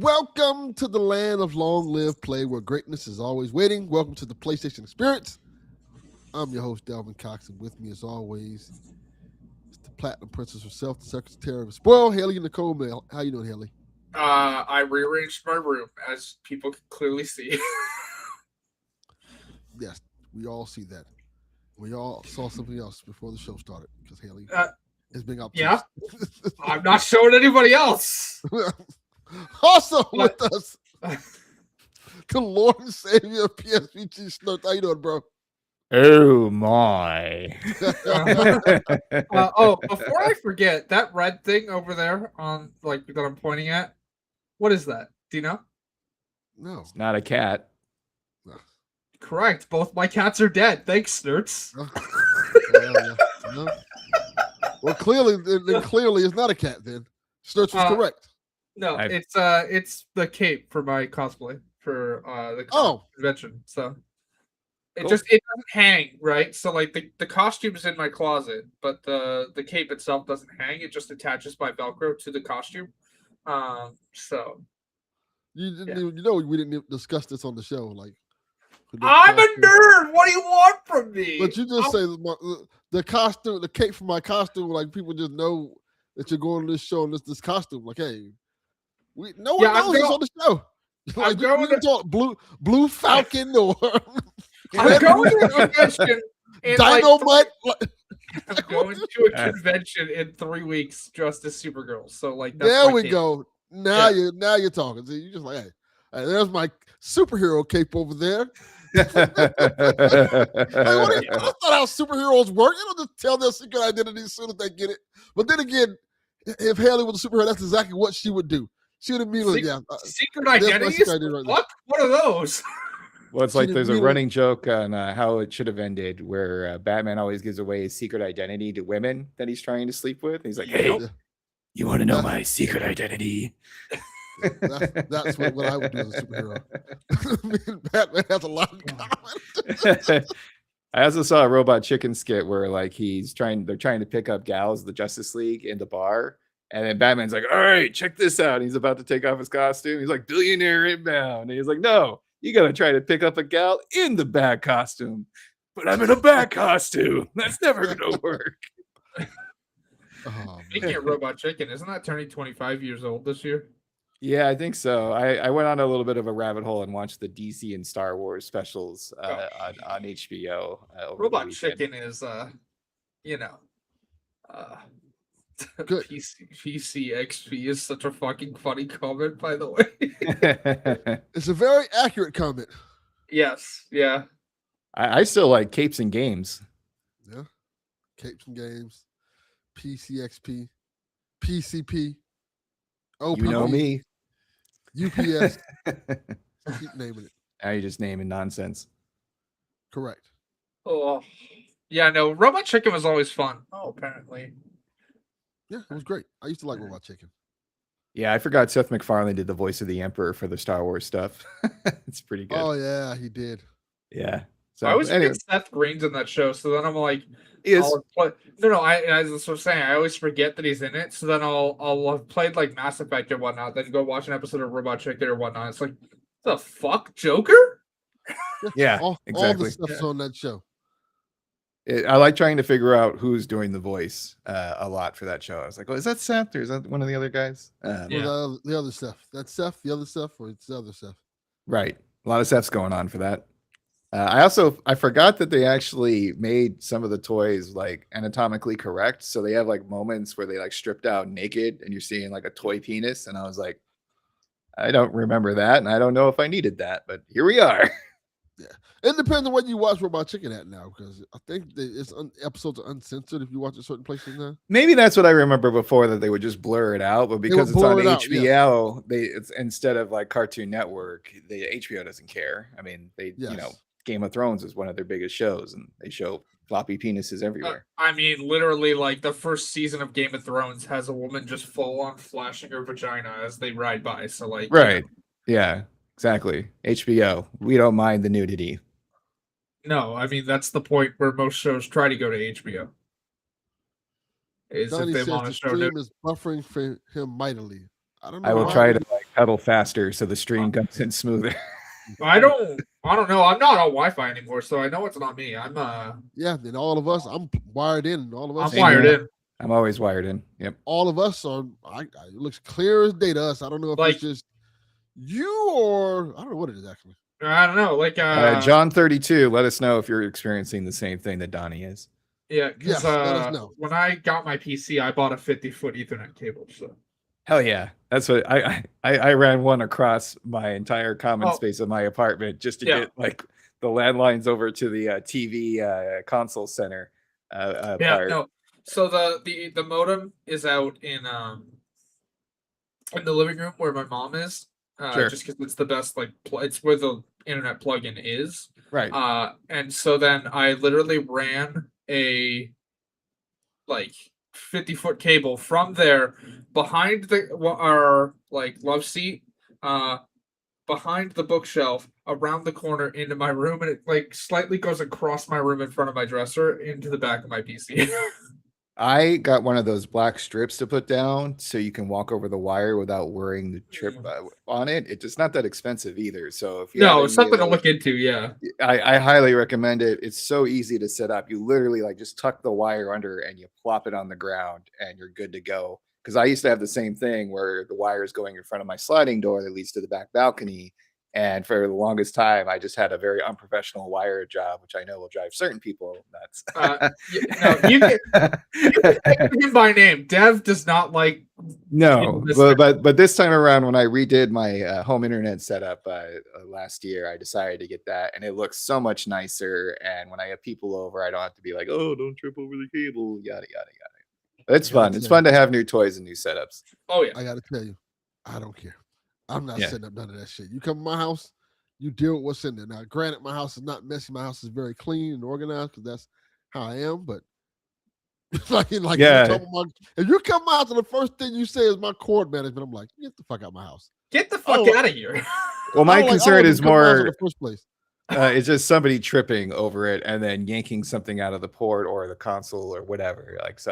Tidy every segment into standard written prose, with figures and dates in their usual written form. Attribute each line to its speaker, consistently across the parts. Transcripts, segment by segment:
Speaker 1: Welcome to the land of long live play where greatness is always waiting. Welcome to the PlayStation Experience. I'm your host, Delvin Cox, and with me as always is the Platinum Princess herself, the Secretary of Spoil, Haley Nicole Mail. How you doing, Haley?
Speaker 2: I rearranged my room, as people can clearly see.
Speaker 1: Yes, we all see that. We all saw something else before the show started because Haley is being up.
Speaker 2: Yeah, I'm not showing anybody else.
Speaker 1: Also with us, the Lord and Savior of PSVG Snurk. How you doing, bro?
Speaker 3: Oh my!
Speaker 2: Before I forget, that red thing over there on that I'm pointing at, what is that? Do you know?
Speaker 1: No,
Speaker 3: it's not a cat.
Speaker 1: No.
Speaker 2: Correct. Both my cats are dead. Thanks, Snurts.
Speaker 1: No. Well, clearly it's not a cat. Then Snurts was correct.
Speaker 2: No, it's the cape for my cosplay for the convention. So it doesn't hang, right? So the costume's in my closet, but the cape itself doesn't hang. It just attaches by Velcro to the costume. So
Speaker 1: you know we didn't discuss this on the show.
Speaker 2: I'm a nerd. What do you want from me?
Speaker 1: But you just say the costume, the cape for my costume. Like people just know that you're going to this show and this costume. Like, hey. No one knows this on the show. Like, we can talk Blue Falcon or
Speaker 2: I'm going to a convention.
Speaker 1: Dynamite.
Speaker 2: I'm going to a convention in 3 weeks dressed as Supergirl. So that's
Speaker 1: there we go. Now you're talking. So you're just like, hey, there's my superhero cape over there. I thought how superheroes work. You don't just tell their secret identity as soon as they get it. But then again, if Haley was a superhero, that's exactly what she would do. She would immediately,
Speaker 2: secret identities? What are those?
Speaker 3: Well, it's like there's a running joke on how it should have ended where Batman always gives away his secret identity to women that he's trying to sleep with. He's like, hey, you want to know my secret identity?
Speaker 1: That's what I would do as a superhero. Batman has a lot in common.
Speaker 3: I also saw a Robot Chicken skit where they're trying to pick up gals, the Justice League, in the bar. And then Batman's like, all right, check this out. And he's about to take off his costume. He's like, billionaire inbound. And he's like, no, you got to try to pick up a gal in the bat costume. But I'm in a bat costume. That's never going to work.
Speaker 2: Speaking of Robot Chicken, isn't that turning 25 years old this year?
Speaker 3: Yeah, I think so. I went on a little bit of a rabbit hole and watched the DC and Star Wars specials on HBO.
Speaker 2: Robot Chicken is,
Speaker 1: Good.
Speaker 2: PC XP is such a fucking funny comment, by the way.
Speaker 1: It's a very accurate comment.
Speaker 2: Yes, yeah.
Speaker 3: I still like Capes and Games.
Speaker 1: Yeah. Capes and Games. PCXP. PCP. OPP.
Speaker 3: You know me.
Speaker 1: UPS. Keep naming it.
Speaker 3: Now you're just naming nonsense.
Speaker 1: Correct.
Speaker 2: Oh, yeah, no, Robot Chicken was always fun. Oh, apparently.
Speaker 1: Yeah, it was great. I used to like Robot Chicken.
Speaker 3: Yeah, I forgot Seth MacFarlane did the voice of the Emperor for the Star Wars stuff. It's pretty good.
Speaker 1: Oh, yeah, he did.
Speaker 3: Yeah. So
Speaker 2: I always forget Seth Green's in that show, so then I'm like,
Speaker 3: as
Speaker 2: I was sort of saying, I always forget that he's in it, so then I'll have played Mass Effect or whatnot, then go watch an episode of Robot Chicken or whatnot. It's like, the fuck, Joker?
Speaker 3: Yeah, exactly.
Speaker 1: All the stuff's on that show.
Speaker 3: I like trying to figure out who's doing the voice a lot for that show. I was like, is that Seth or is that one of the other guys?
Speaker 1: The other Seth. That's Seth, the other Seth, or it's the other Seth?
Speaker 3: Right. A lot of Seth's going on for that. I forgot that they actually made some of the toys anatomically correct. So they have moments where they stripped out naked and you're seeing a toy penis. And I was like, I don't remember that. And I don't know if I needed that, but here we are.
Speaker 1: Yeah. It depends on what you watch Robot Chicken at now, because I think episodes are uncensored if you watch at certain places now.
Speaker 3: Maybe that's what I remember before, that they would just blur it out, but because it's on HBO, it's instead of Cartoon Network, the HBO doesn't care. I mean, Game of Thrones is one of their biggest shows, and they show floppy penises everywhere.
Speaker 2: I mean, literally, the first season of Game of Thrones has a woman just full on flashing her vagina as they ride by. So,
Speaker 3: right, yeah. Exactly. HBO. We don't mind the nudity.
Speaker 2: No, I mean, that's the point where most shows try to go to HBO.
Speaker 1: Donnie says the stream is buffering for him mightily. I don't know.
Speaker 3: I will try to pedal faster so the stream comes in smoother.
Speaker 2: I don't know. I'm not on Wi-Fi anymore, so I know it's not me. I'm
Speaker 1: Yeah, then all of us, I'm wired in, and all of us.
Speaker 2: I'm wired in.
Speaker 3: I'm always wired in. Yep.
Speaker 1: All of us are. It looks clear as day to us. I don't know if it's just you or I don't know what it is actually.
Speaker 2: I don't know. Like
Speaker 3: John 32. Let us know if you're experiencing the same thing that Donnie is.
Speaker 2: Yeah, because
Speaker 1: let us know.
Speaker 2: When I got my PC, I bought a 50-foot Ethernet cable. So
Speaker 3: hell yeah, that's what I ran one across my entire common space of my apartment just to get like the landlines over to the TV console center.
Speaker 2: No. So the modem is out in the living room where my mom is. Just because it's the best, like it's where the internet plugin is.
Speaker 3: Right.
Speaker 2: And so then I literally ran a like 50-foot cable from there behind our like love seat, behind the bookshelf, around the corner into my room, and it like slightly goes across my room in front of my dresser into the back of my PC.
Speaker 3: I got one of those black strips to put down so you can walk over the wire without worrying the trip on it. It's not that expensive either. So if you
Speaker 2: it's something to look into. Yeah,
Speaker 3: I highly recommend it. It's so easy to set up. You literally like just tuck the wire under and you plop it on the ground and you're good to go. Because I used to have the same thing where the wire is going in front of my sliding door that leads to the back balcony. And for the longest time, I just had a very unprofessional wire job, which I know will drive certain people nuts.
Speaker 2: You can take him by name. Dev does not like.
Speaker 3: No, but this time around, when I redid my home internet setup last year, I decided to get that, and it looks so much nicer. And when I have people over, I don't have to be like, "Oh, don't trip over the cable," yada yada yada. It's fun. It's fun to have new toys and new setups.
Speaker 2: Oh yeah,
Speaker 1: I got to tell you, I don't care. I'm not setting up none of that shit. You come to my house, you deal with what's in there. Now, granted, my house is not messy. My house is very clean and organized because that's how I am. But if you come out and the first thing you say is my cord management, I'm like, get the fuck out of my house.
Speaker 2: Get the fuck out of here.
Speaker 3: Well, my concern is more
Speaker 1: in the first place.
Speaker 3: It's just somebody tripping over it and then yanking something out of the port or the console or whatever. Like, so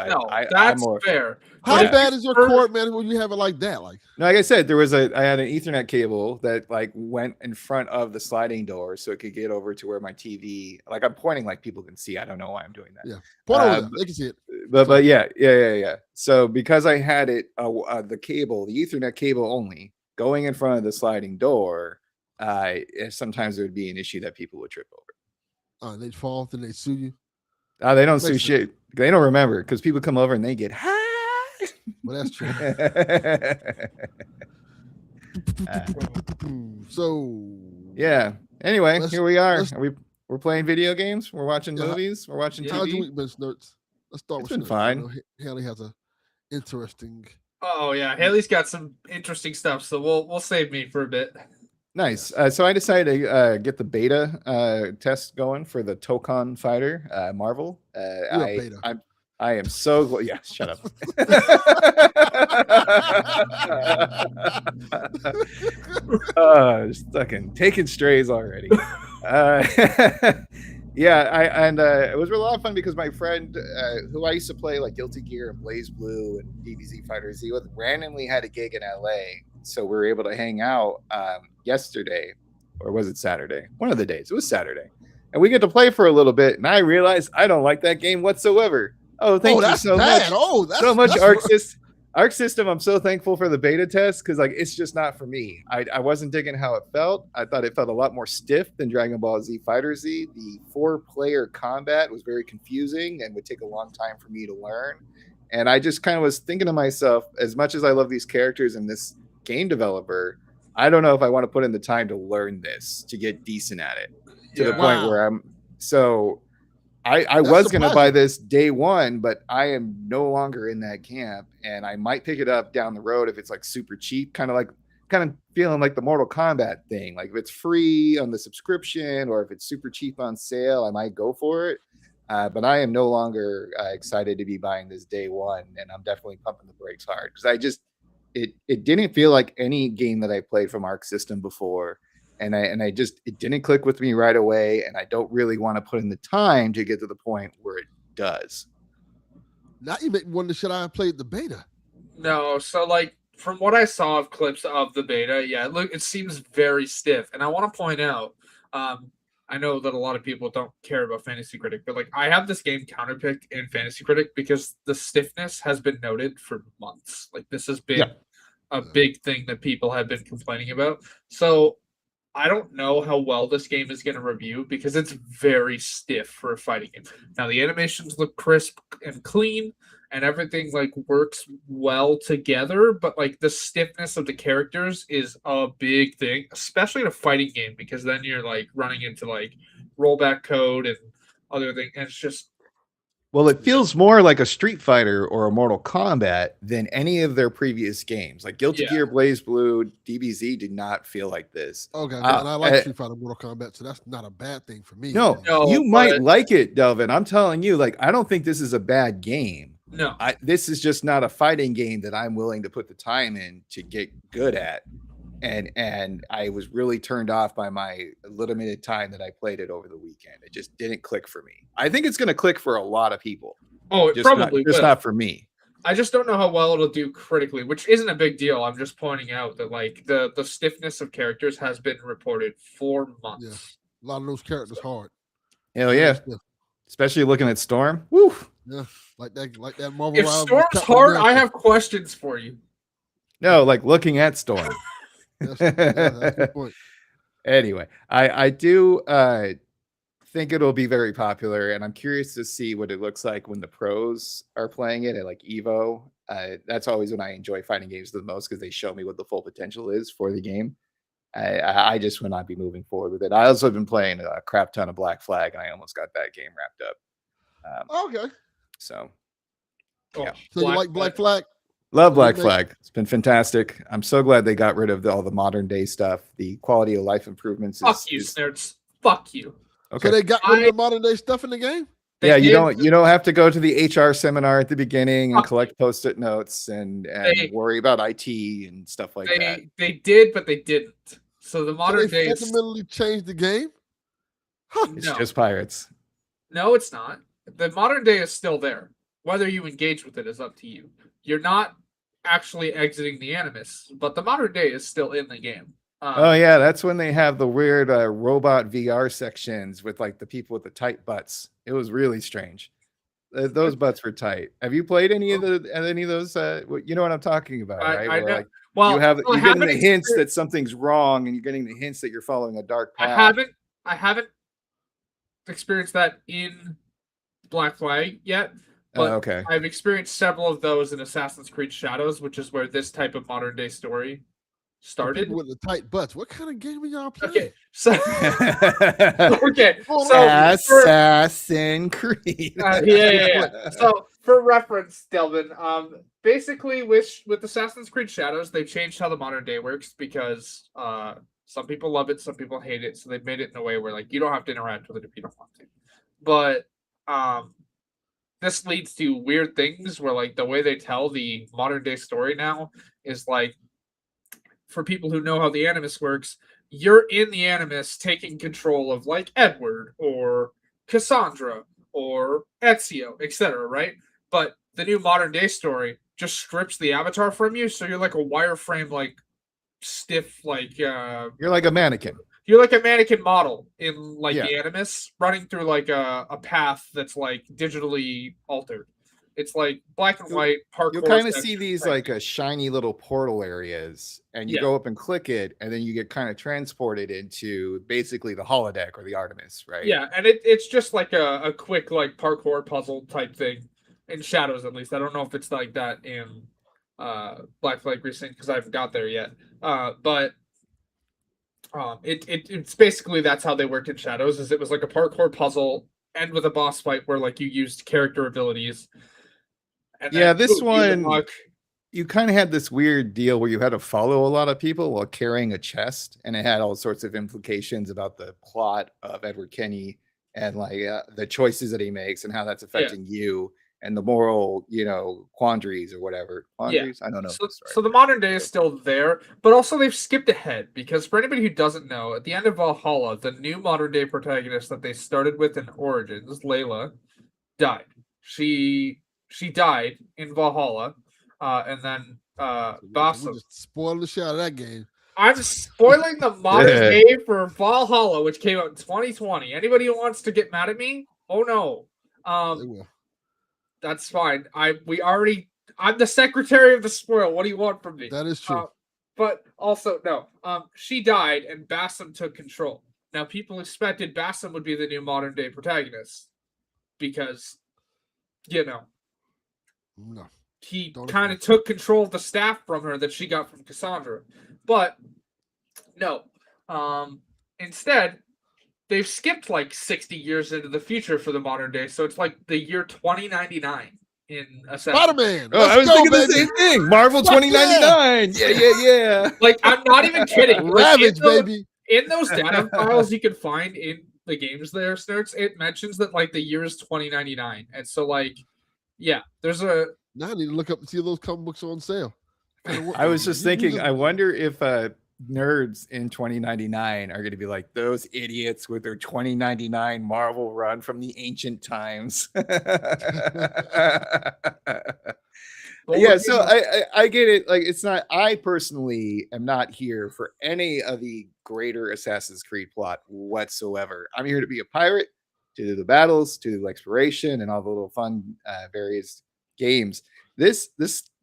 Speaker 2: that's fair.
Speaker 1: How bad is your cord management when you have it like that? Like
Speaker 3: I said, I had an Ethernet cable that like went in front of the sliding door so it could get over to where my TV. Like I'm pointing like people can see. I don't know why I'm doing that.
Speaker 1: Yeah, point over there. They can see it.
Speaker 3: But yeah. So because I had it, the cable, the Ethernet cable only going in front of the sliding door. Sometimes there would be an issue that people would trip over.
Speaker 1: They'd fall, then they sue you.
Speaker 3: They don't sue shit. They don't remember because people come over and they get high.
Speaker 1: Well, that's true. So
Speaker 3: yeah. Anyway, here we are. We're playing video games. We're watching movies. We're watching TV.
Speaker 1: How's your week been, Snurts? Let's start with
Speaker 3: Snurts. Fine.
Speaker 1: Haley has a interesting.
Speaker 2: Oh yeah, Haley's got some interesting stuff. So we'll save me for a bit.
Speaker 3: Nice. So I decided to get the beta test going for the Tokon Fighter Marvel. I am so glad. Yeah, shut up. Just fucking taking strays already. It was a lot of fun because my friend, who I used to play like Guilty Gear and Blaze Blue and DBZ Fighter Z with, randomly had a gig in LA. So we were able to hang out yesterday, or was it Saturday? One of the days. It was Saturday. And we get to play for a little bit, and I realized I don't like that game whatsoever. Oh, thank you so much.
Speaker 1: Oh, that's
Speaker 3: so much Arc System. I'm so thankful for the beta test because like it's just not for me. I wasn't digging how it felt. I thought it felt a lot more stiff than Dragon Ball Z Fighter Z. The 4-player combat was very confusing and would take a long time for me to learn. And I just kind of was thinking to myself, as much as I love these characters and this game developer, I don't know if I want to put in the time to learn this to get decent at it to the point where I'm so. I was going to buy this day one, but I am no longer in that camp, and I might pick it up down the road if it's like super cheap, kind of feeling like the Mortal Kombat thing. Like if it's free on the subscription or if it's super cheap on sale, I might go for it. But I am no longer excited to be buying this day one, and I'm definitely pumping the brakes hard because it didn't feel like any game that I played from Arc System before. And it didn't click with me right away, and I don't really want to put in the time to get to the point where it does.
Speaker 1: Now you make me wonder, should I have played the beta?
Speaker 2: No, so like from what I saw of clips of the beta, yeah, it seems very stiff. And I want to point out, I know that a lot of people don't care about Fantasy Critic, but like I have this game counterpicked in Fantasy Critic because the stiffness has been noted for months. Like this has been a big thing that people have been complaining about. So I don't know how well this game is going to review because it's very stiff for a fighting game. Now the animations look crisp and clean and everything like works well together, but like the stiffness of the characters is a big thing, especially in a fighting game, because then you're like running into like rollback code and other things, and it's just
Speaker 3: well, it feels more like a Street Fighter or a Mortal Kombat than any of their previous games. Like Guilty Gear, Blaze Blue, DBZ did not feel like this.
Speaker 1: Okay, and I like Street Fighter, Mortal Kombat, so that's not a bad thing for me.
Speaker 3: No, you might like it, Delvin. I'm telling you, like, I don't think this is a bad game.
Speaker 2: No,
Speaker 3: this is just not a fighting game that I'm willing to put the time in to get good at. And I was really turned off by my limited time that I played it over the weekend. It just didn't click for me. I think it's going to click for a lot of people.
Speaker 2: Oh, it probably
Speaker 3: just not for me.
Speaker 2: I just don't know how well it'll do critically, which isn't a big deal. I'm just pointing out that like the stiffness of characters has been reported for months.
Speaker 1: Yeah. A lot of those characters hard.
Speaker 3: Hell yeah. Especially looking at Storm. Woo.
Speaker 1: Yeah. Like that Marvel.
Speaker 2: If Storm's hard, I have questions for you.
Speaker 3: No, like looking at Storm.
Speaker 1: That's a good point.
Speaker 3: Anyway, I do think it'll be very popular, and I'm curious to see what it looks like when the pros are playing it at like Evo. That's always when I enjoy fighting games the most because they show me what the full potential is for the game. I just would not be moving forward with it. I also have been playing a crap ton of Black Flag, and I almost got that game wrapped up.
Speaker 1: Okay.
Speaker 3: So,
Speaker 1: yeah. So you like Black Flag?
Speaker 3: Love Black Flag. It's been fantastic. I'm so glad they got rid of all the modern day stuff. The quality of life improvements.
Speaker 2: Fuck you, nerds. Fuck you.
Speaker 1: Okay. So they got rid of the modern day stuff in the game?
Speaker 3: Yeah, you don't have to go to the HR seminar at the beginning and collect post-it notes and worry about IT and stuff like that.
Speaker 2: They did, but they didn't. So the modern day
Speaker 1: fundamentally changed the game?
Speaker 3: Huh. It's just pirates.
Speaker 2: No, it's not. The modern day is still there. Whether you engage with it is up to you. You're not actually exiting the Animus, but the modern day is still in the game.
Speaker 3: Oh yeah, that's when they have the weird robot VR sections with like the people with the tight butts. It was really strange. Those butts were tight. Have you played any of those? You know what I'm talking about, right?
Speaker 2: I know.
Speaker 3: Like, you're getting the hints that something's wrong, and you're getting the hints that you're following a dark path.
Speaker 2: I haven't experienced that in Black Flag yet. But
Speaker 3: okay.
Speaker 2: I've experienced several of those in Assassin's Creed Shadows, which is where this type of modern day story started.
Speaker 1: People with the tight butts. What kind of game are y'all playing?
Speaker 2: Okay, so
Speaker 3: Assassin's Creed.
Speaker 2: Yeah. So for reference, Delvin, basically with Assassin's Creed Shadows, they changed how the modern day works because some people love it, some people hate it. So they've made it in a way where like you don't have to interact with it if you don't want to. But this leads to weird things where like the way they tell the modern day story now is like, for people who know how the Animus works, you're in the Animus taking control of like Edward or Cassandra or Ezio, etc., right? But the new modern day story just strips the avatar from you, so you're like a wireframe, like stiff, like
Speaker 3: you're like a mannequin.
Speaker 2: You're like a mannequin model in like the Animus, running through like a path that's like digitally altered. It's like black and white parkour.
Speaker 3: You'll kind of see these like shiny little portal areas, and you go up and click it, and then you get kind of transported into basically the holodeck or the Artemis, right?
Speaker 2: Yeah, and it's just like a quick like parkour puzzle type thing in Shadows, at least. I don't know if it's like that in Black Flag Recent because I haven't got there yet. But it's basically that's how they worked in Shadows. Is it was like a parkour puzzle and with a boss fight where like you used character abilities.
Speaker 3: Yeah, this one, you kind of had this weird deal where you had to follow a lot of people while carrying a chest, and it had all sorts of implications about the plot of Edward Kenny and like the choices that he makes and how that's affecting you and the moral, quandaries or whatever. Quandaries? I don't know.
Speaker 2: So the modern day is still there, but also they've skipped ahead because for anybody who doesn't know, at the end of Valhalla, the new modern day protagonist that they started with in Origins, Layla, died. She died in Valhalla, and then
Speaker 1: We're
Speaker 2: Basim.
Speaker 1: just spoiling the shit out of that game.
Speaker 2: I'm spoiling the modern day for Valhalla, which came out in 2020. Anybody who wants to get mad at me, oh no.
Speaker 1: They will.
Speaker 2: That's fine. I'm the secretary of the spoil. What do you want from me?
Speaker 1: That is true.
Speaker 2: But also, no. She died and Basim took control. Now, people expected Basim would be the new modern day protagonist because,
Speaker 1: No.
Speaker 2: he kind of took control of the staff from her that she got from Cassandra. But no. Instead, they've skipped like 60 years into the future for the modern day, so it's like the year 2099 in Assassin's
Speaker 1: Spider-Man.
Speaker 3: I was thinking
Speaker 1: baby.
Speaker 3: the same thing. Marvel 2099. Yeah.
Speaker 2: Like, I'm not even kidding. Like,
Speaker 1: Ravage, baby.
Speaker 2: In those data files you can find in the games there, Snurts, it mentions that like the year is 2099. And so like, yeah, there's a
Speaker 1: Now I need to look up and see those comic books on sale.
Speaker 3: I was just thinking, I wonder if nerds in 2099 are going to be like those idiots with their 2099 Marvel run from the ancient times. Yeah, so I get it. Like, it's not, I personally am not here for any of the greater Assassin's Creed plot whatsoever. I'm here to be a pirate, to do the battles, to do exploration, and all the little fun various games. This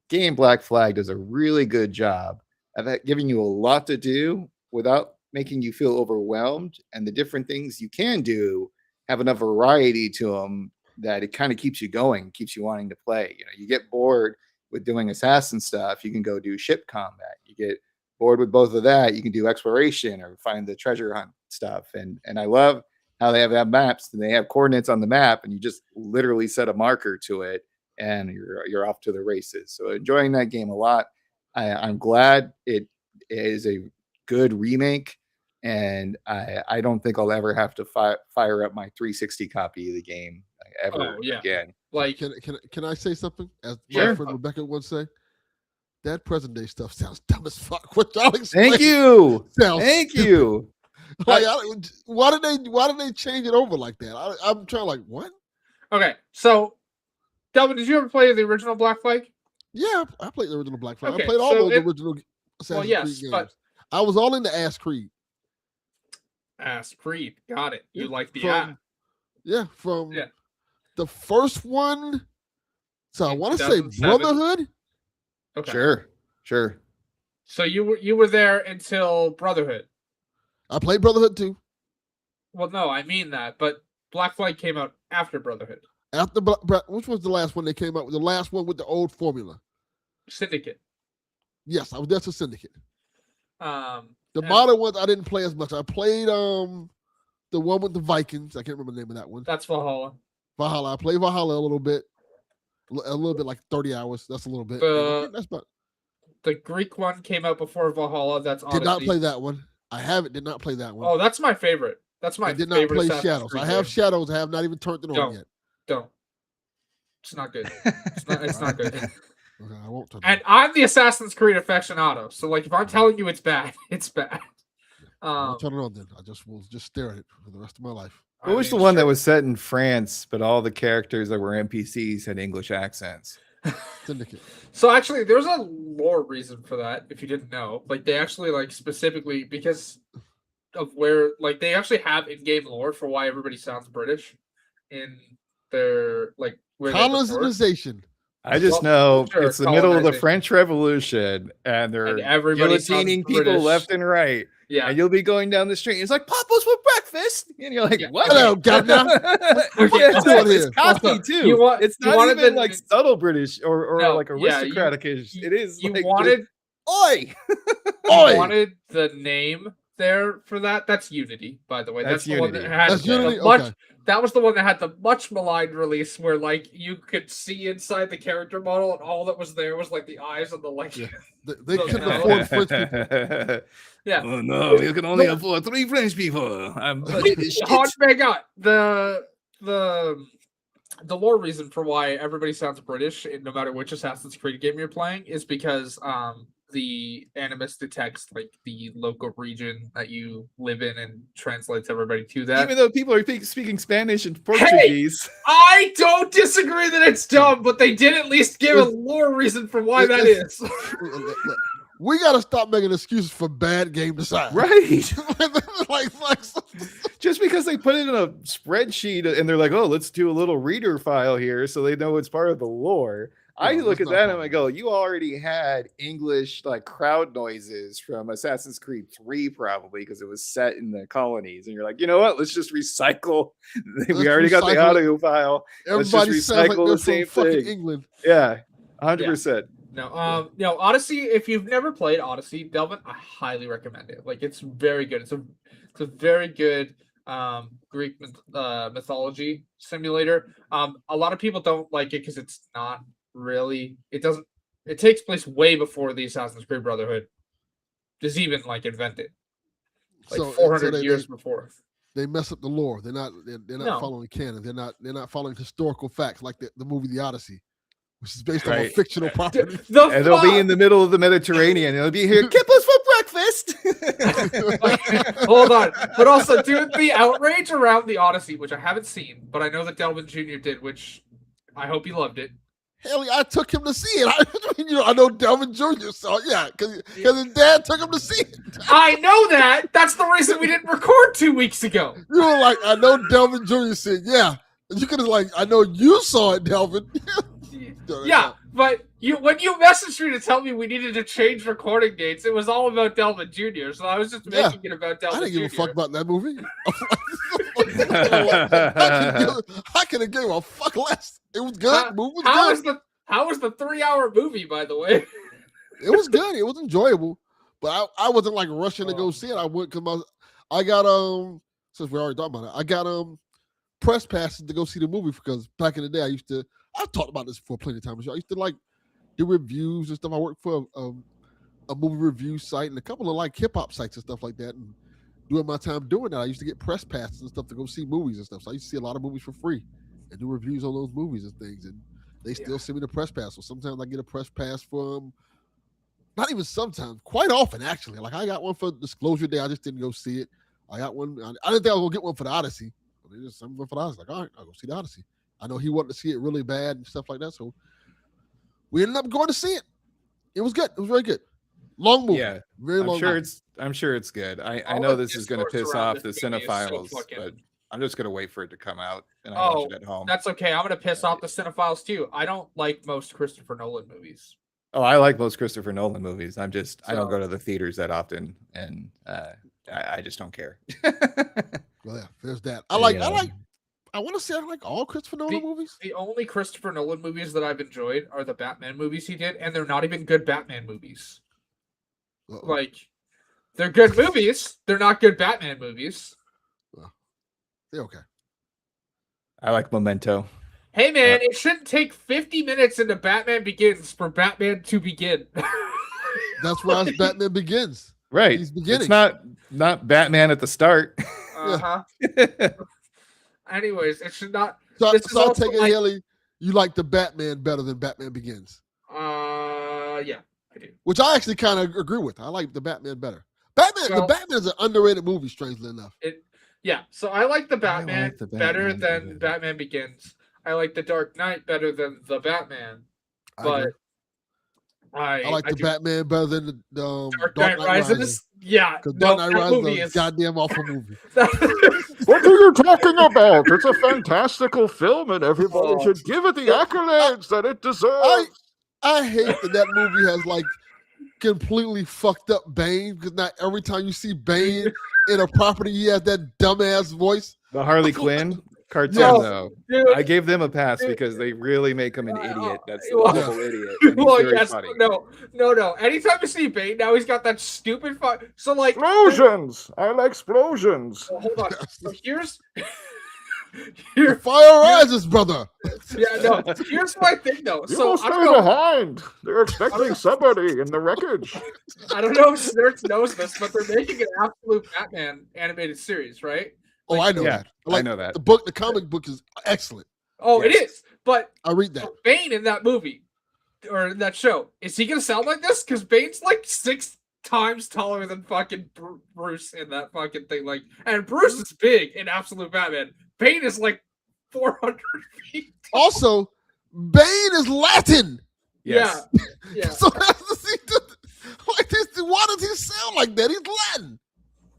Speaker 3: game, Black Flag, does a really good job of giving you a lot to do without making you feel overwhelmed. And the different things you can do have enough variety to them that it kind of keeps you going, keeps you wanting to play. You get bored with doing assassin stuff, you can go do ship combat. You get bored with both of that, you can do exploration or find the treasure hunt stuff. And I love how they have maps and they have coordinates on the map, and you just literally set a marker to it and you're off to the races. So enjoying that game a lot. I'm glad it is a good remake, and I don't think I'll ever have to fire up my 360 copy of the game ever again.
Speaker 2: Like,
Speaker 1: can I say something? As
Speaker 2: Sure.
Speaker 1: my friend Rebecca would say, that present day stuff sounds dumb as fuck. What y'all explain?
Speaker 3: Thank you.
Speaker 1: Sounds
Speaker 3: Thank
Speaker 1: stupid.
Speaker 3: you.
Speaker 1: Like, why did they change it over like that? I'm trying, like, what?
Speaker 2: Okay, so Delvin, did you ever play the original Black Flag?
Speaker 1: Yeah, I played the original Black Flag.
Speaker 2: Okay,
Speaker 1: I played all
Speaker 2: so
Speaker 1: those original Assassin's Creed games.
Speaker 2: but
Speaker 1: I was all into Ass Creed.
Speaker 2: Ass Creed, got it. You like the
Speaker 1: from the first one. So I want to say
Speaker 2: 2007.
Speaker 1: Brotherhood.
Speaker 2: Okay.
Speaker 3: Sure.
Speaker 2: So you were there until Brotherhood.
Speaker 1: I played Brotherhood too.
Speaker 2: Well, no, I mean that, but Black Flag came out after Brotherhood.
Speaker 1: After which was the last one they came out with? The last one with the old formula.
Speaker 2: Syndicate.
Speaker 1: Yes, that's a Syndicate. The
Speaker 2: and
Speaker 1: modern ones I didn't play as much. I played the one with the Vikings. I can't remember the name of that one.
Speaker 2: That's Valhalla.
Speaker 1: Valhalla. I played Valhalla a little bit, like 30 hours. That's a little bit. That's about.
Speaker 2: The Greek one came out before Valhalla. That's Odyssey.
Speaker 1: Did not play that one. I haven't. Did not play that one.
Speaker 2: Oh, that's my favorite. That's my.
Speaker 1: I did
Speaker 2: favorite
Speaker 1: not play
Speaker 2: Assassin's
Speaker 1: Shadows.
Speaker 2: Creed
Speaker 1: I have
Speaker 2: game.
Speaker 1: Shadows. I have not even turned it on yet.
Speaker 2: Don't. It's not good. It's not good.
Speaker 1: Okay, I won't turn it
Speaker 2: And I'm the Assassin's Creed aficionado, so like if I'm telling you it's bad, it's bad.
Speaker 1: I won't turn it on then. I will just stare at it for the rest of my life.
Speaker 3: What was the one that was set in France, but all the characters that were NPCs had English accents?
Speaker 1: Syndicate.
Speaker 2: So actually, there's a lore reason for that. If you didn't know, like they actually like specifically because of where like they actually have in-game lore for why everybody sounds British in their like where
Speaker 1: colonization.
Speaker 3: I just know it's the middle of the French Revolution, and they're guillotining people left and right.
Speaker 2: Yeah,
Speaker 3: and you'll be going down the street. And it's like Papa's for breakfast, and you're like, "What?
Speaker 1: Hello, Governor."
Speaker 3: It's cocky too. It's not even like subtle British or like aristocratic. It is.
Speaker 2: You
Speaker 3: like
Speaker 2: wanted
Speaker 3: oi,
Speaker 2: oi. You wanted the name there for that. That's Unity, by the way. That's the
Speaker 3: Unity.
Speaker 2: one that had
Speaker 1: Unity?
Speaker 2: Okay. That was the one that had the much maligned release where like you could see inside the character model and all that was there was like the eyes and the like.
Speaker 1: Yeah. They couldn't afford French people.
Speaker 2: Yeah.
Speaker 3: Oh no, we can only afford 3 French people. I'm
Speaker 2: the lore reason for why everybody sounds British, no matter which Assassin's Creed game you're playing, is because the animus detects like the local region that you live in and translates everybody to that.
Speaker 3: Even though people are speaking Spanish and Portuguese.
Speaker 2: I don't disagree that it's dumb, but they did at least give a lore reason for why that is.
Speaker 1: We gotta stop making excuses for bad game design.
Speaker 3: Right.
Speaker 1: like,
Speaker 3: just because they put it in a spreadsheet and they're like, oh, let's do a little reader file here so they know it's part of the lore. I look at that and I go, you already had English like crowd noises from Assassin's Creed 3 probably because it was set in the colonies. And you're like, you know what? Let's just recycle. We already got the audio file.
Speaker 1: Everybody
Speaker 3: Let's just recycle the same thing.
Speaker 1: England.
Speaker 3: Yeah, 100%.
Speaker 2: No, Odyssey. If you've never played Odyssey, Delvin, I highly recommend it. Like, it's very good. It's a very good Greek mythology simulator. A lot of people don't like it because it's not really. It takes place way before the Assassin's Creed Brotherhood is even like invented. Like 400 years before.
Speaker 1: They mess up the lore. They're not following canon. They're not following historical facts like the movie The Odyssey, which is based on a fictional property.
Speaker 3: And they'll be in the middle of the Mediterranean. They'll be here, kippers for breakfast.
Speaker 2: Hold on. But also, dude, the outrage around the Odyssey, which I haven't seen, but I know that Delvin Jr. did, which I hope he loved it.
Speaker 1: Hell, I took him to see it. I know Delvin Jr. saw it, yeah, because his dad took him to see it.
Speaker 2: I know that. That's the reason we didn't record 2 weeks ago.
Speaker 1: You were like, I know Delvin Jr. said, yeah. You could have like, I know you saw it, Delvin.
Speaker 2: Yeah, but when you messaged me to tell me we needed to change recording dates, it was all about Delvin Jr. So I was just making it about Delvin Jr.
Speaker 1: I didn't give a fuck about that movie. I could have gave a fuck less. It was good.
Speaker 2: How was the 3-hour movie, by the way?
Speaker 1: It was good. It was enjoyable, but I wasn't like rushing to go see it. I went because I got since we already talked about it, I got press passes to go see the movie because back in the day I've talked about this before plenty of times. I used to like do reviews and stuff. I worked for a movie review site and a couple of like hip hop sites and stuff like that. And during my time doing that, I used to get press passes and stuff to go see movies and stuff. So I used to see a lot of movies for free and do reviews on those movies and things. And they still send me the press pass. So sometimes I get a press pass from, not even sometimes, quite often actually. Like I got one for Disclosure Day. I just didn't go see it. I got one. I didn't think I was gonna get one for the Odyssey. But just something for the Odyssey. Like, all right, I'll go see the Odyssey. I know he wanted to see it really bad and stuff like that. So we ended up going to see it. It was good. It was very good. Long movie. Yeah. Very long movie.
Speaker 3: I'm sure it's good. I know this is going to piss off the cinephiles, but I'm just going to wait for it to come out and I'll watch it at home.
Speaker 2: That's okay. I'm going to piss off the cinephiles too. I don't like most Christopher Nolan movies.
Speaker 3: Oh, I like most Christopher Nolan movies. I don't go to the theaters that often, and I just don't care.
Speaker 1: Well, yeah, there's that. I want to say I like all Christopher Nolan movies.
Speaker 2: The only Christopher Nolan movies that I've enjoyed are the Batman movies he did, and they're not even good Batman movies. Uh-oh. Like, they're good movies. They're not good Batman movies.
Speaker 1: Well, they're okay.
Speaker 3: I like Memento.
Speaker 2: Hey, man, it shouldn't take 50 minutes into Batman Begins for Batman to begin.
Speaker 1: That's why it's Batman Begins.
Speaker 3: Right. He's beginning. It's not Batman at the start.
Speaker 2: Uh-huh. Anyways, it should not.
Speaker 1: So I take it, Haley, you like the Batman better than Batman Begins?
Speaker 2: Yeah, I do.
Speaker 1: Which I actually kind of agree with. I like the Batman better. The Batman is an underrated movie, strangely enough.
Speaker 2: So I like the Batman, better than Batman Begins. I like the Dark Knight better than the Batman. But I
Speaker 1: like the Batman better than the
Speaker 2: Dark Knight Rises. Yeah,
Speaker 1: because Dark Knight Rises is a goddamn awful movie.
Speaker 4: What are you talking about? It's a fantastical film, and everybody should give it the accolades that it deserves.
Speaker 1: I hate that movie has like completely fucked up Bane, because not every time you see Bane in a property, he has that dumbass voice.
Speaker 3: The Harley Quinn cartoon, though. Dude, I gave them a pass because they really make him an idiot. That's a awful idiot.
Speaker 2: Funny. No. Anytime you see Bane, now he's got that stupid so like
Speaker 4: explosions. I like explosions.
Speaker 2: Well, hold on. So here's
Speaker 1: the fire rises, brother.
Speaker 2: Yeah, no. Here's my thing, though.
Speaker 4: You will stay behind. They're expecting somebody in the wreckage.
Speaker 2: I don't know if Snurts knows this, but they're making an absolute Batman animated series, right?
Speaker 1: Oh, I know that.
Speaker 3: I know that.
Speaker 1: The comic book is excellent.
Speaker 2: Oh, yes. It is. But
Speaker 1: I read that.
Speaker 2: Bane in that movie, or in that show, is he gonna sound like this? Because Bane's like 6 times taller than fucking Bruce in that fucking thing. Like, and Bruce is big in Absolute Batman. Bane is like 400 feet tall.
Speaker 1: Also, Bane is Latin.
Speaker 3: Yes.
Speaker 2: Yeah.
Speaker 1: So that's the thing. Like this, why does he sound like that? He's Latin.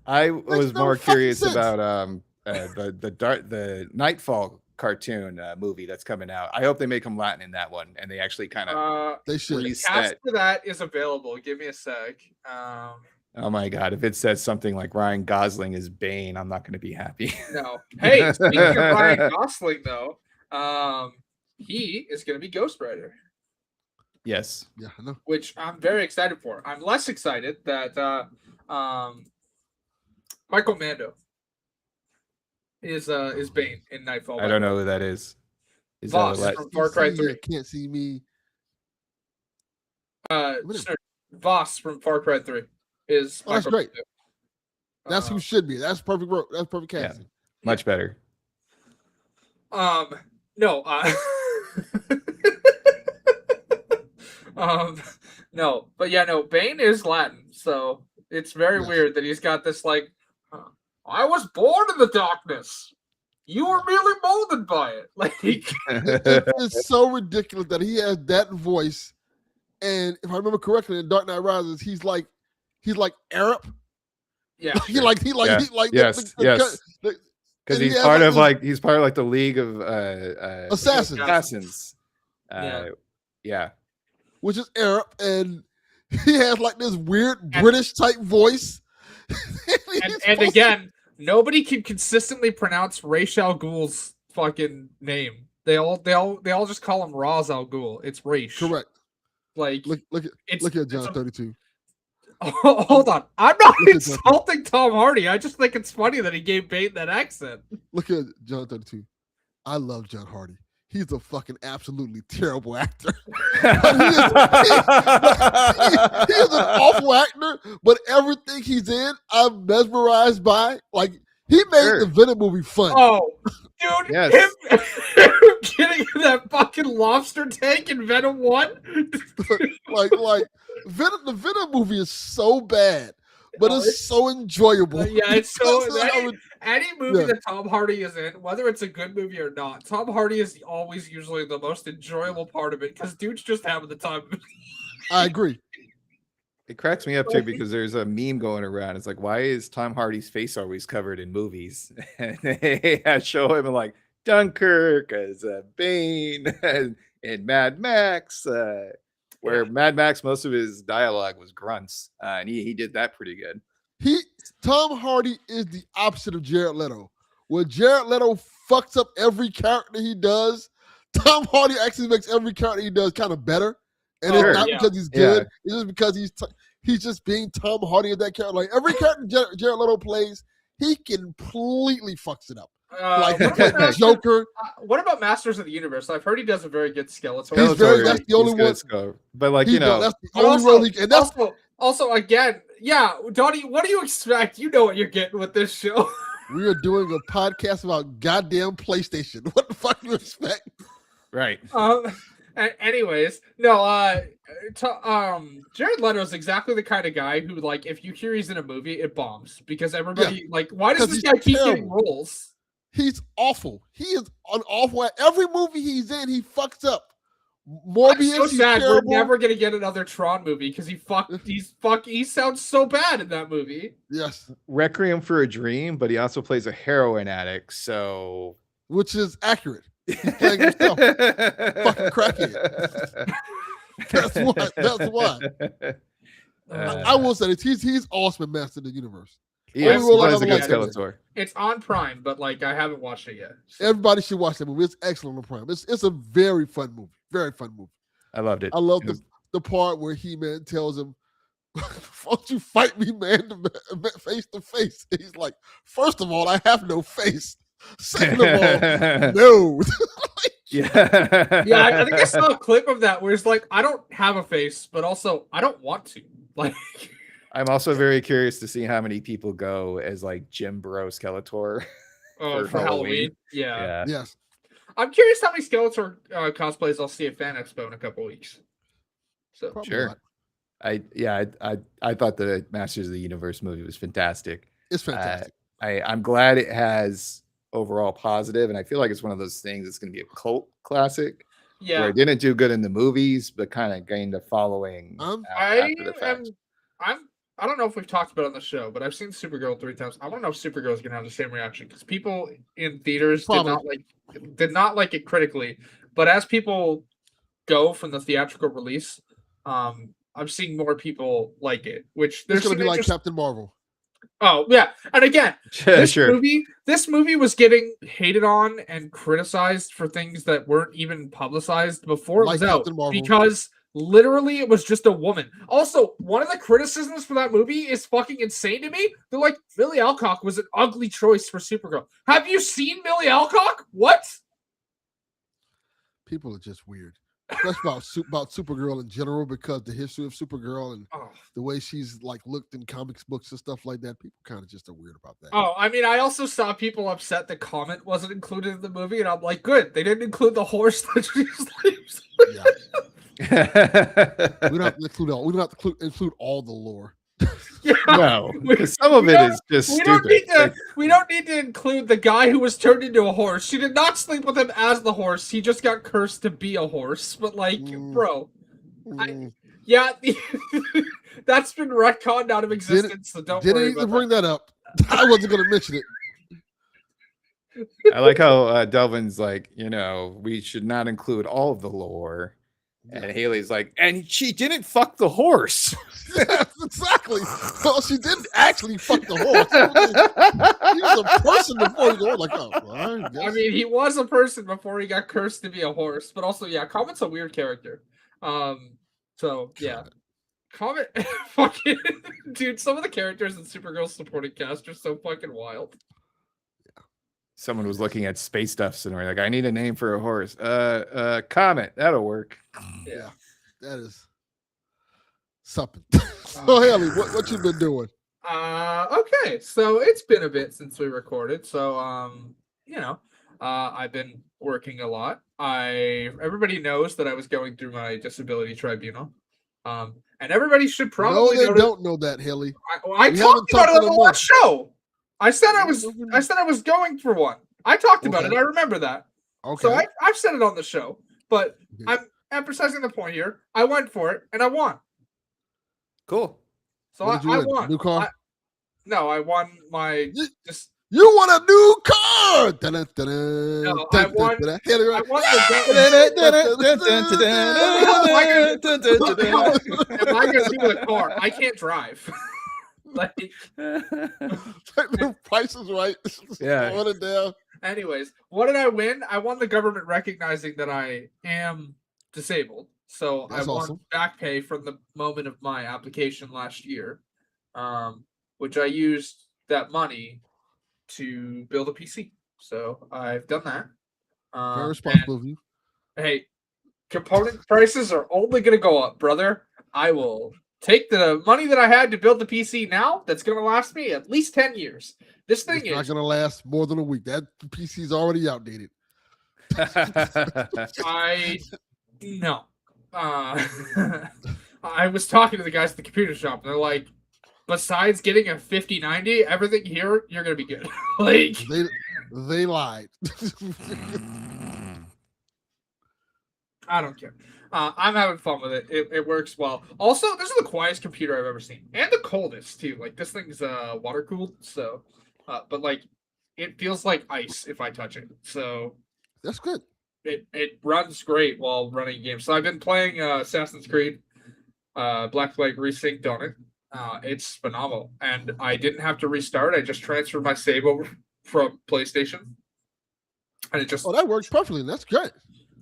Speaker 3: I
Speaker 1: Makes
Speaker 3: was
Speaker 1: no
Speaker 3: more
Speaker 1: fucking
Speaker 3: curious
Speaker 1: sense.
Speaker 3: about the Nightfall cartoon movie that's coming out. I hope they make him Latin in that one, and they actually kind of
Speaker 1: They should.
Speaker 2: The cast for that is available. Give me a sec.
Speaker 3: Oh my god! If it says something like Ryan Gosling is Bane, I'm not going to be happy.
Speaker 2: No. Hey, speaking of Ryan Gosling, though, he is going to be Ghost Rider,
Speaker 3: Yes.
Speaker 1: Yeah, I know.
Speaker 2: which I'm very excited for. I'm less excited that Michael Mando is Bane in Nightfall.
Speaker 3: I don't know who that is. Is
Speaker 2: Voss
Speaker 3: that
Speaker 2: from Far Cry 3.
Speaker 1: Can't see me.
Speaker 2: Voss from Far Cry 3 is.
Speaker 1: Oh, that's
Speaker 2: Michael
Speaker 1: great.
Speaker 2: Mando.
Speaker 1: That's who should be. That's perfect. That's perfect
Speaker 3: Yeah.
Speaker 1: casting.
Speaker 3: much better?
Speaker 2: No. No, but yeah, no. Bane is Latin, so it's very
Speaker 1: Yes.
Speaker 2: weird that he's got this like. I was born in the darkness. You were really molded by it. Like,
Speaker 1: It's so ridiculous that he has that voice. And if I remember correctly, in Dark Knight Rises, he's like Arab.
Speaker 2: yeah,
Speaker 3: Yes. Because
Speaker 1: and he
Speaker 3: he's
Speaker 1: has,
Speaker 3: part
Speaker 1: like,
Speaker 3: of
Speaker 1: this-
Speaker 3: like he's part of like the League of
Speaker 1: Assassins.
Speaker 3: Assassins.
Speaker 2: Yeah.
Speaker 3: Yeah.
Speaker 1: which is Arab, and he has like this weird British type voice.
Speaker 2: and again, nobody can consistently pronounce Ra's al Ghul's fucking name. They all just call him Ra's al Ghul. It's Ra's.
Speaker 1: Correct.
Speaker 2: Like,
Speaker 1: Look
Speaker 2: it's,
Speaker 1: at John
Speaker 2: it's a-
Speaker 1: 32.
Speaker 2: Hold on, I'm not
Speaker 1: Look at
Speaker 2: insulting Tom Hardy. I just think it's funny that he gave Bane that accent.
Speaker 1: Look at John 32. I love John Hardy. He's a fucking absolutely terrible actor. He is an awful actor, but everything he's in, I'm mesmerized by. Like, he made
Speaker 3: Sure.
Speaker 1: the Venom movie fun.
Speaker 2: Oh, dude,
Speaker 3: Yes.
Speaker 2: him getting in that fucking lobster tank in Venom 1.
Speaker 1: like the Venom movie is so bad, but
Speaker 2: Oh,
Speaker 1: it's so enjoyable.
Speaker 2: Yeah, it's so.
Speaker 1: Because I would-
Speaker 2: Any movie
Speaker 1: Yeah.
Speaker 2: that Tom Hardy is in, whether it's a good movie or not, Tom Hardy is always usually the most enjoyable part of it because dude's just having the time.
Speaker 1: I agree.
Speaker 3: It cracks me up too because there's a meme going around. It's like, why is Tom Hardy's face always covered in movies? And they show him in like Dunkirk as Bane and Mad Max, where Mad Max, most of his dialogue was grunts, and he did that pretty good.
Speaker 1: Tom Hardy is the opposite of Jared Leto. When Jared Leto fucks up every character he does, Tom Hardy actually makes every character he does kind of better. And
Speaker 3: Sure.
Speaker 1: it's not
Speaker 2: Yeah.
Speaker 1: because he's good. It's just because he's just being Tom Hardy as that character. Like every character Jared Leto plays, he completely fucks it up. Like
Speaker 2: what, about Masters,
Speaker 1: Joker.
Speaker 2: what about Masters of the Universe? I've heard he does a very good Skeletor.
Speaker 1: He's very-
Speaker 3: Skeletor,
Speaker 1: that's the only
Speaker 3: he's good
Speaker 1: one-
Speaker 3: at Skeletor. But like,
Speaker 1: That's the
Speaker 2: But
Speaker 1: only role he and that's
Speaker 2: also, again, yeah, Donnie, what do you expect? You know what you're getting with this show.
Speaker 1: we are doing a podcast about goddamn PlayStation. What the fuck do you expect?
Speaker 3: right.
Speaker 2: Anyways, no, Jared Leto is exactly the kind of guy who, like, if you hear he's in a movie, it bombs because everybody, like, why does
Speaker 1: 'Cause
Speaker 2: this
Speaker 1: he's
Speaker 2: guy keep getting
Speaker 1: terrible.
Speaker 2: roles?
Speaker 1: He's awful. He is an awful. Every movie he's in, he fucks up.
Speaker 2: I'm
Speaker 1: Morbius,
Speaker 2: so
Speaker 1: he's
Speaker 2: sad
Speaker 1: terrible.
Speaker 2: we're never gonna get another Tron movie because he sounds so bad in that movie.
Speaker 1: Yes,
Speaker 3: Requiem for a Dream, but he also plays a heroin addict. So
Speaker 1: which is accurate. He's playing himself. Fucking crackhead. That's why. I will say this. He's awesome in Master of the Universe.
Speaker 3: He
Speaker 2: Only
Speaker 3: is. He
Speaker 1: role I
Speaker 3: plays a
Speaker 1: ever
Speaker 3: good
Speaker 1: liked.
Speaker 3: Skeletor.
Speaker 2: It's on Prime, but like I haven't watched it yet. So.
Speaker 1: Everybody should watch that movie. It's excellent on Prime. It's a very fun movie. Very fun movie.
Speaker 3: I loved it.
Speaker 1: I love
Speaker 3: It was-
Speaker 1: the part where He-Man tells him, "Won't you fight me, man, face to face?" And he's like, "First of all, I have no face. Second of all, no."
Speaker 3: yeah.
Speaker 2: Yeah, I think I saw a clip of that where it's like, I don't have a face, but also I don't want to. Like,
Speaker 3: I'm also very curious to see how many people go as like Jim Bro Skeletor.
Speaker 2: for Halloween. Yeah.
Speaker 1: Yes.
Speaker 2: I'm curious how many Skeletor cosplays I'll see at Fan Expo in a couple weeks. So
Speaker 1: Probably
Speaker 3: Sure.
Speaker 1: not.
Speaker 3: I thought the Masters of the Universe movie was fantastic.
Speaker 1: It's fantastic.
Speaker 3: I'm glad it has overall positive, and I feel like it's one of those things that's going to be a cult classic.
Speaker 2: yeah,
Speaker 3: Where it didn't do good in the movies, but kind of gained a following after the fact.
Speaker 2: I don't know if we've talked about it on the show, but I've seen Supergirl 3 times. I don't know if Supergirl is gonna have the same reaction because people in theaters
Speaker 1: Probably.
Speaker 2: did not like it critically, but as people go from the theatrical release, I'm seeing more people like it. Which
Speaker 1: It's
Speaker 2: there's
Speaker 1: gonna
Speaker 2: some
Speaker 1: be like
Speaker 2: interest.
Speaker 1: Captain Marvel.
Speaker 2: Oh yeah, and again,
Speaker 3: Sure.
Speaker 2: this movie was getting hated on and criticized for things that weren't even publicized before it
Speaker 1: Like
Speaker 2: was out
Speaker 1: Captain Marvel.
Speaker 2: because literally it was just a woman. Also, one of the criticisms for that movie is fucking insane to me. They're like, Millie Alcock was an ugly choice for Supergirl. Have you seen Millie Alcock? What?
Speaker 1: People are just weird. Especially about Supergirl in general, because the history of Supergirl and
Speaker 2: Oh.
Speaker 1: the way she's like looked in comics books and stuff like that. People kind of just are weird about that.
Speaker 2: Oh, I mean, I also saw people upset that Comet wasn't included in the movie, and I'm like, good. They didn't include the horse that she sleeps.
Speaker 1: Yeah. We don't have to include all. We don't have to include all the lore.
Speaker 2: Yeah.
Speaker 3: No, because some of it is just stupid.
Speaker 2: We don't need to include the guy who was turned into a horse. She did not sleep with him as the horse. He just got cursed to be a horse. But like, bro, yeah, that's been retconned out of existence. So don't worry
Speaker 1: Didn't
Speaker 2: about
Speaker 1: bring that up. I wasn't going to mention it.
Speaker 3: I like how Delvin's like, we should not include all of the lore. And Haley's like, and she didn't fuck the horse.
Speaker 1: Yes, exactly. Well, she didn't actually fuck the horse. He was a person before he got like, oh, well,
Speaker 2: I mean, he was a person before he got cursed to be a horse. But also, yeah, Comet's a weird character. So yeah, Comet, fucking dude. Some of the characters in Supergirl's supporting cast are so fucking wild.
Speaker 3: Someone was looking at space stuffs and we're like, I need a name for a horse. Comet, that'll work.
Speaker 2: Yeah,
Speaker 1: that is something. So Haley, what you been doing?
Speaker 2: Okay, so it's been a bit since we recorded. So I've been working a lot. Everybody knows that I was going through my disability tribunal. And everybody should probably
Speaker 1: don't know that, Haley.
Speaker 2: I talked about it on the last show. I said I was going for one. I talked about it. I remember that.
Speaker 1: Okay.
Speaker 2: So I've said it on the show, but I'm emphasizing the point here. I went for it and I won.
Speaker 3: Cool.
Speaker 1: So I won. New car?
Speaker 2: No, I won my.
Speaker 1: You won a new car.
Speaker 2: No, I won. I won Am I gonna do with a car? I can't drive.
Speaker 1: The price is right.
Speaker 3: Yeah.
Speaker 1: It down.
Speaker 2: Anyways, what did I win? I won the government recognizing that I am disabled. So
Speaker 1: That's
Speaker 2: I won
Speaker 1: awesome.
Speaker 2: back pay from the moment of my application last year, which I used that money to build a PC. So I've done that.
Speaker 1: Very responsible of you.
Speaker 2: Hey, component prices are only going to go up, brother. I will take the money that I had to build the PC now. That's going to last me at least 10 years. This thing
Speaker 1: is not going to last more than a week. That PC is already outdated.
Speaker 2: No. I was talking to the guys at the computer shop. And they're like, besides getting a 5090, everything here, you're going to be good. Like
Speaker 1: they lied.
Speaker 2: I don't care. I'm having fun with it. It works well. Also, this is the quietest computer I've ever seen, and the coldest too. Like this thing's water cooled, so but like it feels like ice if I touch it. So
Speaker 1: that's good.
Speaker 2: It runs great while running games. So I've been playing Assassin's Creed, Black Flag Resynced on it. It's phenomenal, and I didn't have to restart. I just transferred my save over from PlayStation, and it just
Speaker 1: that works perfectly. That's great.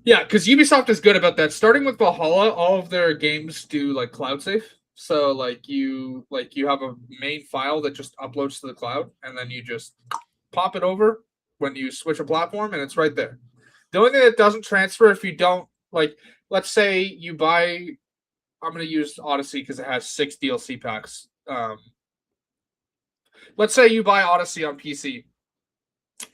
Speaker 2: Yeah, because Ubisoft is good about that. Starting with Valhalla, all of their games do like cloud save. So like you have a main file that just uploads to the cloud, and then you just pop it over when you switch a platform, and it's right there. The only thing that doesn't transfer if you don't let's say you buy. I'm going to use Odyssey because it has 6 DLC packs. Let's say you buy Odyssey on PC.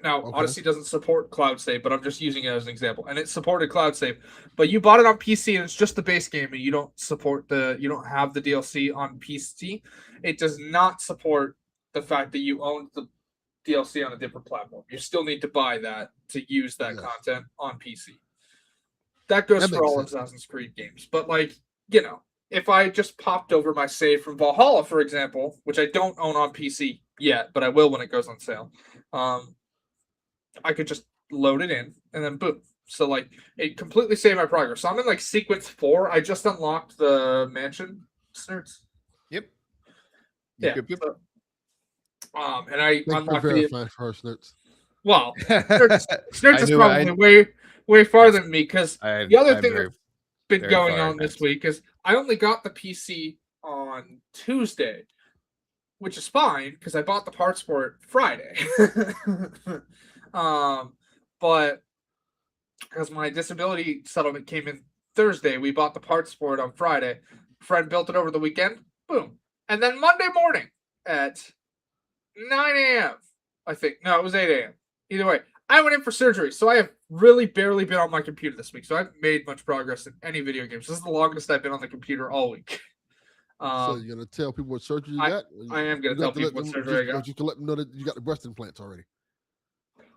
Speaker 2: Now,
Speaker 1: Okay.
Speaker 2: Odyssey doesn't support cloud save, but I'm just using it as an example. And it supported cloud save, but you bought it on PC and it's just the base game, and you don't have the DLC on PC. It does not support the fact that you owned the DLC on a different platform. You still need to buy that to use that content on PC. That goes for all Assassin's Creed games. But if I just popped over my save from Valhalla, for example, which I don't own on PC yet, but I will when it goes on sale, I could just load it in and then boom. So it completely saved my progress. So I'm in sequence 4. I just unlocked the mansion, Snurts.
Speaker 3: Yep.
Speaker 2: Yeah.
Speaker 3: Yep.
Speaker 2: So, and I unlocked
Speaker 1: the first Snurts.
Speaker 2: Well, Snurts is probably way farther than me, because the other thing that's been going on this week is I only got the PC on Tuesday, which is fine because I bought the parts for it Friday. But because my disability settlement came in Thursday, we bought the parts for it on Friday. Friend built it over the weekend. Boom. And then Monday morning at 9 a.m. I think. No, it was 8 a.m. Either way, I went in for surgery. So I have really barely been on my computer this week. So I haven't made much progress in any video games. This is the longest I've been on the computer all week.
Speaker 1: So you're going to tell people what surgery you got?
Speaker 2: I am going to tell people what surgery I got.
Speaker 1: You can let them know that you got the breast implants already.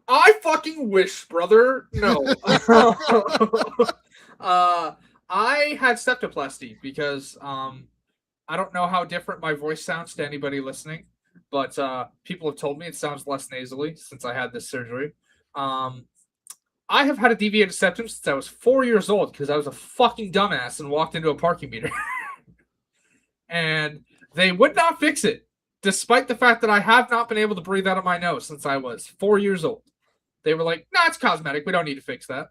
Speaker 2: I fucking wish, brother. No. I had septoplasty because I don't know how different my voice sounds to anybody listening, but people have told me it sounds less nasally since I had this surgery. I have had a deviated septum since I was 4 years old because I was a fucking dumbass and walked into a parking meter. And they would not fix it, despite the fact that I have not been able to breathe out of my nose since I was 4 years old. They were like, nah, it's cosmetic. We don't need to fix that.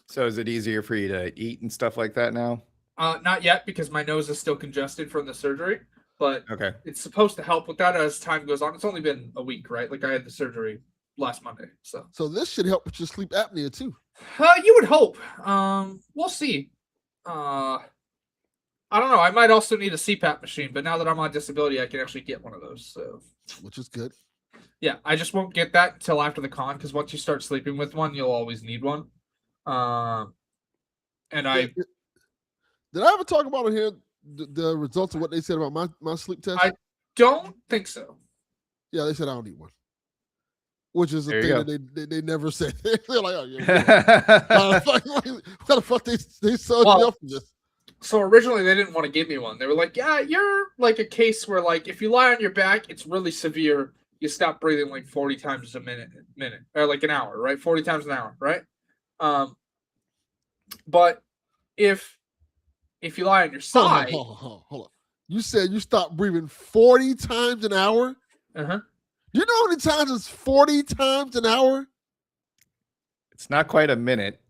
Speaker 3: So is it easier for you to eat and stuff like that now?
Speaker 2: Not yet, because my nose is still congested from the surgery. But
Speaker 3: okay,
Speaker 2: it's supposed to help with that as time goes on. It's only been a week, right? I had the surgery last Monday. So
Speaker 1: this should help with your sleep apnea too.
Speaker 2: You would hope. We'll see. I don't know. I might also need a CPAP machine, but now that I'm on disability, I can actually get one of those. So,
Speaker 1: which is good.
Speaker 2: Yeah, I just won't get that until after the con, because once you start sleeping with one, you'll always need one. And I
Speaker 1: did I ever talk about it here the results of what they said about my sleep test?
Speaker 2: I don't think so.
Speaker 1: Yeah, they said I don't need one, which is a thing that they never said. They're like, oh yeah, what the fuck they sold me up for this.
Speaker 2: So originally they didn't want to give me one. They were like, yeah, you're like a case where if you lie on your back, it's really severe. You stop breathing 40 times a minute, or an hour, right? 40 times an hour, right? But if you lie on your side,
Speaker 1: hold on. You said you stop breathing 40 times an hour.
Speaker 2: Uh-huh.
Speaker 1: You know how many times it's 40 times an hour?
Speaker 3: It's not quite a minute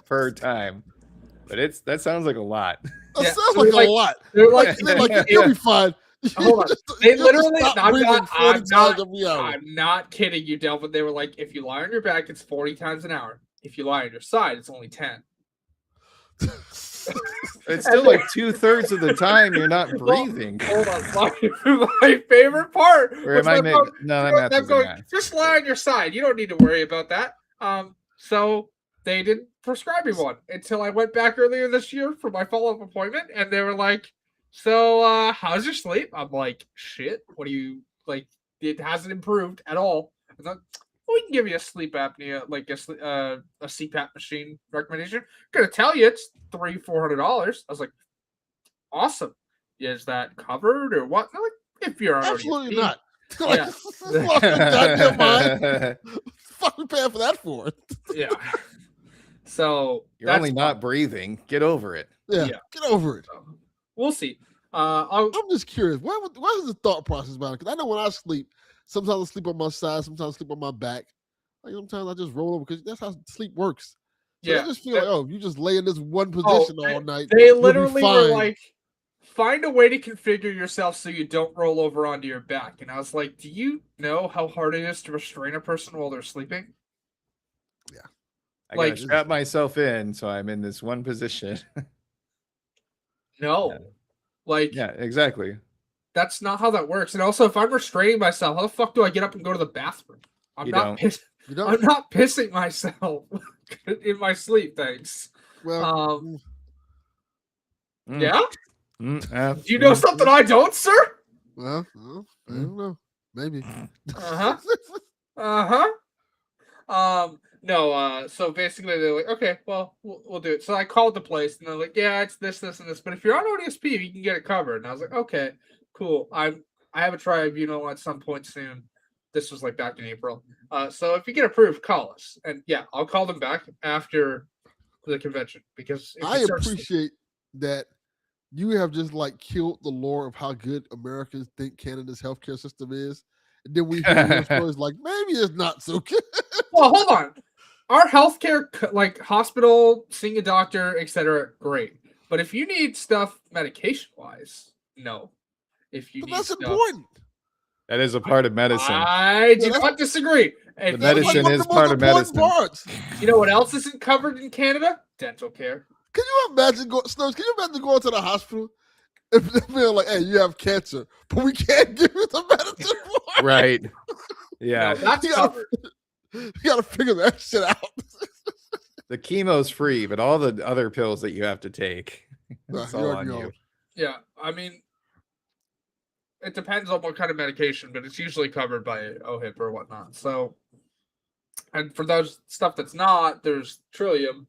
Speaker 3: per time, but that sounds like a lot.
Speaker 1: That sounds like a lot. They're like you'll be fine.
Speaker 2: Hold on. They literally, I'm not kidding you, Delvin. They were like, if you lie on your back, it's 40 times an hour. If you lie on your side, it's only 10.
Speaker 3: It's still 2/3 of the time you're not breathing.
Speaker 2: Hold on. My favorite part.
Speaker 3: Or am I making? No, I'm
Speaker 2: going. Just lie on your side. You don't need to worry about that. So they didn't prescribe me one until I went back earlier this year for my follow-up appointment, and they were like, so how's your sleep? I'm like, shit. What do you like? It hasn't improved at all. I thought, well, we can give you a sleep apnea, a CPAP machine recommendation. I'm gonna tell you it's $300-400. I was like, awesome. Is that covered or what? They're like, if you're
Speaker 1: absolutely not.
Speaker 2: Yeah.
Speaker 1: Fuck, we paying for that for?
Speaker 2: Yeah. So
Speaker 3: you're only not breathing. Get over it.
Speaker 1: Yeah. Get over it.
Speaker 2: We'll see.
Speaker 1: I'm just curious. What is the thought process about it? Because I know when I sleep, sometimes I sleep on my side, sometimes I sleep on my back. Sometimes I just roll over because that's how sleep works. So I just feel like, you just lay in this one position all night.
Speaker 2: They literally were like, find a way to configure yourself so you don't roll over onto your back. And I was like, do you know how hard it is to restrain a person while they're sleeping?
Speaker 1: Yeah.
Speaker 3: I gotta strap myself in so I'm in this one position.
Speaker 2: No.
Speaker 3: Yeah, exactly.
Speaker 2: That's not how that works. And also, if I'm restraining myself, how the fuck do I get up and go to the bathroom?
Speaker 3: You don't.
Speaker 2: I'm not pissing myself in my sleep. Thanks.
Speaker 1: Well,
Speaker 2: Yeah.
Speaker 3: Do
Speaker 2: you know something I don't, sir?
Speaker 1: Well, I don't know. Maybe.
Speaker 2: No. So basically, they're like, okay, well, we'll do it. So I called the place, and they're like, yeah, it's this, and this. But if you're on ODSP, you can get it covered. And I was like, okay, cool. I have a tribunal at some point soon. This was like back in April. So if you get approved, call us. And yeah, I'll call them back after the convention because
Speaker 1: I appreciate that you have just like killed the lore of how good Americans think Canada's healthcare system is. And then we hear your stories like maybe it's not so good.
Speaker 2: Well, hold on. Our healthcare, like hospital, seeing a doctor, etc., great. But if you need stuff medication-wise, no. If you
Speaker 1: But
Speaker 2: need
Speaker 1: that's
Speaker 2: stuff,
Speaker 1: important.
Speaker 3: That is a part of medicine.
Speaker 2: I do not disagree.
Speaker 3: The medicine is part of medicine.
Speaker 2: You know what else isn't covered in Canada? Dental care.
Speaker 1: Can you imagine going to the hospital and being like, "Hey, you have cancer, but we can't give you the medicine for it."
Speaker 3: Right. Yeah.
Speaker 2: No, that's covered.
Speaker 1: You got to figure that shit out.
Speaker 3: The chemo's free, but all the other pills that you have to take, it's all on you.
Speaker 2: Yeah, I mean, it depends on what kind of medication, but it's usually covered by OHIP or whatnot. So, and for those stuff that's not, there's Trillium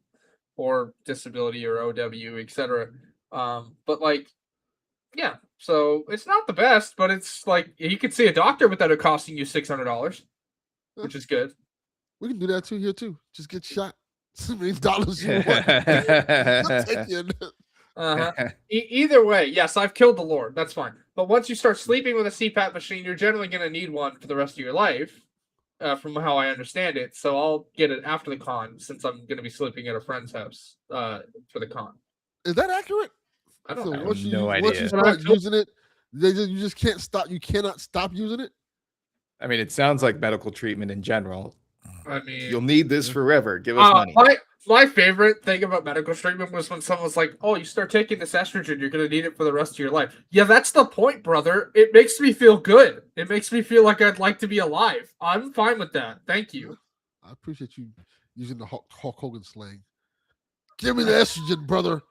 Speaker 2: or disability or OW, etc. But like, yeah, so it's not the best, but it's like you could see a doctor without it costing you $600, which is good.
Speaker 1: We can do that too here too. Just get shot. $1 million you want.
Speaker 2: Either way, yes, I've killed the Lord. That's fine. But once you start sleeping with a CPAP machine, you're generally going to need one for the rest of your life, from how I understand it. So I'll get it after the con, since I'm going to be sleeping at a friend's house for the con.
Speaker 1: Is that accurate?
Speaker 2: I don't know.
Speaker 1: Once you
Speaker 3: idea.
Speaker 1: start using it, you just can't stop. You cannot stop using it.
Speaker 3: I mean, it sounds like medical treatment in general.
Speaker 2: I mean,
Speaker 3: You'll need this forever. Give us money.
Speaker 2: My favorite thing about medical treatment was when someone was like, "Oh, you start taking this estrogen, you're going to need it for the rest of your life." Yeah, that's the point, brother. It makes me feel good. It makes me feel like I'd like to be alive. I'm fine with that. Thank you.
Speaker 1: I appreciate you using the Hulk Hogan slang. Give me the estrogen, brother.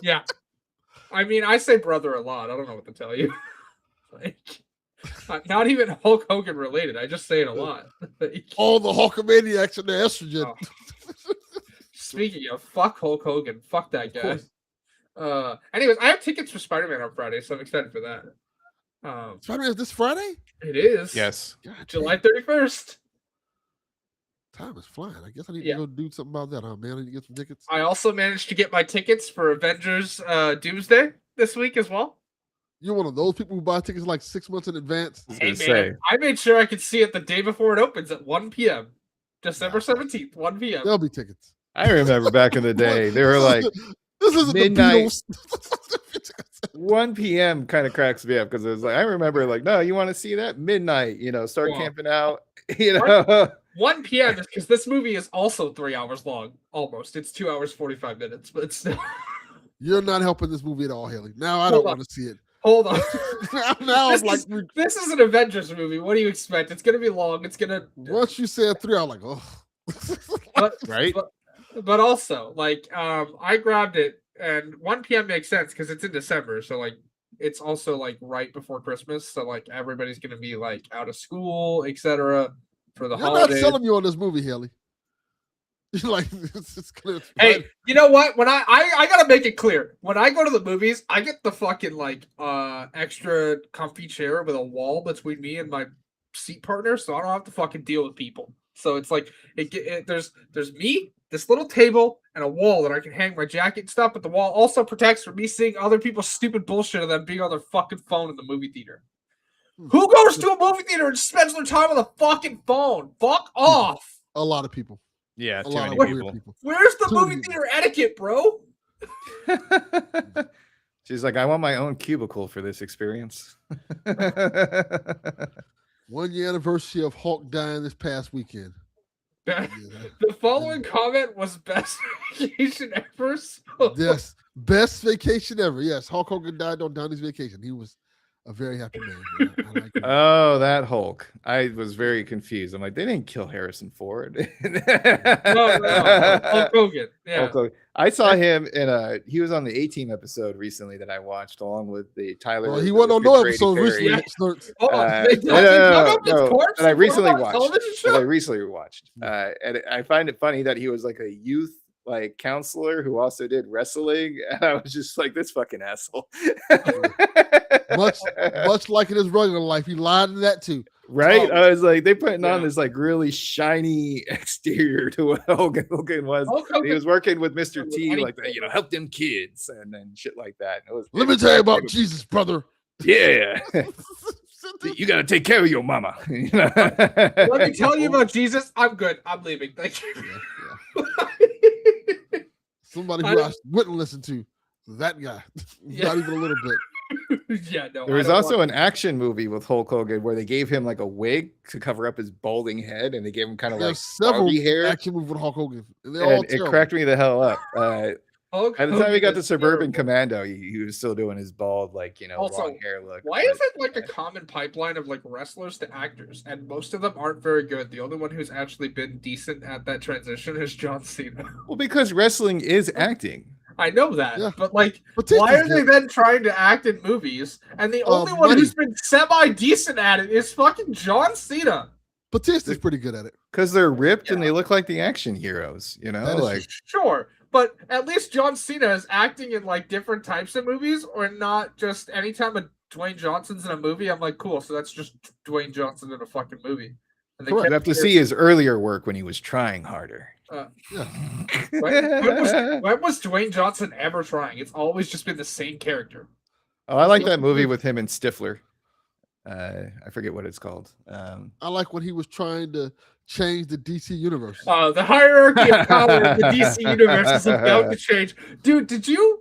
Speaker 2: Yeah. I mean, I say brother a lot. I don't know what to tell you. Like, not even Hulk Hogan related. I just say it a lot.
Speaker 1: All the Hulkamaniacs and the estrogen.
Speaker 2: Oh. Speaking of, fuck Hulk Hogan. Fuck that guy. Anyways, I have tickets for Spider-Man on Friday, so I'm excited for that.
Speaker 1: Spider-Man is this Friday?
Speaker 2: It is.
Speaker 3: Yes.
Speaker 2: July 31st.
Speaker 1: Time is flying. I guess I need to go do something about that, huh, man? I need to get some tickets.
Speaker 2: I also managed to get my tickets for Avengers Doomsday this week as well.
Speaker 1: You're one of those people who buy tickets like 6 months in advance.
Speaker 2: Hey, man, I made sure I could see it the day before it opens at 1 p.m. December 17th, 1 p.m.
Speaker 1: There'll be tickets.
Speaker 3: I remember back in the day, they were like,
Speaker 1: this isn't
Speaker 3: midnight. 1 p.m. kind of cracks me up because it was like, I remember like, no, you want to see that? Midnight, start camping out,
Speaker 2: 1 p.m. is because this movie is also 3 hours long, almost. It's 2 hours, 45 minutes, but it's still...
Speaker 1: You're not helping this movie at all, Haley. Now I don't want to see it.
Speaker 2: Hold on.
Speaker 1: This
Speaker 2: is an Avengers movie. What do you expect? It's going to be long. It's going to...
Speaker 1: Once you said 3, I'm like, oh.
Speaker 3: Right?
Speaker 2: But also, like, I grabbed it, and 1 p.m. makes sense because it's in December. So, like, it's also, like, right before Christmas. So, like, everybody's going to be, like, out of school, etc. for the holidays.
Speaker 1: You're not selling you on this movie, Haley. Like, it's clear.
Speaker 2: Hey, you know what? When I gotta make it clear. When I go to the movies, I get the fucking like extra comfy chair with a wall between me and my seat partner, so I don't have to fucking deal with people. So it's like there's me, this little table, and a wall that I can hang my jacket and stuff. But the wall also protects from me seeing other people's stupid bullshit of them being on their fucking phone in the movie theater. Who goes to a movie theater and spends their time on the fucking phone? Fuck off.
Speaker 1: A lot of people.
Speaker 3: Yeah,
Speaker 1: a
Speaker 3: too
Speaker 1: lot
Speaker 3: many
Speaker 1: of
Speaker 3: people.
Speaker 2: Where's the movie theater etiquette, bro?
Speaker 3: She's like, I want my own cubicle for this experience.
Speaker 1: 1 year anniversary of Hulk dying this past weekend.
Speaker 2: The following comment was best vacation ever. So.
Speaker 1: Yes, Best vacation ever. Yes, Hulk Hogan died on Downey's vacation. He was a very happy man. Yeah, and I agree.
Speaker 3: Oh, that Hulk. I was very confused. I'm like, they didn't kill Harrison Ford.
Speaker 2: No. Hulk Hogan. Yeah.
Speaker 3: Hulk Hogan. I saw him in he was on the A-Team episode recently that I watched along with the Tyler.
Speaker 1: Well, he wasn't on no episode recently.
Speaker 2: Yeah.
Speaker 1: Snurks.
Speaker 2: Hold on.
Speaker 3: No,
Speaker 2: They dug up his
Speaker 3: no,
Speaker 2: corpse
Speaker 3: that I
Speaker 2: and put him
Speaker 3: recently
Speaker 2: on a
Speaker 3: watched.
Speaker 2: television
Speaker 3: That I
Speaker 2: show?
Speaker 3: recently watched. And I find it funny that he was like a youth like counselor who also did wrestling. And I was just like, this fucking asshole.
Speaker 1: Much like in his regular life, he lied to that too.
Speaker 3: Right?
Speaker 1: Oh.
Speaker 3: I was like, they putting on
Speaker 2: Yeah.
Speaker 3: this like really shiny exterior to what Hogan was.
Speaker 2: Hulk
Speaker 3: He
Speaker 2: Hogan-
Speaker 3: was working with Mr. T,
Speaker 2: Any-
Speaker 3: like help them kids and then shit like that. And it was,
Speaker 1: Let me tell you about Jesus, brother.
Speaker 3: Yeah. You got to take care of your mama.
Speaker 2: Let me tell you about Jesus. I'm good. I'm leaving. Thank you.
Speaker 1: Yeah. Somebody
Speaker 2: I
Speaker 1: who
Speaker 2: don't-
Speaker 1: I wouldn't listen to. That guy.
Speaker 2: Yeah.
Speaker 1: Not even a little bit.
Speaker 2: Yeah, no.
Speaker 3: There was also an action movie with Hulk Hogan where they gave him like a wig to cover up his balding head, and they gave him kind of like
Speaker 1: There's several
Speaker 3: Barbie hair.
Speaker 1: action movies with Hulk Hogan. And they're all
Speaker 3: And it
Speaker 1: terrible.
Speaker 3: cracked me the hell up.
Speaker 2: Hulk
Speaker 3: By the time he got
Speaker 2: Hogan
Speaker 3: to
Speaker 2: is
Speaker 3: Suburban
Speaker 2: terrible.
Speaker 3: Commando, he was still doing his bald, like,
Speaker 2: Also,
Speaker 3: long hair look.
Speaker 2: Why is it like a common pipeline of like wrestlers to actors, and most of them aren't very good? The only one who's actually been decent at that transition is John Cena.
Speaker 3: Well, because wrestling is acting.
Speaker 2: I know that,
Speaker 1: Yeah.
Speaker 2: but like,
Speaker 1: Batista's
Speaker 2: why are they
Speaker 1: good.
Speaker 2: then trying to act in movies? And the only one
Speaker 1: money.
Speaker 2: who's been semi-decent at it is fucking John Cena.
Speaker 1: Batista's pretty good at it.
Speaker 3: Because they're ripped and
Speaker 2: Yeah.
Speaker 3: they look like the action heroes,
Speaker 1: That is
Speaker 3: like
Speaker 2: Sure, but at least John Cena is acting in like different types of movies, or not just anytime a Dwayne Johnson's in a movie. I'm like, cool. So that's just Dwayne Johnson in a fucking movie. And they
Speaker 1: Correct.
Speaker 3: you have to see his earlier work when he was trying harder.
Speaker 1: Yeah.
Speaker 2: When was Dwayne Johnson ever trying? It's always just been the same character.
Speaker 3: Oh, I like that movie with him and Stifler. I forget what it's called.
Speaker 1: I like when he was trying to change the DC universe.
Speaker 2: The hierarchy of power of the DC universe is about to change. Dude, did you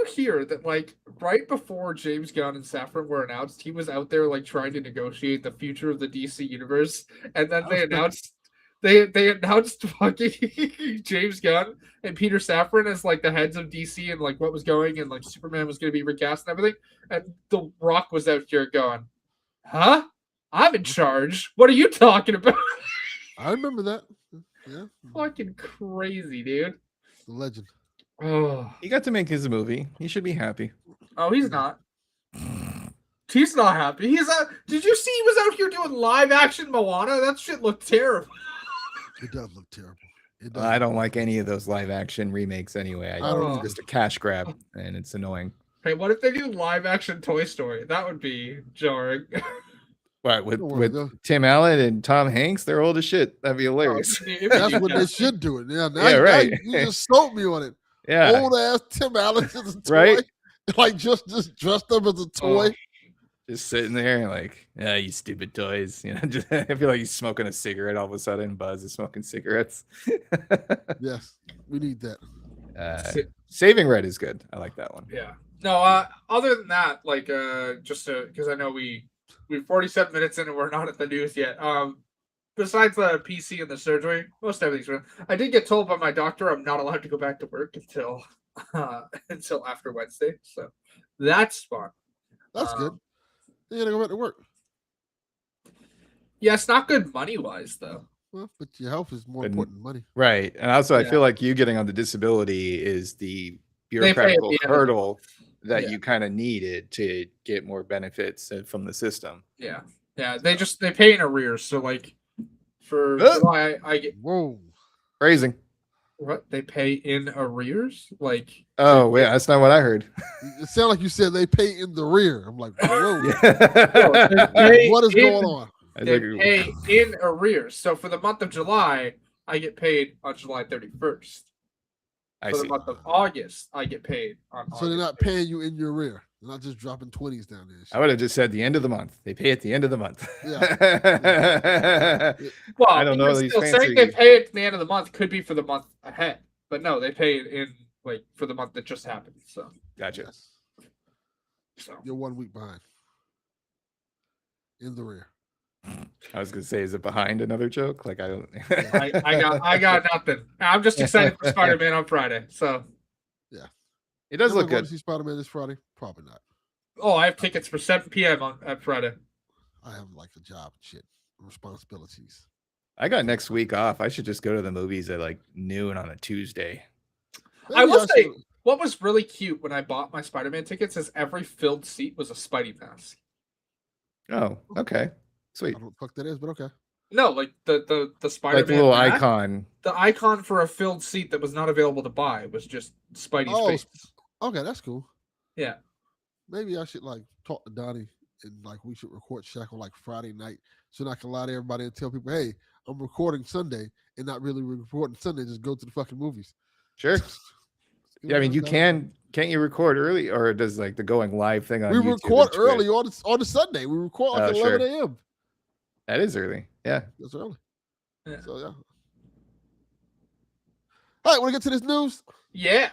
Speaker 2: hear that like right before James Gunn and Safran were announced, he was out there like trying to negotiate the future of the DC universe, and then they announced they announced fucking James Gunn and Peter Safran as like the heads of DC and like what was going, and like Superman was going to be recast and everything, and The Rock was out here going, huh? I'm in charge. What are you talking about?
Speaker 1: I remember that. Yeah,
Speaker 2: Fucking crazy, dude.
Speaker 1: the legend.
Speaker 2: Oh,
Speaker 3: He got to make his movie. He should be happy.
Speaker 2: he's not. He's not happy. He's out. Did you see he was out here doing live action Moana? That shit looked terrible.
Speaker 1: It does look terrible. It does.
Speaker 3: I don't like any of those live action remakes anyway.
Speaker 1: I don't
Speaker 3: It's
Speaker 1: either.
Speaker 3: just a cash grab, and it's annoying.
Speaker 2: Hey, what if they do live action Toy Story? That would be jarring.
Speaker 3: But with
Speaker 1: Don't worry, though.
Speaker 3: Tim Allen and Tom Hanks, they're old as shit. That'd be hilarious.
Speaker 1: That's what they should do it. Yeah, now,
Speaker 3: Yeah,
Speaker 1: now
Speaker 3: right.
Speaker 1: you just sold me on it.
Speaker 3: Yeah,
Speaker 1: Old ass Tim Allen as a toy.
Speaker 3: Right?
Speaker 1: Like just dressed up as a toy.
Speaker 3: just sitting there like, yeah, you stupid toys. Just, I feel like he's smoking a cigarette all of a sudden. Buzz is smoking cigarettes.
Speaker 1: Yes, we need that.
Speaker 3: Saving Red is good. I like that one.
Speaker 2: Yeah. No, other than that, like just because I know we're 47 minutes in and we're not at the news yet. Besides the PC and the surgery, most everything's good. I did get told by my doctor I'm not allowed to go back to work until after Wednesday. So that's fun.
Speaker 1: That's good. You gotta go back to work.
Speaker 2: Yeah, it's not good money wise though.
Speaker 1: Well, but your health is more
Speaker 3: But-
Speaker 1: important than money.
Speaker 3: Right. And also, I
Speaker 2: Yeah.
Speaker 3: feel like you getting on the disability is the
Speaker 2: pay at
Speaker 3: bureaucratical
Speaker 2: the end of the
Speaker 3: hurdle that
Speaker 2: Yeah.
Speaker 3: you kind of needed to get more benefits from the system.
Speaker 2: Yeah. Yeah. They pay in arrears. So like for
Speaker 3: Oh.
Speaker 2: July, I get
Speaker 1: Whoa.
Speaker 3: Phrasing.
Speaker 2: what they pay in arrears. Like
Speaker 3: Oh, wait, that's not what I heard.
Speaker 1: It sounded like you said they pay in the rear. I'm like, whoa.
Speaker 2: pay
Speaker 1: What is
Speaker 2: in-
Speaker 1: going on?
Speaker 3: I
Speaker 2: They
Speaker 3: think-
Speaker 2: pay in arrears. So for the month of July, I get paid on July 31st.
Speaker 3: I
Speaker 2: For
Speaker 3: see.
Speaker 2: the month of August, I get paid on
Speaker 1: So they're
Speaker 2: August
Speaker 1: not paying you in your rear. They're not just dropping 20s down there. and
Speaker 3: I
Speaker 1: shit.
Speaker 3: would have just said the end of the month. They pay at the end of the month.
Speaker 1: Yeah.
Speaker 2: Well,
Speaker 3: I don't know
Speaker 2: even
Speaker 3: these
Speaker 2: still,
Speaker 3: fancy-
Speaker 2: saying they pay it at the end of the month could be for the month ahead. But no, they pay it in like for the month that just happened. So,
Speaker 3: Gotcha.
Speaker 1: Yes.
Speaker 2: so.
Speaker 1: You're 1 week behind. In the rear.
Speaker 3: I was gonna say, is it behind another joke? Like I don't.
Speaker 2: I got nothing. I'm just excited for Spider-Man on Friday. So
Speaker 3: It does
Speaker 1: Am I
Speaker 3: look
Speaker 1: going
Speaker 3: good.
Speaker 1: to see Spider-Man this Friday? Probably not.
Speaker 2: Oh, I have tickets for 7 p.m. at Friday.
Speaker 1: I have like a job, shit, responsibilities.
Speaker 3: I got next week off. I should just go to the movies at like noon on a Tuesday.
Speaker 2: I will say,
Speaker 1: should-
Speaker 2: what was really cute when I bought my Spider-Man tickets is every filled seat was a Spidey mask.
Speaker 3: Oh, okay. Sweet.
Speaker 1: I don't know what the fuck that is, but okay.
Speaker 2: No, like the Spider-Man
Speaker 3: Like the little
Speaker 2: mask,
Speaker 3: icon.
Speaker 2: the icon for a filled seat that was not available to buy was just Spidey's
Speaker 1: Oh,
Speaker 2: face.
Speaker 1: Okay, that's cool.
Speaker 2: Yeah.
Speaker 1: Maybe I should like talk to Donnie and like we should record Shaq on like Friday night so I can lie to everybody and tell people, hey, I'm recording Sunday and not really recording Sunday. Just go to the fucking movies.
Speaker 3: Sure. Yeah, I mean, you can't you record early, or does like the going live thing on
Speaker 1: We
Speaker 3: YouTube
Speaker 1: record
Speaker 3: and Twitch?
Speaker 1: early on the Sunday. We record like
Speaker 3: Oh,
Speaker 1: 11
Speaker 3: sure.
Speaker 1: a.m.
Speaker 3: That is early. Yeah.
Speaker 1: That's early.
Speaker 2: Yeah.
Speaker 1: So yeah. All right, want to get to this news?
Speaker 2: Yeah.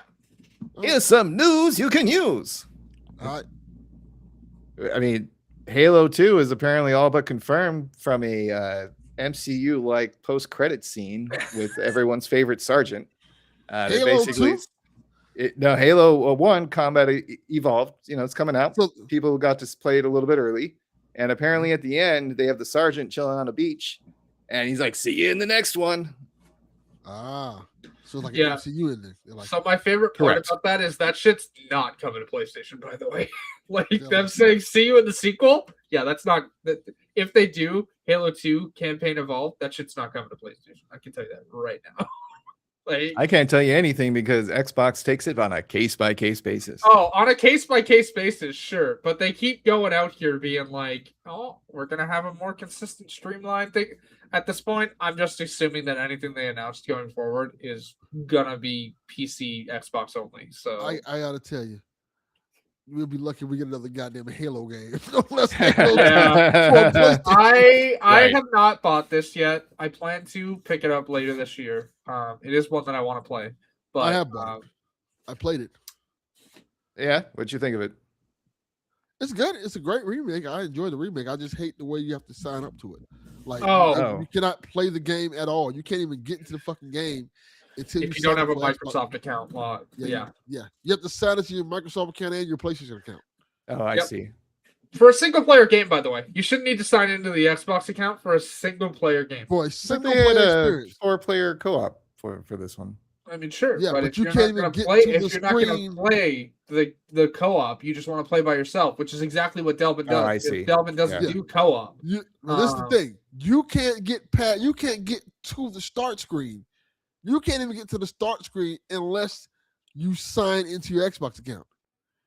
Speaker 3: Here's some news you can use.
Speaker 1: All right.
Speaker 3: I mean, Halo 2 is apparently all but confirmed from a MCU like post credit scene with everyone's favorite sergeant.
Speaker 1: Halo 2?
Speaker 3: No, Halo 1 Combat Evolved. You know, it's coming out.
Speaker 1: So
Speaker 3: People got to play it a little bit early, and apparently at the end they have the sergeant chilling on a beach, and he's like, "See you in the next one."
Speaker 1: So it's like
Speaker 2: Yeah.
Speaker 1: an MCU in there. They're like,
Speaker 2: So my favorite part
Speaker 3: Correct.
Speaker 2: about that is that shit's not coming to PlayStation, by the way. Like
Speaker 1: Yeah.
Speaker 2: them saying "see you in the sequel." Yeah, that's not. If they do Halo 2 campaign evolved, that shit's not coming to PlayStation. I can tell you that right now. Like,
Speaker 3: I can't tell you anything because Xbox takes it on a case by case basis.
Speaker 2: oh, on a case by case basis, sure, but they keep going out here being like, "Oh, we're gonna have a more consistent, streamlined thing." At this point, I'm just assuming that anything they announced going forward is gonna be PC, Xbox only. So
Speaker 1: I gotta tell you, we'll be lucky if we get another goddamn Halo game. Unless Halo
Speaker 2: Yeah.
Speaker 1: on PlayStation.
Speaker 2: I
Speaker 3: Right.
Speaker 2: have not bought this yet. I plan to pick it up later this year. It is one that I want to play, but
Speaker 1: I have bought it. I played it.
Speaker 3: Yeah, what'd you think of it?
Speaker 1: It's good. It's a great remake. I enjoy the remake. I just hate the way you have to sign up to it. Like,
Speaker 2: Oh.
Speaker 1: you cannot play the game at all. You can't even get into the fucking game until
Speaker 2: if you don't
Speaker 1: sign
Speaker 2: have
Speaker 1: up
Speaker 2: a
Speaker 1: for Xbox.
Speaker 2: Microsoft account, yeah.
Speaker 1: You have to sign into your Microsoft account and your PlayStation account.
Speaker 3: Oh, I
Speaker 2: Yep.
Speaker 3: see.
Speaker 2: For a single player game, by the way, you shouldn't need to sign into the Xbox account for a single player game.
Speaker 1: For a
Speaker 3: But
Speaker 1: single
Speaker 3: they had
Speaker 1: player
Speaker 3: a
Speaker 1: experience.
Speaker 3: 4-player co-op for this one.
Speaker 2: I mean, sure,
Speaker 1: Yeah, but
Speaker 2: if
Speaker 1: you
Speaker 2: you're
Speaker 1: can't
Speaker 2: not
Speaker 1: even
Speaker 2: gonna
Speaker 1: get
Speaker 2: play,
Speaker 1: to
Speaker 2: if
Speaker 1: the
Speaker 2: you're not going
Speaker 1: screen.
Speaker 2: to play the co-op, you just want to play by yourself, which is exactly what Delvin does.
Speaker 3: Oh, I
Speaker 2: If
Speaker 3: see.
Speaker 2: Delvin doesn't
Speaker 3: Yeah.
Speaker 2: do co-op.
Speaker 1: This is the thing. You can't get past. You can't get to the start screen. You can't even get to the start screen unless you sign into your Xbox account.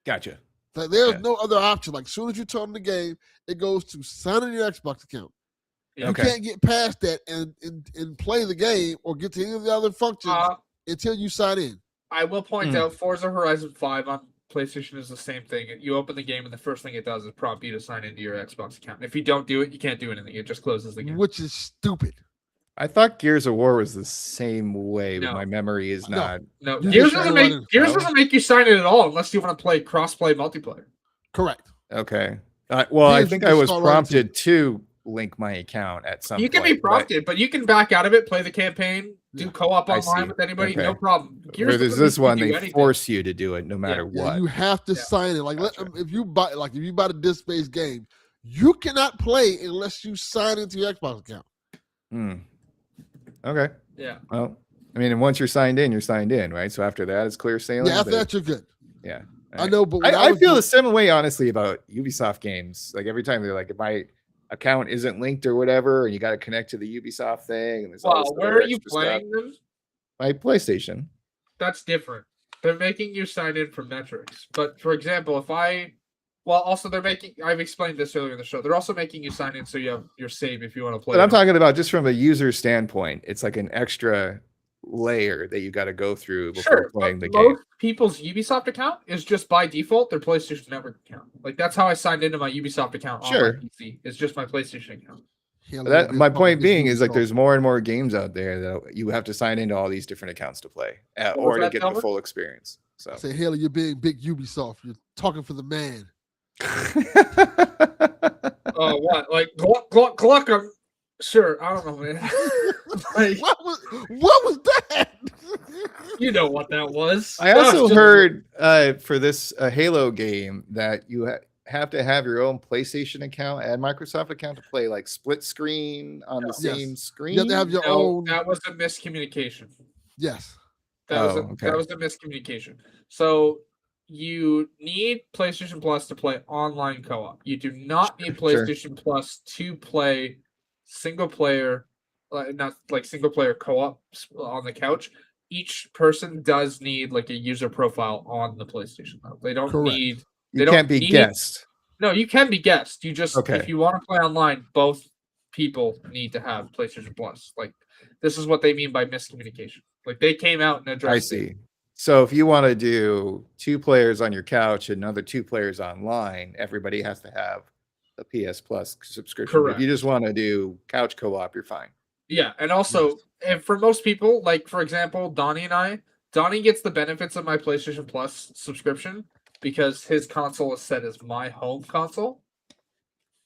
Speaker 3: Gotcha.
Speaker 1: Like, there's
Speaker 3: Yeah.
Speaker 1: no other option. Like, as soon as you turn on the game, it goes to sign in your Xbox account.
Speaker 2: Yeah.
Speaker 1: You
Speaker 3: Okay.
Speaker 1: can't get past that and play the game or get to any of the other functions until you sign in.
Speaker 2: I will point
Speaker 3: Hmm.
Speaker 2: out Forza Horizon 5 on PlayStation is the same thing. You open the game and the first thing it does is prompt you to sign into your Xbox account. If you don't do it, you can't do anything. It just closes the game.
Speaker 1: Which is stupid.
Speaker 3: I thought Gears of War was the same way, but
Speaker 2: No.
Speaker 3: my memory is
Speaker 1: No.
Speaker 3: not.
Speaker 2: No,
Speaker 1: You
Speaker 2: Gears
Speaker 1: just
Speaker 2: doesn't
Speaker 1: go
Speaker 2: make
Speaker 1: right in.
Speaker 2: Gears
Speaker 3: No?
Speaker 2: doesn't make you sign in at all unless you want to play cross-play multiplayer.
Speaker 1: Correct.
Speaker 3: Okay. Well, I
Speaker 1: Gears,
Speaker 3: think
Speaker 1: you
Speaker 3: I
Speaker 1: just
Speaker 3: was
Speaker 1: start right
Speaker 3: prompted to link my account at some
Speaker 2: You
Speaker 3: point.
Speaker 2: can be
Speaker 3: but I-
Speaker 2: prompted, but you can back out of it, play the campaign, do
Speaker 1: Yeah.
Speaker 2: co-op
Speaker 3: I
Speaker 2: online
Speaker 3: see.
Speaker 2: with anybody,
Speaker 3: Okay.
Speaker 2: no problem. Gears
Speaker 3: Where there's
Speaker 2: doesn't
Speaker 3: this
Speaker 2: make you
Speaker 3: one,
Speaker 2: do
Speaker 3: they
Speaker 2: anything.
Speaker 3: force you to do it no matter
Speaker 1: Yeah,
Speaker 3: what.
Speaker 1: you have to
Speaker 2: Yeah.
Speaker 1: sign it. Like,
Speaker 3: Gotcha.
Speaker 1: if you buy the disc-based game, you cannot play unless you sign into your Xbox account.
Speaker 3: Okay.
Speaker 2: Yeah.
Speaker 3: Well, I mean, and once you're signed in, right? So after that, it's clear sailing.
Speaker 1: Yeah, after
Speaker 3: but-
Speaker 1: that, you're good.
Speaker 3: yeah.
Speaker 1: I know, but when
Speaker 3: I
Speaker 1: was
Speaker 3: feel the
Speaker 1: doing-
Speaker 3: same way, honestly, about Ubisoft games. Like every time they're like, if my account isn't linked or whatever, and you got to connect to the Ubisoft thing, and there's all this
Speaker 2: Well, where
Speaker 3: other
Speaker 2: are you
Speaker 3: extra stuff.
Speaker 2: playing them?
Speaker 3: My PlayStation.
Speaker 2: That's different. They're making you sign in for metrics. But for example, also they're making. I've explained this earlier in the show. They're also making you sign in so you have your save if you want to play.
Speaker 3: But I'm
Speaker 2: it.
Speaker 3: talking about just from a user standpoint. It's like an extra layer that you got to go through before
Speaker 2: Sure,
Speaker 3: playing
Speaker 2: but
Speaker 3: the game.
Speaker 2: most people's Ubisoft account is just by default their PlayStation Network account. Like that's how I signed into my Ubisoft account on
Speaker 3: Sure.
Speaker 2: my PC. It's just my PlayStation account.
Speaker 1: Hell,
Speaker 3: But that,
Speaker 1: it'll
Speaker 3: my
Speaker 1: be a
Speaker 3: point
Speaker 1: fucking
Speaker 3: being is like
Speaker 1: Ubisoft.
Speaker 3: there's more and more games out there that you have to sign into all these different accounts to play
Speaker 2: What
Speaker 3: or
Speaker 2: was
Speaker 3: to
Speaker 2: that,
Speaker 3: get the
Speaker 2: Delvin?
Speaker 3: full experience. So
Speaker 1: Say, hell, you're being big Ubisoft. You're talking for the man.
Speaker 2: Oh, what? Like Gluck? I'm sure. I don't know, man. Like,
Speaker 1: What was that?
Speaker 2: You know what that was.
Speaker 3: I also heard for this Halo game that you have to have your own PlayStation account and Microsoft account to play like split screen on the same screen.
Speaker 1: You have to have your own.
Speaker 2: That was a miscommunication.
Speaker 1: Yes.
Speaker 2: That was a miscommunication. So you need PlayStation Plus to play online co-op. You do not need PlayStation Plus to play single player, not like single player co-op on the couch. Each person does need like a user profile on the PlayStation. They don't need.
Speaker 3: You can't be guest.
Speaker 2: No, you can be guest. You just if you want to play online, both people need to have PlayStation Plus. Like this is what they mean by miscommunication. Like they came out and addressed.
Speaker 3: I see. So if you want to do 2 players on your couch and another 2 players online, everybody has to have a PS Plus subscription. Correct. If you just want to do couch co-op, you're fine.
Speaker 2: Yeah, and also, and for most people, like for example, Donnie gets the benefits of my PlayStation Plus subscription because his console is set as my home console.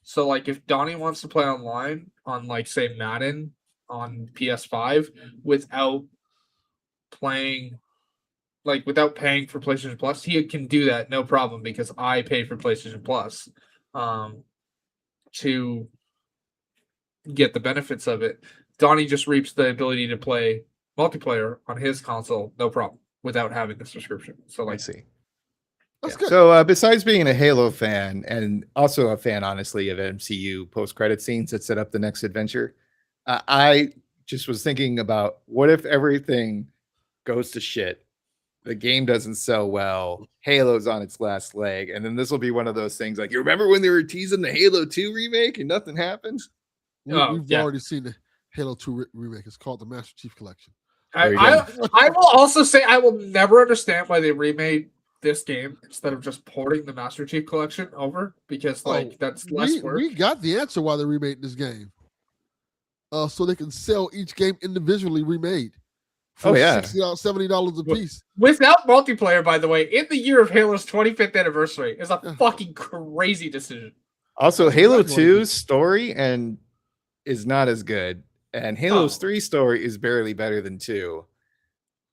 Speaker 2: So like if Donnie wants to play online on like say Madden on PS5 without paying for PlayStation Plus, he can do that no problem because I pay for PlayStation Plus to get the benefits of it. Donnie just reaps the ability to play multiplayer on his console no problem without having the subscription. So like,
Speaker 3: I see.
Speaker 1: That's good.
Speaker 3: So besides being a Halo fan and also a fan, honestly, of MCU post-credit scenes that set up the next adventure, I just was thinking about what if everything goes to shit, the game doesn't sell well, Halo's on its last leg, and then this will be one of those things like, you remember when they were teasing the Halo 2 remake and nothing happens?
Speaker 1: We've already seen the Halo 2 remake. It's called the Master Chief Collection.
Speaker 2: I will also say I will never understand why they remade this game instead of just porting the Master Chief Collection over because that's less work. We
Speaker 1: got the answer why they remade this game. So they can sell each game individually remade. For $60, $70 a piece.
Speaker 2: Without multiplayer, by the way, in the year of Halo's 25th anniversary is a fucking crazy decision.
Speaker 3: Also, Halo 2's story is not as good. And Halo's 3 story is barely better than 2.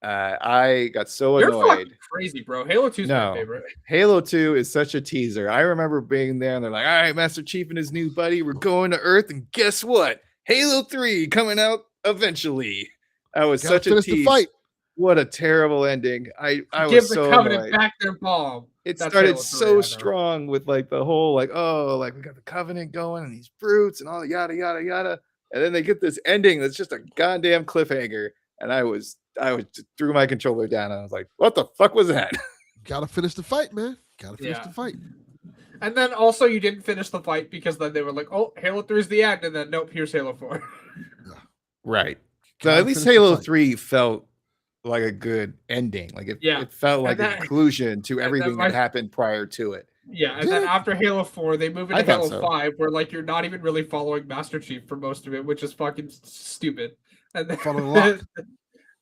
Speaker 3: I got so annoyed.
Speaker 2: You're fucking crazy, bro. Halo 2 is my favorite.
Speaker 3: Halo 2 is such a teaser. I remember being there and they're like, all right, Master Chief and his new buddy, we're going to Earth. And guess what? Halo 3 coming out eventually. That was such a tease. What a terrible ending. I was so
Speaker 2: Covenant
Speaker 3: annoyed.
Speaker 2: back their bomb.
Speaker 3: It started so strong with like the whole we got the Covenant going and these brutes and all yada yada yada. And then they get this ending that's just a goddamn cliffhanger. And I threw my controller down and I was like, what the fuck was that?
Speaker 1: Gotta finish the fight, man. Gotta finish the fight.
Speaker 2: And then also you didn't finish the fight because then they were like, oh, Halo 3 is the end. And then nope, here's Halo 4.
Speaker 3: Right. So at least Halo 3 felt like a good ending. Like it felt like a conclusion to everything that happened prior to it.
Speaker 2: Yeah, and then after Halo 4, they move into Halo 5, where like you're not even really following Master Chief for most of it, which is fucking stupid. And then,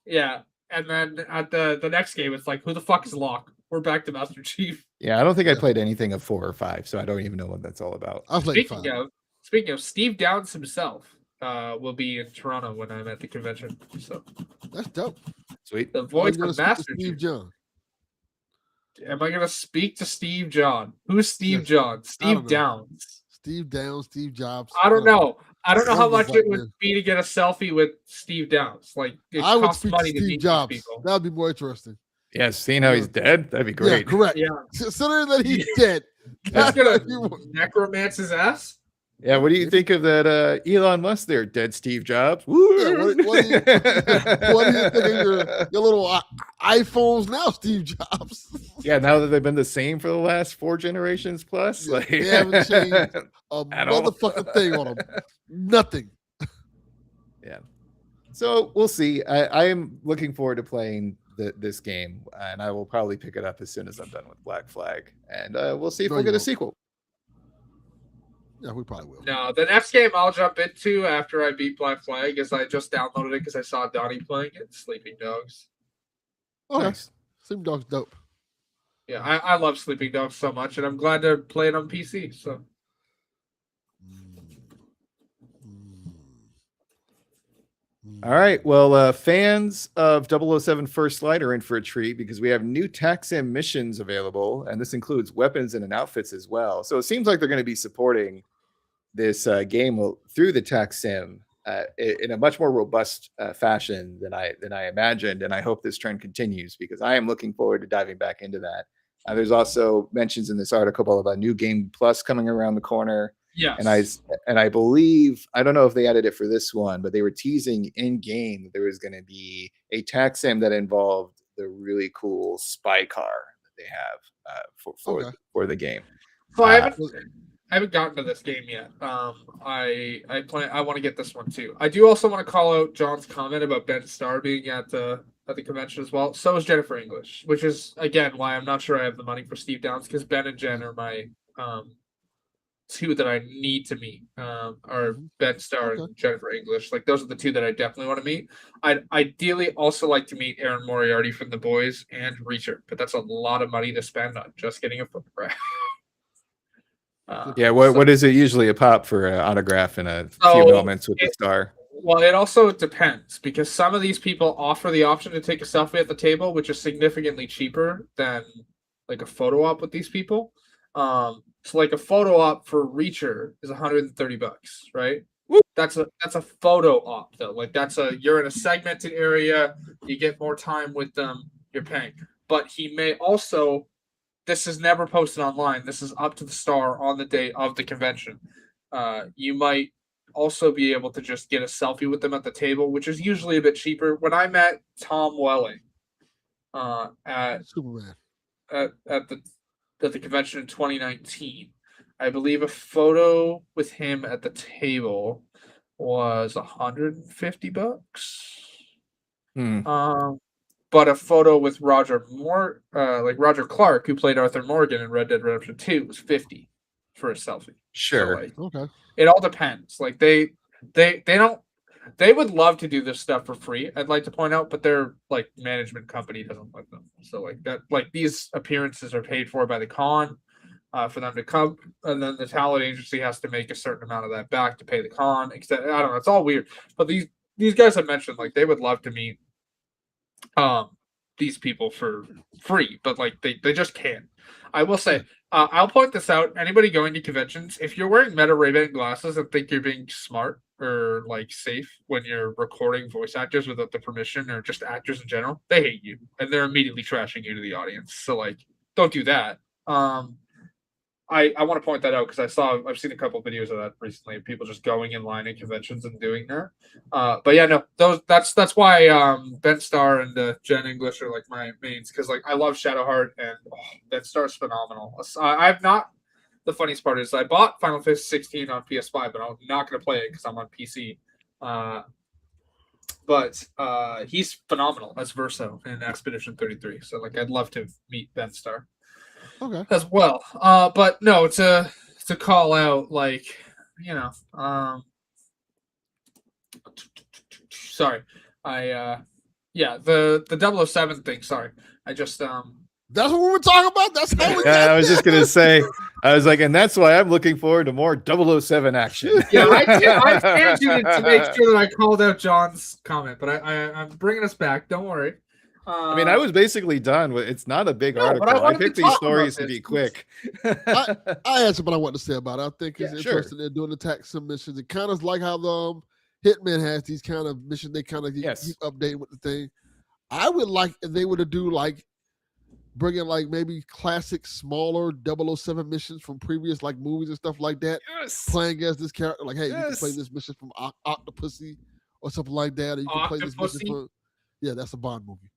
Speaker 2: yeah, and then at the next game, it's like, who the fuck is Locke? We're back to Master Chief.
Speaker 3: Yeah, I don't think I played anything of 4 or 5, so I don't even know what that's all about.
Speaker 2: Speaking of Steve Downs himself, will be in Toronto when I'm at the convention. So
Speaker 1: that's dope.
Speaker 3: Sweet.
Speaker 2: The voice of Master Chief.
Speaker 1: John.
Speaker 2: Am I gonna speak to Steve John? Who's Steve John? Steve Downs.
Speaker 1: Steve Downs, Steve Jobs.
Speaker 2: I don't know. I don't know how much it would be to get a selfie with Steve Downs. Like it costs money to meet Jobs. These people.
Speaker 1: That'd be more interesting.
Speaker 3: Yeah, seeing how he's dead, that'd be great.
Speaker 1: Yeah, correct.
Speaker 2: Yeah.
Speaker 1: Considering that he's dead.
Speaker 2: That's gonna necromance his ass.
Speaker 3: Yeah, what do you think of that Elon Musk there, dead Steve Jobs? Woo!
Speaker 1: Yeah, what do you think of your little iPhones now, Steve Jobs?
Speaker 3: Yeah, now that they've been the same for the last 4 generations plus, like
Speaker 1: they haven't changed a motherfucking thing on them. Nothing.
Speaker 3: Yeah. So we'll see. I am looking forward to playing this game, and I will probably pick it up as soon as I'm done with Black Flag, and we'll see if we'll get a sequel.
Speaker 1: Yeah, we probably will.
Speaker 2: No, the next game I'll jump into after I beat Black Flag is I just downloaded it because I saw Donnie playing it, Sleeping Dogs.
Speaker 1: Oh, nice. Sleeping Dogs dope.
Speaker 2: Yeah, I love Sleeping Dogs so much, and I'm glad to play it on PC. So.
Speaker 3: All right. Well, fans of 007 First Light are in for a treat because we have new TACSIM missions available, and this includes weapons and outfits as well. So it seems like they're going to be supporting this game through the TACSIM in a much more robust fashion than I imagined, and I hope this trend continues because I am looking forward to diving back into that. There's also mentions in this article about New Game Plus coming around the corner.
Speaker 2: Yes.
Speaker 3: And I believe, I don't know if they added it for this one, but they were teasing in game that there was going to be a TACSIM that involved the really cool spy car that they have for the game.
Speaker 2: So I haven't gotten to this game yet. I want to get this one too. I do also want to call out John's comment about Ben Starr being at the convention as well. So is Jennifer English, which is again why I'm not sure I have the money for Steve Downs, because Ben and Jen are my two that I need to meet. Are Ben Starr and Jennifer English. Like those are the two that I definitely want to meet. I'd ideally also like to meet Aaron Moriarty from The Boys and Reacher, but that's a lot of money to spend on just getting a photograph.
Speaker 3: What is it usually a pop for an autograph and a few moments with the star?
Speaker 2: Well, it also depends because some of these people offer the option to take a selfie at the table, which is significantly cheaper than like a photo op with these people. So like a photo op for Reacher is $130, right? Woo! That's a photo op though. Like you're in a segmented area, you get more time with them, you're paying. But he may also, this is never posted online. This is up to the star on the day of the convention. You might also be able to just get a selfie with them at the table, which is usually a bit cheaper. When I met Tom Welling at
Speaker 1: Superman
Speaker 2: at the convention in 2019, I believe a photo with him at the table was $150. But a photo with Roger Clark, who played Arthur Morgan in Red Dead Redemption 2, was $50 for a selfie.
Speaker 3: Sure.
Speaker 2: So, okay. It all depends. Like they would love to do this stuff for free, I'd like to point out, but their like management company doesn't let them. So like that, like these appearances are paid for by the con for them to come, and then the talent agency has to make a certain amount of that back to pay the con. Except I don't know, it's all weird. But these guys have mentioned like they would love to meet these people for free, but like they just can't. I will say, I'll point this out. Anybody going to conventions, if you're wearing Meta Ray-Ban glasses and think you're being smart or like safe when you're recording voice actors without the permission, or just actors in general, they hate you and they're immediately trashing you to the audience. So like, don't do that. I want to point that out because I've seen a couple of videos of that recently of people just going in line at conventions and doing that. But yeah, no, that's why Ben Starr and Jen English are like my mains, because like I love Shadowheart and Ben Starr's phenomenal. I've not. The funniest part is I bought Final Fantasy 16 on PS5, but I'm not going to play it because I'm on PC. But he's phenomenal as Verso in Expedition 33. So like I'd love to meet Ben Starr.
Speaker 1: Okay.
Speaker 2: As well. But no, to call out, like, you know, sorry. The 007 thing, sorry. I just
Speaker 1: That's what we were talking about. That's how we
Speaker 3: I was just gonna say, I was like, and that's why I'm looking forward to more 007 action.
Speaker 2: Yeah, I tangented to make sure that I called out John's comment, but I'm bringing us back. Don't worry.
Speaker 3: I mean, I was basically done with. It's not a big article. I picked these stories to be quick.
Speaker 1: I had something I want to say about it. I think it's interesting they're doing the tax submissions. It kind of like how the Hitman has these kind of missions. They kind of keep updating with the thing. I would like if they were to do like bringing like maybe classic smaller 007 missions from previous like movies and stuff like that.
Speaker 3: Yes.
Speaker 1: Playing as this character, like, hey, you can play this mission from Octopussy or something like that, or you can play this mission from. Yeah, that's a Bond movie.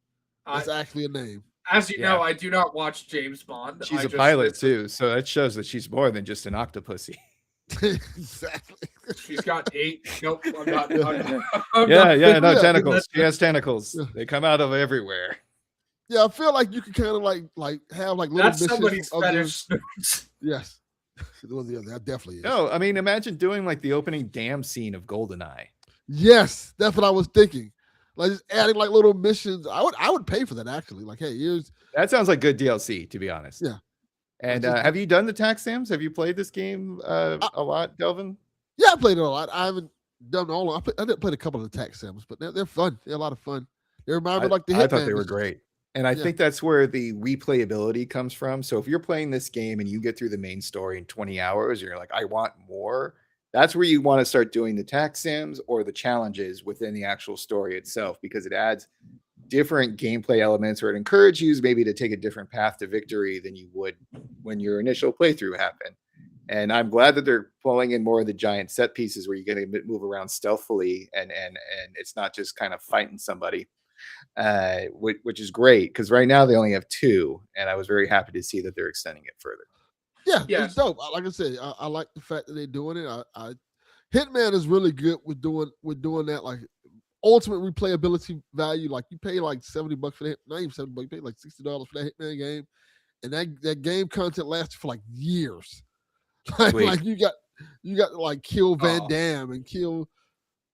Speaker 1: That's actually a name.
Speaker 2: As you know, I do not watch James Bond.
Speaker 3: She's a pilot too, so that shows that she's more than just an octopussy.
Speaker 1: Exactly.
Speaker 2: She's got 8. Nope, I'm not.
Speaker 3: No tentacles. She has tentacles. They come out of everywhere.
Speaker 1: Yeah, I feel like you could kind of like have like little
Speaker 2: that's
Speaker 1: missions.
Speaker 2: Somebody's fetish.
Speaker 1: Yes. That definitely is.
Speaker 3: No, I mean, imagine doing like the opening dam scene of GoldenEye.
Speaker 1: Yes, that's what I was thinking. Like just adding like little missions. I would pay for that actually. Like, hey, here's
Speaker 3: that sounds like good DLC, to be honest.
Speaker 1: Yeah.
Speaker 3: And have you done the tax Sams? Have you played this game a lot, Delvin?
Speaker 1: Yeah, I played it a lot. I haven't done all. I did played a couple of attack sims, but they're fun. They're a lot of fun. They remind me like the Hitman.
Speaker 3: I thought they were
Speaker 1: missions.
Speaker 3: great. And I
Speaker 1: Yeah.
Speaker 3: think that's where the replayability comes from. So if you're playing this game and you get through the main story in 20 hours, you're like, I want more. That's where you want to start doing the tax sims or the challenges within the actual story itself, because it adds different gameplay elements, or it encourages you maybe to take a different path to victory than you would when your initial playthrough happened. And I'm glad that they're pulling in more of the giant set pieces where you get to move around stealthily, and it's not just kind of fighting somebody. Which is great, because right now they only have 2, and I was very happy to see that they're extending it further.
Speaker 1: Yeah,
Speaker 2: Yes.
Speaker 1: it's dope. Like I said, I like the fact that they're doing it. Hitman is really good with doing that, like ultimate replayability value. Like you pay like $70 for that, not even $70, you pay like $60 for that Hitman game, and that game content lasts for like years. Like you got to like kill Van Damme and kill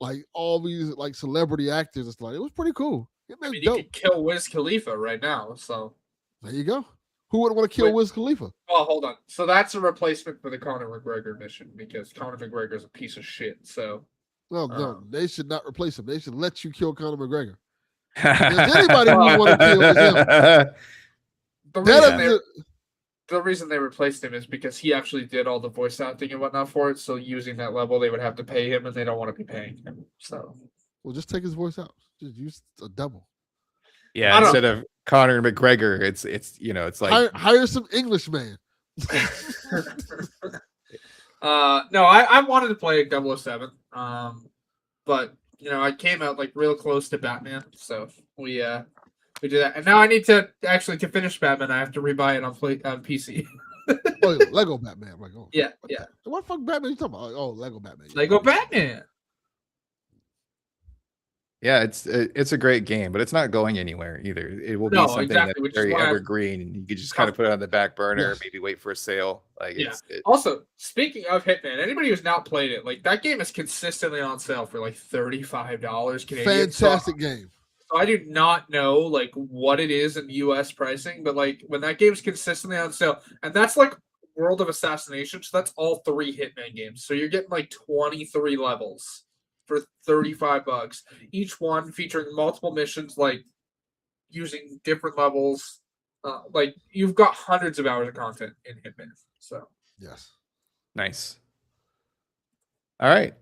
Speaker 1: like all these like celebrity actors. It's like it was pretty cool.
Speaker 2: I mean,
Speaker 1: dope.
Speaker 2: you could kill Wiz Khalifa right now. So
Speaker 1: there you go. Who would want to kill Wiz Khalifa?
Speaker 2: Oh, hold on. So that's a replacement for the Conor McGregor mission, because Conor McGregor is a piece of shit. So
Speaker 1: no, they should not replace him. They should let you kill Conor McGregor. If there's anybody we want to kill is him.
Speaker 2: The reason they replaced him is because he actually did all the voice acting and whatnot for it. So using that level, they would have to pay him, and they don't want to be paying him. So,
Speaker 1: well, just take his voice out. Just use a double.
Speaker 3: Yeah, instead of Conor McGregor, it's like
Speaker 1: hire some English man.
Speaker 2: No, I wanted to play 007. But I came out like real close to Batman, so we do that. And now I need to finish Batman. I have to rebuy it on PC.
Speaker 1: Oh, Lego Batman. I'm like, oh,
Speaker 2: yeah.
Speaker 1: What the fuck Batman you talking about? Oh, Lego Batman.
Speaker 2: Lego Batman.
Speaker 3: Yeah, it's a great game, but it's not going anywhere either. It will be something that's very evergreen, and you could just kind of put it on the back burner, maybe wait for a sale. Like,
Speaker 2: Also, speaking of Hitman, anybody who's not played it, like that game is consistently on sale for like $35 Canadian.
Speaker 1: Fantastic game.
Speaker 2: So I do not know like what it is in US pricing, but like when that game's consistently on sale, and that's like World of Assassination, so that's all 3 Hitman games. So you're getting like 23 levels for $35, each one featuring multiple missions, like using different levels. Like you've got hundreds of hours of content in Hitman. So
Speaker 1: yes,
Speaker 3: nice. All right,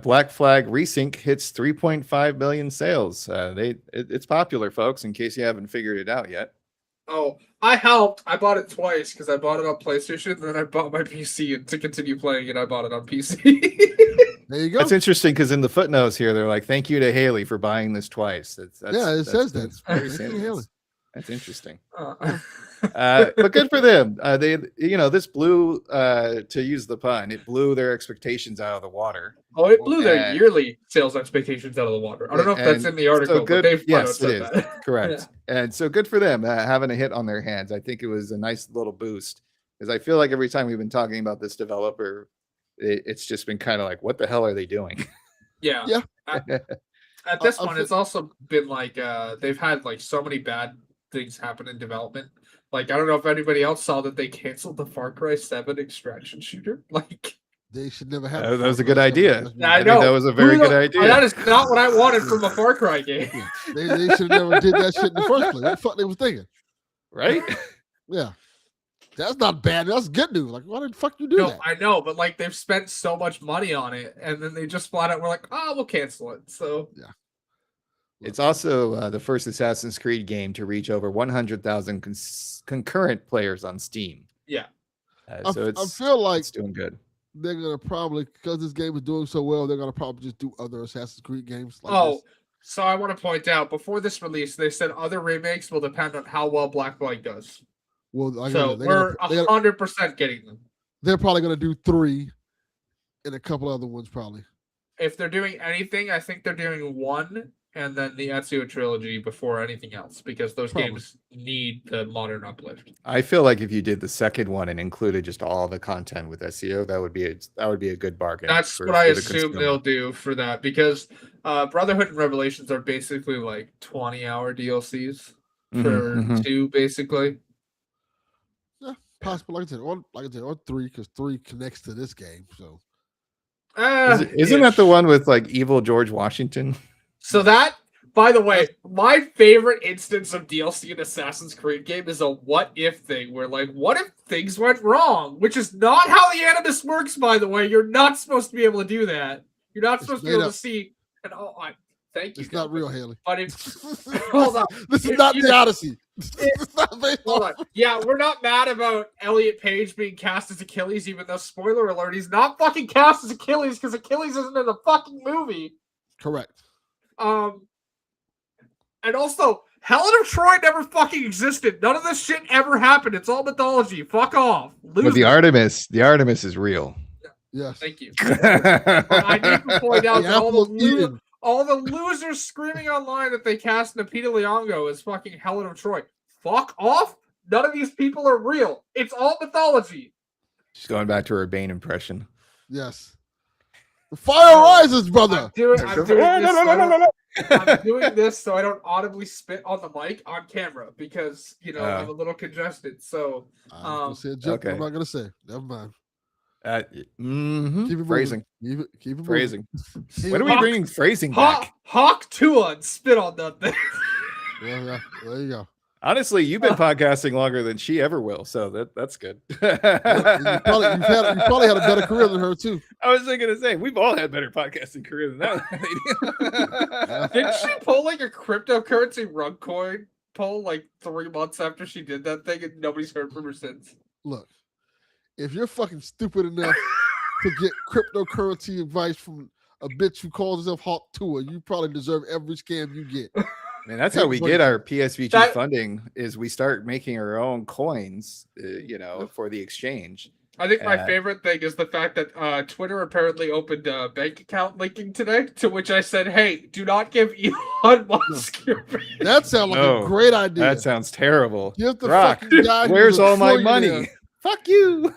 Speaker 3: Black Flag Resync hits 3.5 million sales. It's popular, folks. In case you haven't figured it out yet.
Speaker 2: Oh, I helped. I bought it twice because I bought it on PlayStation, and then I bought my PC, and to continue playing it, I bought it on PC.
Speaker 1: There you go.
Speaker 3: That's interesting, because in the footnotes here, they're like, "Thank you to Haley for buying this twice." It says that. That's interesting. But good for them. They, this blew, to use the pun, it blew their expectations out of the water.
Speaker 2: Oh, it blew their yearly sales expectations out of the water. I don't know if that's in the article, but they've
Speaker 3: yes, it is.
Speaker 2: that.
Speaker 3: Correct. Yeah. And so good for them having a hit on their hands. I think it was a nice little boost, because I feel like every time we've been talking about this developer, it's just been kind of like, what the hell are they doing?
Speaker 2: Yeah. At this point, it's also been like they've had like so many bad things happen in development. Like, I don't know if anybody else saw that they canceled the Far Cry 7 extraction shooter. Like,
Speaker 1: they should never have.
Speaker 3: That was a good idea.
Speaker 2: I know.
Speaker 3: That was a very good idea.
Speaker 2: That is not what I wanted from a Far Cry game.
Speaker 1: They should have never did that shit in the first place. What the fuck they was thinking?
Speaker 3: Right?
Speaker 1: Yeah. That's not bad. That's good news. Like, why the fuck you do that?
Speaker 2: I know, but like they've spent so much money on it, and then they just flat out were like, "Oh, we'll cancel it." So
Speaker 1: yeah,
Speaker 3: it's also the first Assassin's Creed game to reach over 100,000 concurrent players on Steam.
Speaker 2: Yeah,
Speaker 3: so
Speaker 1: I feel like
Speaker 3: it's doing good.
Speaker 1: They're gonna probably, because this game is doing so well, they're gonna probably just do other Assassin's Creed games. Like this.
Speaker 2: So I want to point out, before this release, they said other remakes will depend on how well Black Flag does.
Speaker 1: Well,
Speaker 2: we're 100% getting them.
Speaker 1: They're probably going to do 3 and a couple other ones probably.
Speaker 2: If they're doing anything, I think they're doing 1 and then the Ezio trilogy before anything else, because those games need the modern uplift.
Speaker 3: I feel like if you did the second one and included just all the content with Ezio, that would be a good bargain.
Speaker 2: That's what I assume they'll do for that, because Brotherhood and Revelations are basically like 20-hour DLCs for 2, basically.
Speaker 1: Yeah, possible. Like I said, or 3, because 3 connects to this game. So
Speaker 3: Isn't that the one with like evil George Washington?
Speaker 2: So that, by the way, my favorite instance of DLC in Assassin's Creed game is a what if thing, where like, what if things went wrong? Which is not how the Animus works, by the way. You're not supposed to be able to do that. You're not supposed to be able to see. And thank you.
Speaker 1: It's not real, Haley.
Speaker 2: But hold on.
Speaker 1: This is not the Odyssey.
Speaker 2: Hold on. Yeah, we're not mad about Elliot Page being cast as Achilles, even though, spoiler alert, he's not fucking cast as Achilles because Achilles isn't in the fucking movie.
Speaker 1: Correct.
Speaker 2: And also, Helen of Troy never fucking existed. None of this shit ever happened. It's all mythology. Fuck off.
Speaker 3: But the Artemis is real.
Speaker 1: Yes.
Speaker 2: Thank you. I need to point out that all the losers screaming online that they cast Lupita Nyong'o as fucking Helen of Troy. Fuck off. None of these people are real. It's all mythology.
Speaker 3: She's going back to her Bane impression.
Speaker 1: Yes. The fire rises, brother.
Speaker 2: I'm doing this so I don't audibly spit on the mic on camera because, I'm a little congested. So,
Speaker 1: I'm not going to say. Never mind.
Speaker 3: Keep it phrasing.
Speaker 1: Keep it
Speaker 3: phrasing. When are we bringing phrasing back?
Speaker 2: Hawk Tua and spit on that thing.
Speaker 1: Yeah, there you go.
Speaker 3: Honestly, you've been podcasting longer than she ever will, so that's good.
Speaker 1: You probably had a better career than her too.
Speaker 3: I was going to say we've all had better podcasting career than that lady.
Speaker 2: Didn't she pull like a cryptocurrency rug coin poll like 3 months after she did that thing, and nobody's heard from her since?
Speaker 1: Look, if you're fucking stupid enough to get cryptocurrency advice from a bitch who calls herself Hawk Tua, you probably deserve every scam you get.
Speaker 3: Man, that's how we get our PSVG funding. Is we start making our own coins, for the exchange.
Speaker 2: I think my favorite thing is the fact that Twitter apparently opened a bank account linking today, to which I said, "Hey, do not give Elon Musk your bank."
Speaker 1: That sounds like a great idea.
Speaker 3: That sounds terrible.
Speaker 1: Give the fucking guy
Speaker 3: where's all my money? Fuck you.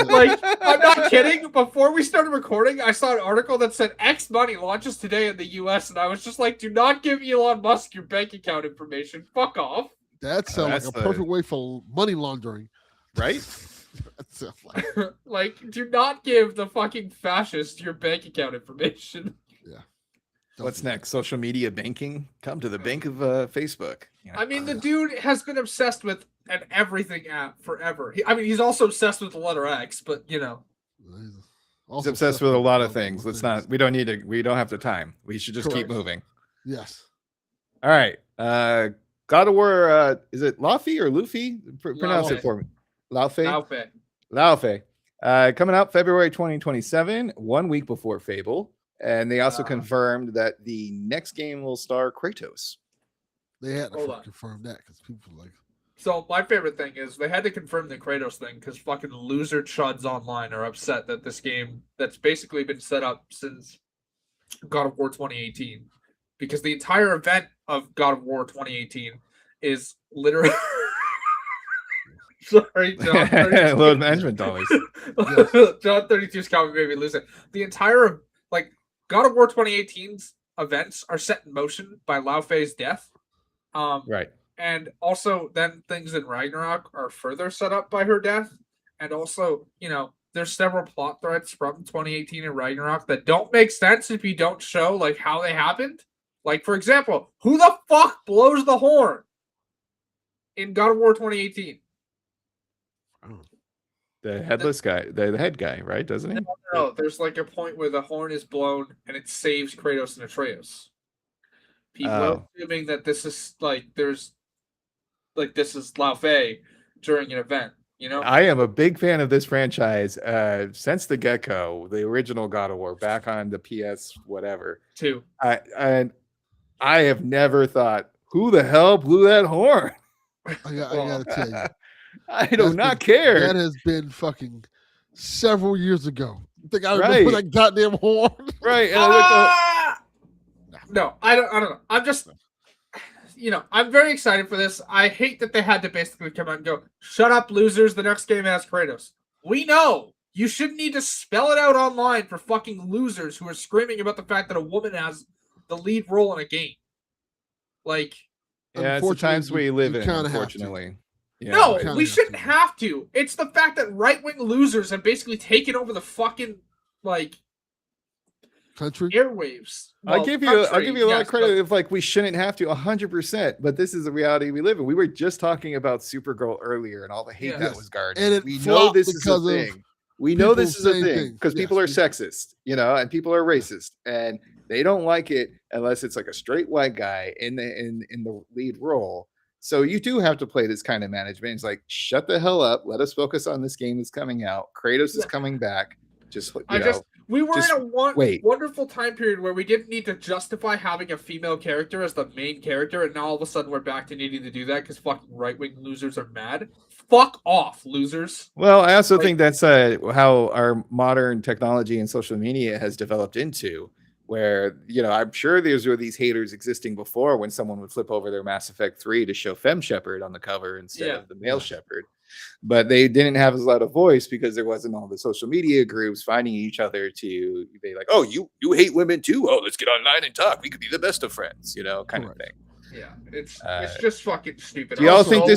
Speaker 2: Like, I'm not kidding. Before we started recording, I saw an article that said X Money launches today in the US, and I was just like, do not give Elon Musk your bank account information. Fuck off.
Speaker 1: That sounds like a perfect way for money laundering.
Speaker 3: Right?
Speaker 2: Like, do not give the fucking fascist your bank account information.
Speaker 1: Yeah.
Speaker 3: What's next? Social media banking? Come to the bank of Facebook.
Speaker 2: I mean, the dude has been obsessed with an everything app forever. He's also obsessed with the letter X, but
Speaker 3: He's obsessed with a lot of things. We don't have the time. We should just keep moving.
Speaker 1: Yes.
Speaker 3: All right. God of War, is it Laufey or Luffy? Pronounce it for me. Laufey. Coming out February 2027, 1 week before Fable. And they also confirmed that the next game will star Kratos.
Speaker 1: They had to confirm that because people like.
Speaker 2: So my favorite thing is they had to confirm the Kratos thing because fucking loser chuds online are upset that this game that's basically been set up since God of War 2018, because the entire event of God of War 2018 is literally. Sorry, John.
Speaker 3: Load management dollars.
Speaker 2: John 32's comment made me lose it. The entire God of War 2018's events are set in motion by Lao Fei's death.
Speaker 3: Right.
Speaker 2: And also then things in Ragnarok are further set up by her death. And also, there's several plot threads from 2018 in Ragnarok that don't make sense if you don't show how they happened. Like, for example, who the fuck blows the horn in God of War 2018?
Speaker 3: The headless guy, the head guy, right? Doesn't he?
Speaker 2: No, there's a point where the horn is blown and it saves Kratos and Atreus. People are assuming that this is this is Lao Fei during an event.
Speaker 3: I am a big fan of this franchise since the get-go, the original God of War, back on the PS whatever.
Speaker 2: 2.
Speaker 3: I have never thought, who the hell blew that horn?
Speaker 1: I gotta tell you.
Speaker 3: I do not care.
Speaker 1: That has been fucking several years ago. You think I remember that goddamn horn?
Speaker 3: Right.
Speaker 2: No, I don't know. I'm just, I'm very excited for this. I hate that they had to basically come out and go, shut up, losers. The next game has Kratos. We know. You shouldn't need to spell it out online for fucking losers who are screaming about the fact that a woman has the lead role in a game.
Speaker 3: Yeah, it's the times we live in, unfortunately.
Speaker 2: Yeah, no, we shouldn't have to. It's the fact that right-wing losers have basically taken over the fucking,
Speaker 1: country.
Speaker 2: airwaves.
Speaker 3: I'll
Speaker 2: Well,
Speaker 3: give you a
Speaker 2: country,
Speaker 3: lot of
Speaker 2: yes,
Speaker 3: credit if like we shouldn't have to 100%, but this is the reality we live in. We were just talking about Supergirl earlier and all the hate
Speaker 2: Yeah.
Speaker 3: that
Speaker 1: Yes.
Speaker 3: was garnered.
Speaker 1: And it
Speaker 3: We know
Speaker 1: flopped
Speaker 3: this is a
Speaker 1: because of
Speaker 3: thing. We know this
Speaker 1: people
Speaker 3: is a
Speaker 1: saying
Speaker 3: thing
Speaker 1: things.
Speaker 3: because
Speaker 1: Yes,
Speaker 3: people are
Speaker 1: we-
Speaker 3: sexist, you know, and people are racist, and they don't like it unless it's like a straight white guy in the lead role. So you do have to play this kind of management. It's like, shut the hell up. Let us focus on this game that's coming out. Kratos is
Speaker 2: Yeah.
Speaker 3: coming back. Just
Speaker 2: we were
Speaker 3: just
Speaker 2: in a
Speaker 3: wait.
Speaker 2: wonderful time period where we didn't need to justify having a female character as the main character, and now all of a sudden we're back to needing to do that because fucking right-wing losers are mad. Fuck off, losers.
Speaker 3: Well, I also
Speaker 2: Like-
Speaker 3: think that's how our modern technology and social media has developed into, where, you know, I'm sure were these haters existing before when someone would flip over their Mass Effect 3 to show Femme Shepard on the cover instead
Speaker 2: Yeah.
Speaker 3: of the male Shepard. But they didn't have as loud a voice because there wasn't all the social media groups finding each other to be like, oh, you hate women too? Oh, let's get online and talk. We could be the best of friends, you know, kind of
Speaker 1: Correct.
Speaker 3: thing.
Speaker 2: Yeah, it's just fucking stupid.
Speaker 3: Do y'all
Speaker 2: Also-
Speaker 3: think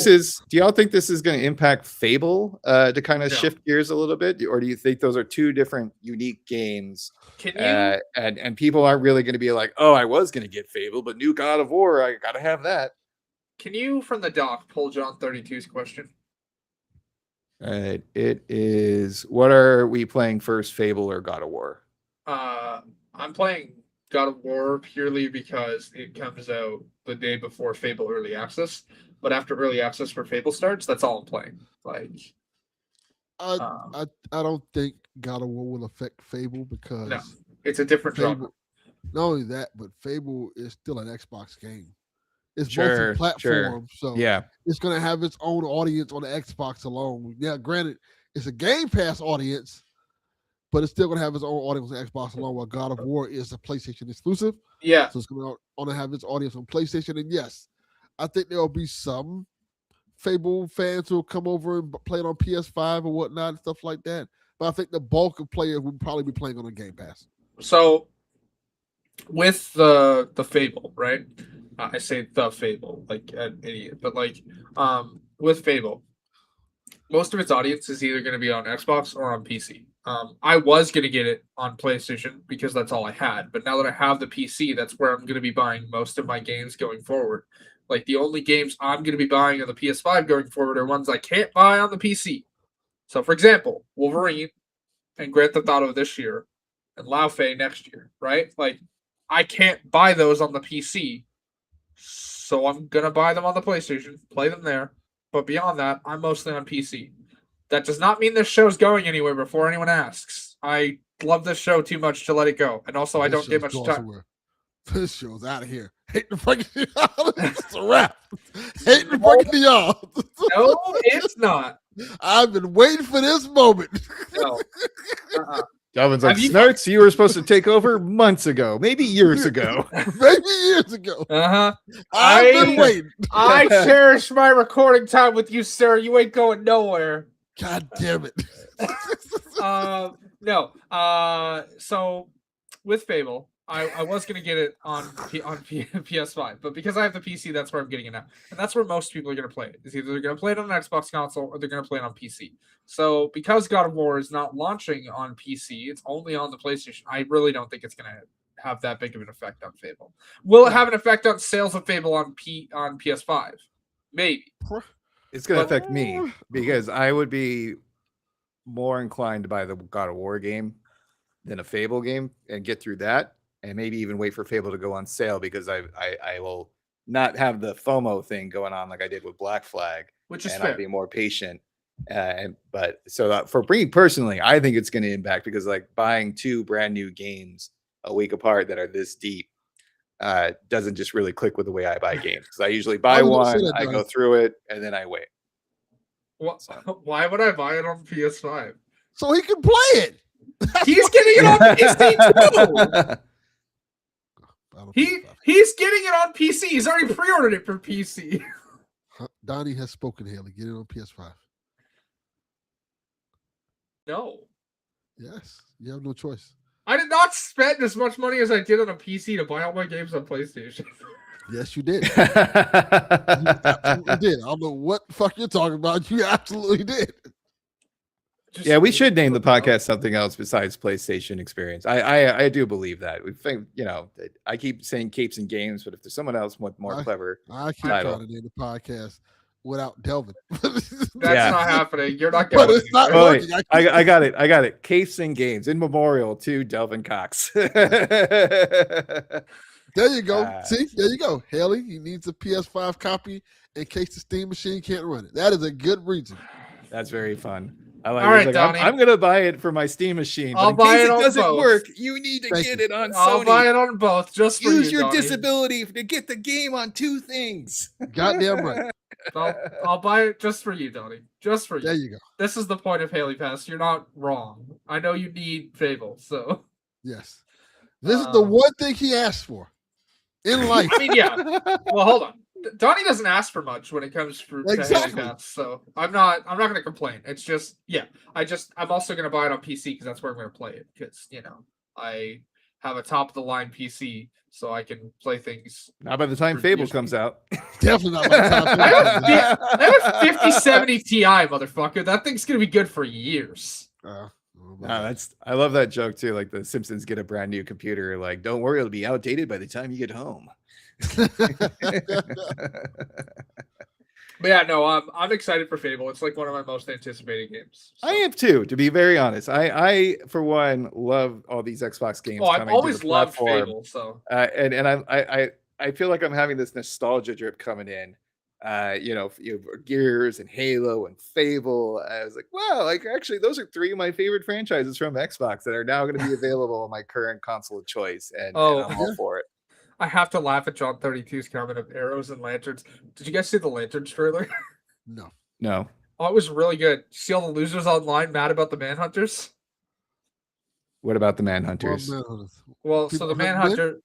Speaker 3: this is going to impact Fable to kind of
Speaker 2: No.
Speaker 3: shift gears a little bit, or do you think those are two different unique games?
Speaker 2: Can you
Speaker 3: And people aren't really going to be like, oh, I was going to get Fable, but new God of War, I got to have that.
Speaker 2: from the doc pull John 32's question?
Speaker 3: All right, it is. What are we playing first, Fable or God of War?
Speaker 2: I'm playing God of War purely because it comes out the day before Fable Early Access. But after Early Access for Fable starts, that's all I'm playing. Like,
Speaker 1: I don't think God of War will affect Fable because
Speaker 2: no, it's a different genre.
Speaker 1: Fable. Not only that, but Fable is still an Xbox game. It's
Speaker 3: Sure,
Speaker 1: multi-platform, so
Speaker 3: Yeah,
Speaker 1: it's going to have its own audience on the Xbox alone. Yeah, granted, it's a Game Pass audience, but it's still going to have its own audience on Xbox alone. While God of War is a PlayStation exclusive,
Speaker 2: Yeah,
Speaker 1: so it's going to have its audience on PlayStation. And yes, I think there will be some Fable fans who will come over and play it on PS5 or whatnot and stuff like that. But I think the bulk of players would probably be playing on the Game Pass.
Speaker 2: so with the Fable, right? I say the Fable like an idiot, but like with Fable, most of its audience is either going to be on Xbox or on PC. I was going to get it on PlayStation because that's all I had, but now that I have the PC, that's where I'm going to be buying most of my games going forward. Like the only games I'm going to be buying on the PS5 going forward are ones I can't buy on the PC. So, for example, Wolverine and Grand Theft Auto this year and Lao Fei next year, right? Like, I can't buy those on the PC, so I'm going to buy them on the PlayStation, play them there. But beyond that, I'm mostly on PC. That does not mean this show's going anywhere before anyone asks. I love this show too much to let it go. And also, I
Speaker 1: This
Speaker 2: don't get
Speaker 1: show's
Speaker 2: much
Speaker 1: going
Speaker 2: time.
Speaker 1: somewhere. This show's out of here. Hate the fucking it's a wrap. Hate the fucking y'all.
Speaker 2: No, it's not.
Speaker 1: I've been waiting for this moment.
Speaker 2: No. Uh-uh.
Speaker 3: Delvin's like,
Speaker 2: Have you-
Speaker 3: Snarts, you were supposed to take over months ago, maybe years ago.
Speaker 1: Maybe years ago.
Speaker 2: Uh-huh.
Speaker 1: I've been waiting.
Speaker 2: I cherish my recording time with you, sir. You ain't going nowhere.
Speaker 1: God damn it.
Speaker 2: No. So with Fable, I was gonna get it on PS5, but because I have the PC, that's where I'm getting it now, and that's where most people are gonna play it. Is either they're gonna play it on an Xbox console or they're gonna play it on PC. So because God of War is not launching on PC, it's only on the PlayStation. I really don't think it's gonna have that big of an effect on Fable. Will it have an effect on sales of Fable on PS5? Maybe.
Speaker 3: It's going to
Speaker 2: But-
Speaker 3: affect me because I would be more inclined to buy the God of War game than a Fable game and get through that, and maybe even wait for Fable to go on sale because I will not have the FOMO thing going on like I did with Black Flag,
Speaker 2: Which is
Speaker 3: and
Speaker 2: fair.
Speaker 3: I'll be more patient. For me personally, I think it's going to impact because like buying two brand new games a week apart that are this deep doesn't just really click with the way I buy games. Because I usually buy
Speaker 1: was gonna say
Speaker 3: one,
Speaker 1: that,
Speaker 3: I go
Speaker 1: Donnie.
Speaker 3: through it, and then I wait.
Speaker 2: Why would I buy it on PS5?
Speaker 1: So he can play it.
Speaker 2: He's getting it on PC too. He's getting it on PC. He's already pre-ordered it for PC.
Speaker 1: Donnie has spoken, Haley. Get it on PS5.
Speaker 2: No.
Speaker 1: Yes. You have no choice.
Speaker 2: I did not spend as much money as I did on a PC to buy all my games on PlayStation.
Speaker 1: Yes, you did. You absolutely did. I don't know what the fuck you're talking about. You absolutely did.
Speaker 3: Yeah, we should name the podcast something else besides PlayStation Experience. I do believe that. We think, I keep saying capes and games, but if there's someone else with more clever
Speaker 1: I keep
Speaker 3: title.
Speaker 1: trying to name the podcast without Delvin.
Speaker 2: That's not happening. You're not
Speaker 1: But
Speaker 2: going.
Speaker 1: it's not
Speaker 3: Oh,
Speaker 1: working.
Speaker 3: wait, I got it. Capes and games in memorial to Delvin Cox.
Speaker 1: There you go. See, there you go. Haley, he needs a PS5 copy in case the Steam machine can't run it. That is a good reason.
Speaker 3: That's very fun. I like.
Speaker 2: All right,
Speaker 3: like,
Speaker 2: Donnie.
Speaker 3: I'm gonna buy it for my Steam machine.
Speaker 2: I'll
Speaker 3: but in
Speaker 2: buy
Speaker 3: case
Speaker 2: it on
Speaker 3: doesn't
Speaker 2: both.
Speaker 3: work, you need to
Speaker 1: Thank
Speaker 3: get
Speaker 1: you.
Speaker 3: it on
Speaker 2: I'll
Speaker 3: Sony.
Speaker 2: buy it on both just for
Speaker 3: Use
Speaker 2: you,
Speaker 3: your
Speaker 2: Donnie.
Speaker 3: disability to get the game on 2 things.
Speaker 1: Goddamn right.
Speaker 2: I'll buy it just for you, Donnie. Just for you.
Speaker 1: There you go.
Speaker 2: This is the point of Haley Pass. You're not wrong. I know you need Fable, so
Speaker 1: Yes. This is the one thing he asked for in life.
Speaker 2: I mean, yeah. Well, hold on. Donnie doesn't ask for much when it comes to
Speaker 1: Exactly.
Speaker 2: Haley Pass, so I'm not gonna complain. It's just I'm also gonna buy it on PC because that's where I'm gonna play it because I have a top of the line PC so I can play things.
Speaker 3: Not by the time Fable comes out.
Speaker 1: Definitely not by the time.
Speaker 2: I have a 5070 Ti, motherfucker. That thing's gonna be good for years.
Speaker 3: I love that joke too. Like the Simpsons get a brand new computer. Like, don't worry, it'll be outdated by the time you get home.
Speaker 2: But yeah, no, I'm excited for Fable. It's like one of my most anticipated games. So.
Speaker 3: I am too, to be very honest. I for one love all these Xbox games.
Speaker 2: Oh, I've
Speaker 3: coming
Speaker 2: always
Speaker 3: to the
Speaker 2: loved
Speaker 3: platform.
Speaker 2: Fable. So
Speaker 3: and I feel like I'm having this nostalgia drip coming in. You have Gears and Halo and Fable. I was like, wow, like actually those are 3 of my favorite franchises from Xbox that are now going to be available on my current console of choice, and I'm all for it.
Speaker 2: I have to laugh at John 32's comment of arrows and lanterns. Did you guys see the lanterns trailer?
Speaker 1: No.
Speaker 2: Oh, it was really good. See all the losers online mad about the Manhunters?
Speaker 3: What about the Manhunters?
Speaker 2: Well, so the Manhunter.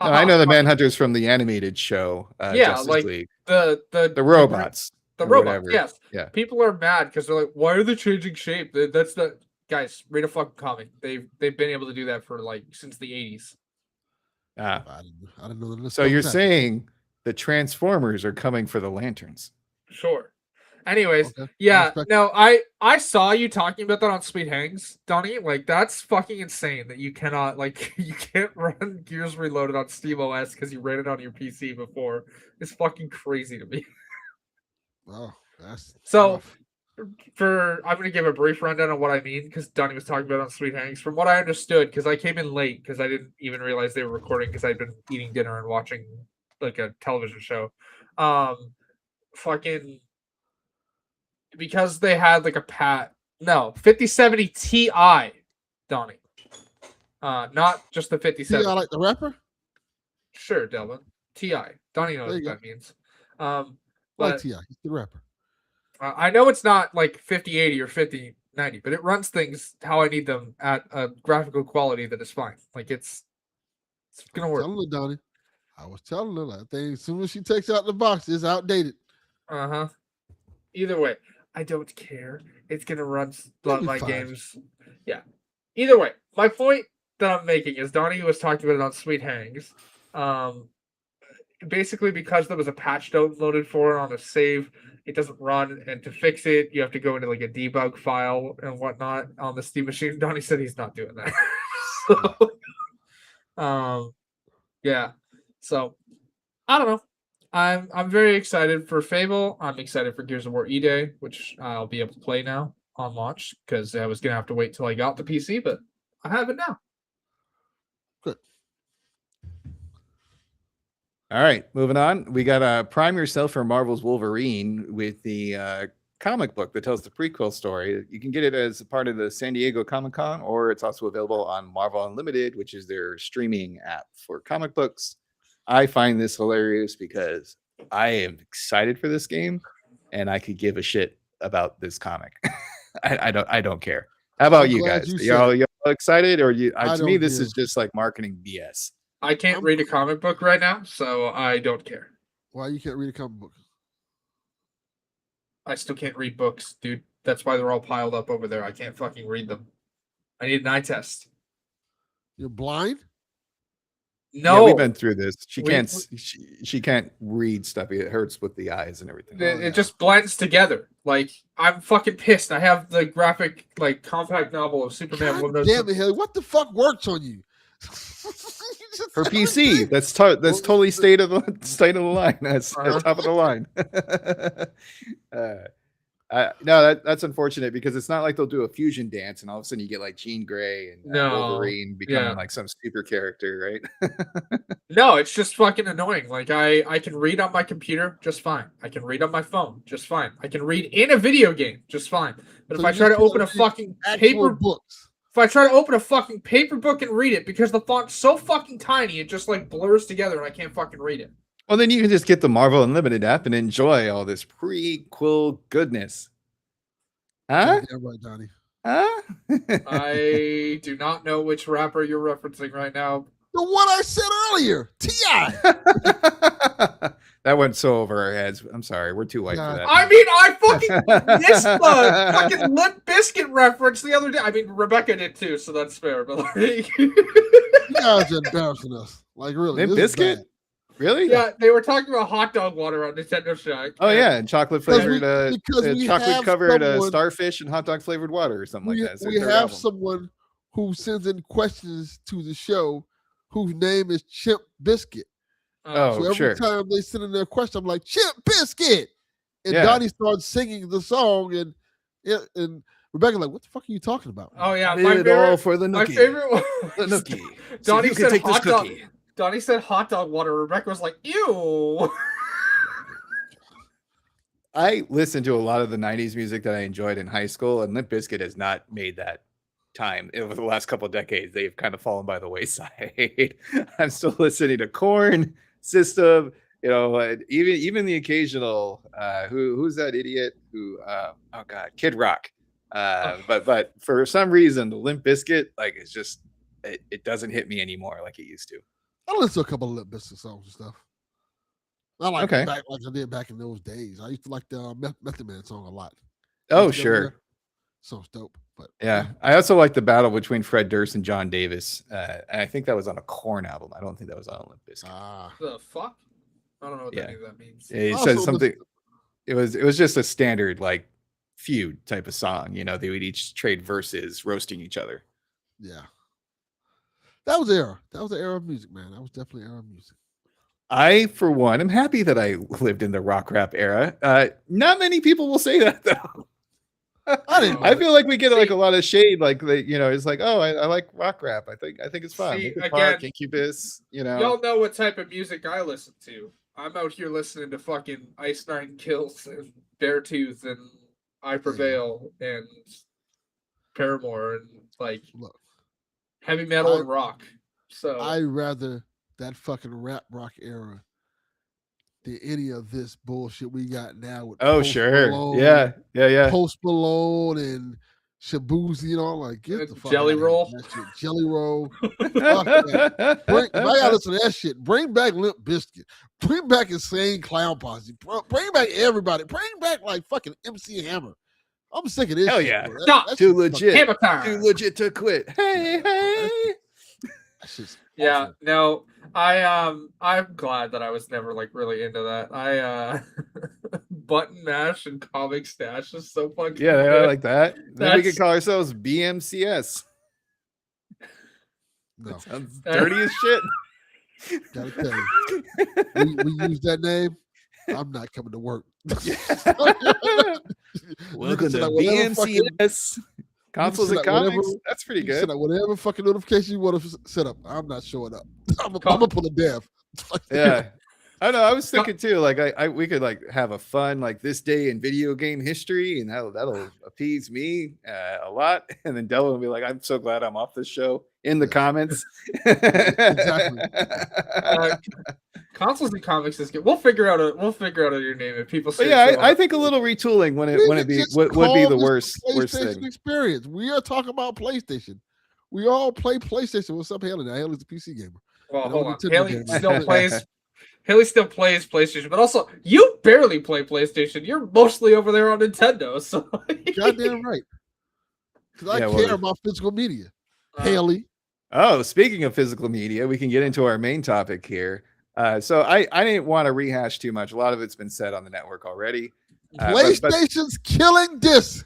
Speaker 3: No, I know the Manhunters from the animated show. Justice
Speaker 2: like
Speaker 3: League.
Speaker 2: the
Speaker 3: robots.
Speaker 2: The robots,
Speaker 3: whatever.
Speaker 2: yes.
Speaker 3: Yeah.
Speaker 2: People are mad because they're like, why are they changing shape? That's the guys, read a fucking comic. They've been able to do that for like since the 80s.
Speaker 1: I didn't know that.
Speaker 3: So you're saying the Transformers are coming for the lanterns?
Speaker 2: Sure. Anyways,
Speaker 1: Okay.
Speaker 2: yeah, no, I saw you talking about that on Sweet Hangs, Donnie. Like, that's fucking insane that you cannot, like, you can't run Gears Reloaded on SteamOS because you ran it on your PC before. It's fucking crazy to me.
Speaker 1: Oh, that's
Speaker 2: so.
Speaker 1: rough.
Speaker 2: I'm going to give a brief rundown on what I mean because Donnie was talking about it on Sweet Hangs. From what I understood, because I came in late because I didn't even realize they were recording because I'd been eating dinner and watching like a television show. Fucking because they had like a 5070 Ti, Donnie. Not just the 57.
Speaker 1: Ti like the rapper?
Speaker 2: Sure, Delvin. Ti. Donnie knows what that means.
Speaker 1: Like Ti, he's the rapper.
Speaker 2: I know it's not like 5080 or 5090, but it runs things how I need them at a graphical quality that is fine. Like it's gonna work.
Speaker 1: Telling her, Donnie. I was telling her that thing. As soon as she takes out the box, it's outdated.
Speaker 2: Either way, I don't care. It's gonna run my games. Yeah. Either way, my point that I'm making is Donnie was talking about it on Sweet Hangs. Basically, because there was a patch downloaded for it on a save, it doesn't run, and to fix it, you have to go into like a debug file and whatnot on the Steam machine. Donnie said he's not doing that. Yeah. So I don't know. I'm very excited for Fable. I'm excited for Gears of War E-Day, which I'll be able to play now on launch because I was gonna have to wait till I got the PC, but I have it now.
Speaker 1: Good.
Speaker 3: All right, moving on. We got Prime Yourself for Marvel's Wolverine with the comic book that tells the prequel story. You can get it as a part of the San Diego Comic-Con, or it's also available on Marvel Unlimited, which is their streaming app for comic books. I find this hilarious because I am excited for this game, and I could give a shit about this comic. I don't care. How about you guys? Y'all excited, or to me this is just like marketing BS.
Speaker 2: I can't read a comic book right now, so I don't care.
Speaker 1: Why you can't read a comic book?
Speaker 2: I still can't read books, dude. That's why they're all piled up over there. I can't fucking read them. I need an eye test.
Speaker 1: You're blind?
Speaker 2: No,
Speaker 3: we've been through this. She
Speaker 2: We-
Speaker 3: can't. She can't read stuff. It hurts with the eyes and everything.
Speaker 2: it just blends together. Like, I'm fucking pissed. I have the graphic, like, compact novel of Superman.
Speaker 1: God damn it, Haley! What the fuck works on you?
Speaker 3: Her PC. That's totally state of the line. That's top of the line. No, that's unfortunate because it's not like they'll do a fusion dance and all of a sudden you get like Jean Grey and Wolverine becoming like some super character, right?
Speaker 2: No, it's just fucking annoying. Like, I can read on my computer just fine. I can read on my phone just fine. I can read in a video game just fine. But if I try to open a fucking paper
Speaker 1: books,
Speaker 2: if I try to open a fucking paper book and read it, because the font's so fucking tiny, it just like blurs together and I can't fucking read it.
Speaker 3: Well, then you can just get the Marvel Unlimited app and enjoy all this prequel goodness. Huh?
Speaker 1: yeah, right, Donnie.
Speaker 3: Huh?
Speaker 2: I do not know which rapper you're referencing right now.
Speaker 1: The one I said earlier, T.I.
Speaker 3: That went so over our heads. I'm sorry. We're too white for that.
Speaker 2: I mean, I fucking missed the fucking Limp Bizkit reference the other day. I mean, Rebecca did too, so that's fair. But like,
Speaker 1: You guys are embarrassing us. Like, really.
Speaker 3: Limp
Speaker 1: this is
Speaker 3: Bizkit?
Speaker 1: bad.
Speaker 3: Really?
Speaker 2: yeah, they were talking about hot dog water on Nintendo Shack.
Speaker 3: Oh yeah, and chocolate flavored,
Speaker 1: because we
Speaker 3: chocolate
Speaker 1: have
Speaker 3: covered
Speaker 1: someone-
Speaker 3: starfish and hot dog flavored water or something like that. It's
Speaker 1: We
Speaker 3: their
Speaker 1: have
Speaker 3: album.
Speaker 1: someone who sends in questions to the show whose name is Chimp Biscuit.
Speaker 3: Oh,
Speaker 1: So every
Speaker 3: sure.
Speaker 1: time they send in their question, I'm like, Chimp Biscuit. And
Speaker 3: Yeah.
Speaker 1: Donnie starts singing the song, and Rebecca's like, what the fuck are you talking about?
Speaker 2: Oh yeah,
Speaker 3: Did
Speaker 2: my
Speaker 3: it all
Speaker 2: favorite.
Speaker 3: for the
Speaker 2: My
Speaker 3: nookie.
Speaker 2: favorite one.
Speaker 3: The nookie.
Speaker 2: Donnie
Speaker 3: you can
Speaker 2: said
Speaker 3: take this
Speaker 2: hot dog.
Speaker 3: cookie.
Speaker 2: Donnie said hot dog water. Rebecca was like, ew.
Speaker 3: I listened to a lot of the 90s music that I enjoyed in high school, and Limp Bizkit has not made that time over the last couple of decades. They've kind of fallen by the wayside. I'm still listening to Korn, System, even the occasional who's that idiot who oh god, Kid Rock. But for some reason the Limp Bizkit, like, it's just it doesn't hit me anymore like it used to.
Speaker 1: I listened to a couple of Limp Bizkit songs and stuff. I like
Speaker 3: Okay.
Speaker 1: it back like I did back in those days. I used to like the Method Man song a lot.
Speaker 3: Oh,
Speaker 1: Method Man,
Speaker 3: sure.
Speaker 1: Song's dope. But
Speaker 3: Yeah. I also like the battle between Fred Durst and John Davis. And I think that was on a Korn album. I don't think that was on Limp Bizkit.
Speaker 2: The fuck? I don't know what
Speaker 3: Yeah.
Speaker 2: any of that means.
Speaker 3: It
Speaker 1: Also
Speaker 3: says something. It was just a standard like feud type of song. They would each trade verses roasting each other.
Speaker 1: yeah. That was the era. That was the era of music, man. That was definitely era of music.
Speaker 3: I, for one, am happy that I lived in the rock rap era. Not many people will say that though.
Speaker 1: I didn't.
Speaker 3: I feel like we get like a lot of shade. Like it's like, oh, I like rock rap. I think it's fun.
Speaker 2: See,
Speaker 3: Linkin
Speaker 2: again,
Speaker 3: Park, Incubus,
Speaker 2: Y'all know what type of music I listen to. I'm out here listening to fucking Ice Nine Kills and Beartooth and I Prevail and Paramore and like
Speaker 1: Look,
Speaker 2: heavy metal and rock. So
Speaker 1: I rather that fucking rap rock era than any of this bullshit we got now with
Speaker 3: Oh,
Speaker 1: Post
Speaker 3: sure.
Speaker 1: Malone,
Speaker 3: Yeah.
Speaker 1: Post Malone and Shabuzi, like get the fuck
Speaker 2: Jelly
Speaker 1: out of here
Speaker 2: Roll.
Speaker 1: with that shit. Jelly Roll. Fuck that. If I gotta listen to that shit, bring back Limp Bizkit. Bring back Insane Clown Posse. Bring back everybody. Bring back like fucking MC Hammer. I'm sick of this.
Speaker 3: Hell
Speaker 1: shit,
Speaker 3: yeah.
Speaker 1: bro.
Speaker 2: Stop.
Speaker 1: That
Speaker 3: Too
Speaker 1: shit's
Speaker 3: legit.
Speaker 2: Hammer time.
Speaker 3: Too legit to quit. Hey.
Speaker 1: That shit's
Speaker 2: Yeah,
Speaker 1: awful.
Speaker 2: no, I'm glad that I was never like really into that. I Button Mash and Comic Stash is so fucking
Speaker 3: Yeah, I
Speaker 2: good.
Speaker 3: like that. Then we
Speaker 2: That's-
Speaker 3: could call ourselves BMCS.
Speaker 1: No,
Speaker 3: Sounds dirty as shit.
Speaker 1: gotta tell you. We use that name. I'm not coming to work.
Speaker 3: Welcome
Speaker 1: send
Speaker 3: to
Speaker 1: out whatever
Speaker 3: BMCS. Consoles
Speaker 1: send
Speaker 3: and
Speaker 1: out whatever-
Speaker 3: comics. That's pretty
Speaker 1: You can
Speaker 3: good.
Speaker 1: set up whatever fucking notification you want to set up. I'm not showing up. I'm
Speaker 2: Call-
Speaker 1: gonna pull a dev.
Speaker 3: Yeah. I know. I was thinking too, like we could like have a fun like this day in video game history, and that'll appease me a lot. And then Dylan will be like, "I'm so glad I'm off this show." In the comments,
Speaker 1: Exactly.
Speaker 2: Consoles and Comics is good. We'll figure out your name if people say.
Speaker 3: But yeah,
Speaker 2: so.
Speaker 3: I think a little retooling wouldn't be
Speaker 1: just
Speaker 3: would be
Speaker 1: call
Speaker 3: the
Speaker 1: this
Speaker 3: worst
Speaker 1: PlayStation
Speaker 3: thing.
Speaker 1: experience. We are talking about PlayStation. We all play PlayStation. What's up, Haley? Now Haley's a PC gamer.
Speaker 2: Well,
Speaker 1: No
Speaker 2: hold on.
Speaker 1: Nintendo
Speaker 2: Haley
Speaker 1: game.
Speaker 2: still plays. Haley still plays PlayStation, but also you barely play PlayStation. You're mostly over there on Nintendo. So
Speaker 1: Goddamn right. Because I
Speaker 3: Yeah,
Speaker 1: care
Speaker 3: well,
Speaker 1: about physical media.
Speaker 2: Uh,
Speaker 1: Haley.
Speaker 3: Oh, speaking of physical media, we can get into our main topic here. So I didn't want to rehash too much. A lot of it's been said on the network already.
Speaker 1: PlayStation's killing this.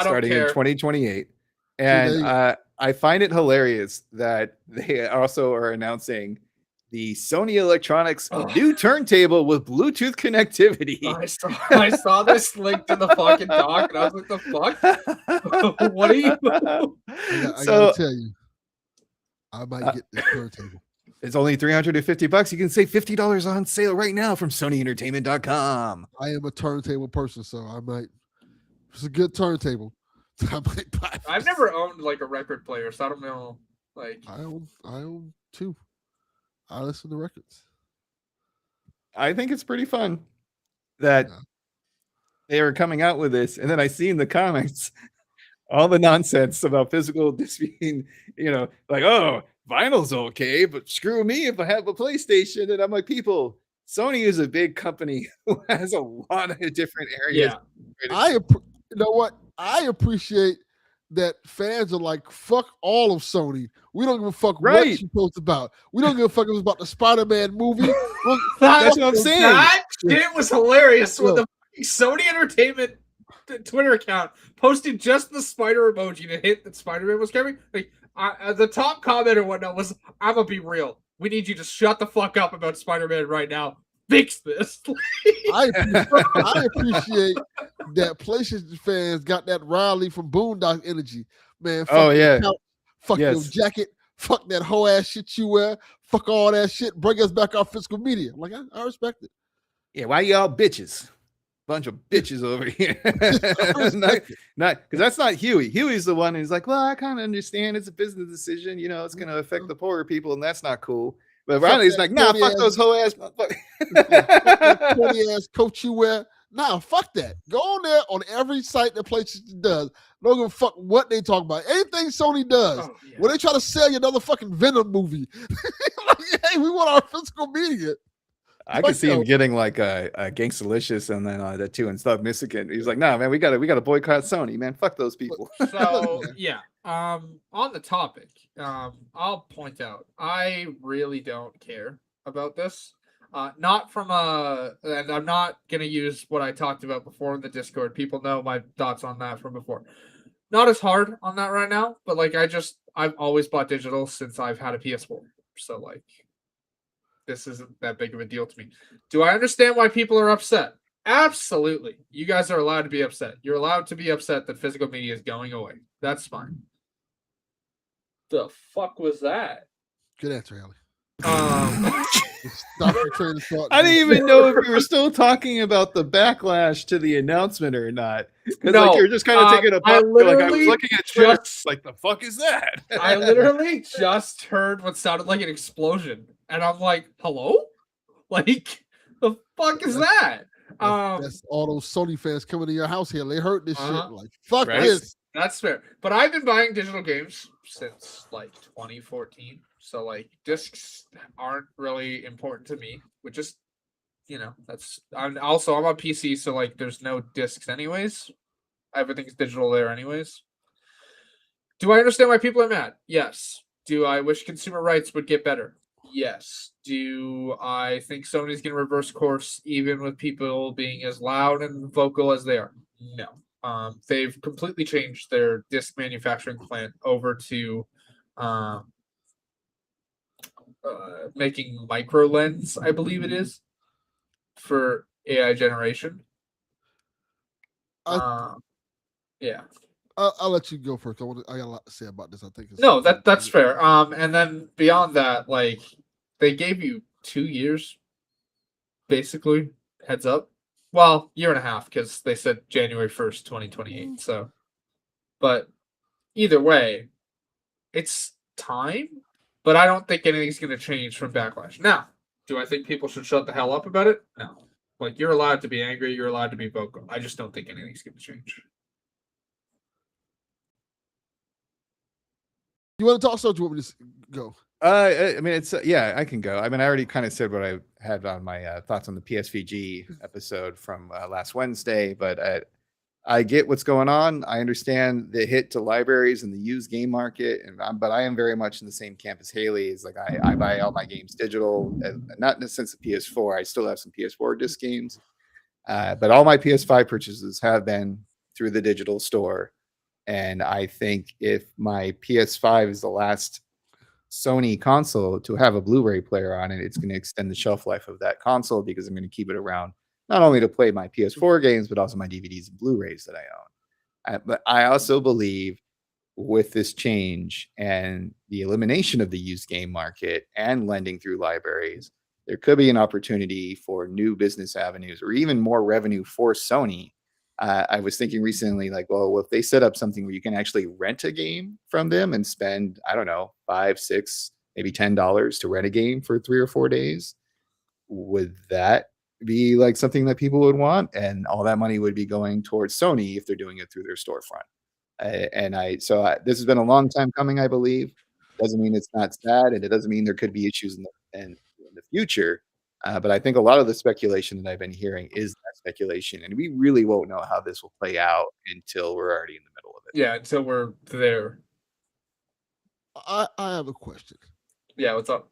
Speaker 3: Starting in 2028.
Speaker 1: See,
Speaker 3: And
Speaker 1: there you
Speaker 3: I find it hilarious that they also are announcing the Sony Electronics new turntable with Bluetooth connectivity.
Speaker 2: I saw this linked to the fucking doc, and I was like, "The fuck? What are you?"
Speaker 1: I gotta tell you, I might get this turntable.
Speaker 3: It's only $350. You can save $50 on sale right now from SonyEntertainment.com.
Speaker 1: I am a turntable person, so I might. It's a good turntable. I might buy.
Speaker 2: I've never owned like a record player, so I don't know. Like,
Speaker 1: I own two. I listen to records.
Speaker 3: I think it's pretty fun that they are coming out with this, and then I see in the comments all the nonsense about physical disc being, like, oh, vinyl's okay, but screw me if I have a PlayStation. And I'm like, people, Sony is a big company who has a lot of different areas.
Speaker 1: Yeah. You know what? I appreciate that fans are like, fuck all of Sony. We don't give a fuck what you post about. We don't give a fuck if it's about the Spider-Man movie.
Speaker 3: That's what I'm saying.
Speaker 2: That shit was hilarious when the Sony Entertainment Twitter account posted just the spider emoji to hint that Spider-Man was coming. Like, the top comment or whatnot was, I'm gonna be real. We need you to shut the fuck up about Spider-Man right now. Fix this.
Speaker 1: I appreciate that PlayStation fans got that Riley from Boondock energy. Man, fuck your jacket. Fuck that whole ass shit you wear. Fuck all that shit. Bring us back our physical media. Like, I respect it.
Speaker 3: Yeah, why y'all bitches? Bunch of bitches over here. not because that's not Huey. Huey's the one who's like, well, I kind of understand it's a business decision. It's going to affect the poorer people, and that's not cool. But Riley's like, nah, fuck those whole ass motherfuckers.
Speaker 1: Funny ass coat you wear. Nah, fuck that. Go on there on every site that PlayStation does. Don't give a fuck what they talk about. Anything Sony does. When they try to sell you another fucking Venom movie, like, hey, we want our physical media.
Speaker 3: I could see him getting like a Gangstalicious and then the two and stuff Michigan. He's like, nah, man, we gotta boycott Sony, man. Fuck those people.
Speaker 2: So yeah. On the topic, I'll point out I really don't care about this. Not from and I'm not gonna use what I talked about before in the Discord. People know my thoughts on that from before. Not as hard on that right now, but like I've always bought digital since I've had a PS4. So like, this isn't that big of a deal to me. Do I understand why people are upset? Absolutely. You guys are allowed to be upset. You're allowed to be upset that physical media is going away. That's fine. The fuck was that?
Speaker 1: Good answer, Ellie.
Speaker 3: I didn't even know if we were still talking about the backlash to the announcement or not. Because like you're just kind of taking a pop. I was looking at Twitter, like, the fuck is that?
Speaker 2: I literally just heard what sounded like an explosion. And I'm like, hello? Like, the fuck is that?
Speaker 1: That's all those Sony fans coming to your house here. They heard this shit. Like, fuck this.
Speaker 2: That's fair. But I've been buying digital games since like 2014. So like discs aren't really important to me, which is, I'm on PC. So like there's no discs anyways. Everything's digital there anyways. Do I understand why people are mad? Yes. Do I wish consumer rights would get better? Yes. Do I think Sony's going to reverse course even with people being as loud and vocal as they are? No. They've completely changed their disc manufacturing plant over to making micro lens, I believe it is, for AI generation. Yeah.
Speaker 1: I'll let you go first. I got a lot to say about this. I think
Speaker 2: that's fair. And then beyond that, like, they gave you 2 years, basically, heads up. Well, year and a half, because they said January 1st, 2028. So, but either way, it's time. But I don't think anything's going to change from backlash. Now, do I think people should shut the hell up about it? No. Like, you're allowed to be angry. You're allowed to be vocal. I just don't think anything's going to change.
Speaker 1: You want to talk, so do you want me to go?
Speaker 3: I mean, it's I can go. I mean, I already kind of said what I had on my thoughts on the PSVG episode from last Wednesday, but I get what's going on. I understand the hit to libraries and the used game market, but I am very much in the same camp as Haley. Is like I buy all my games digital, not in the sense of PS4. I still have some PS4 disc games, but all my PS5 purchases have been through the digital store. And I think if my PS5 is the last Sony console to have a Blu-ray player on it, it's going to extend the shelf life of that console because I'm going to keep it around not only to play my PS4 games, but also my DVDs and Blu-rays that I own. But I also believe with this change and the elimination of the used game market and lending through libraries, there could be an opportunity for new business avenues or even more revenue for Sony. I was thinking recently, like, well, if they set up something where you can actually rent a game from them and spend, I don't know, $5, $6, maybe $10 to rent a game for 3 or 4 days, would that be like something that people would want? And all that money would be going towards Sony if they're doing it through their storefront. This has been a long time coming, I believe. Doesn't mean it's not sad, and it doesn't mean there could be issues in the future. But I think a lot of the speculation that I've been hearing is that speculation, and we really won't know how this will play out until we're already in the middle of it.
Speaker 2: Yeah, until we're there.
Speaker 1: I have a question.
Speaker 2: Yeah, what's up?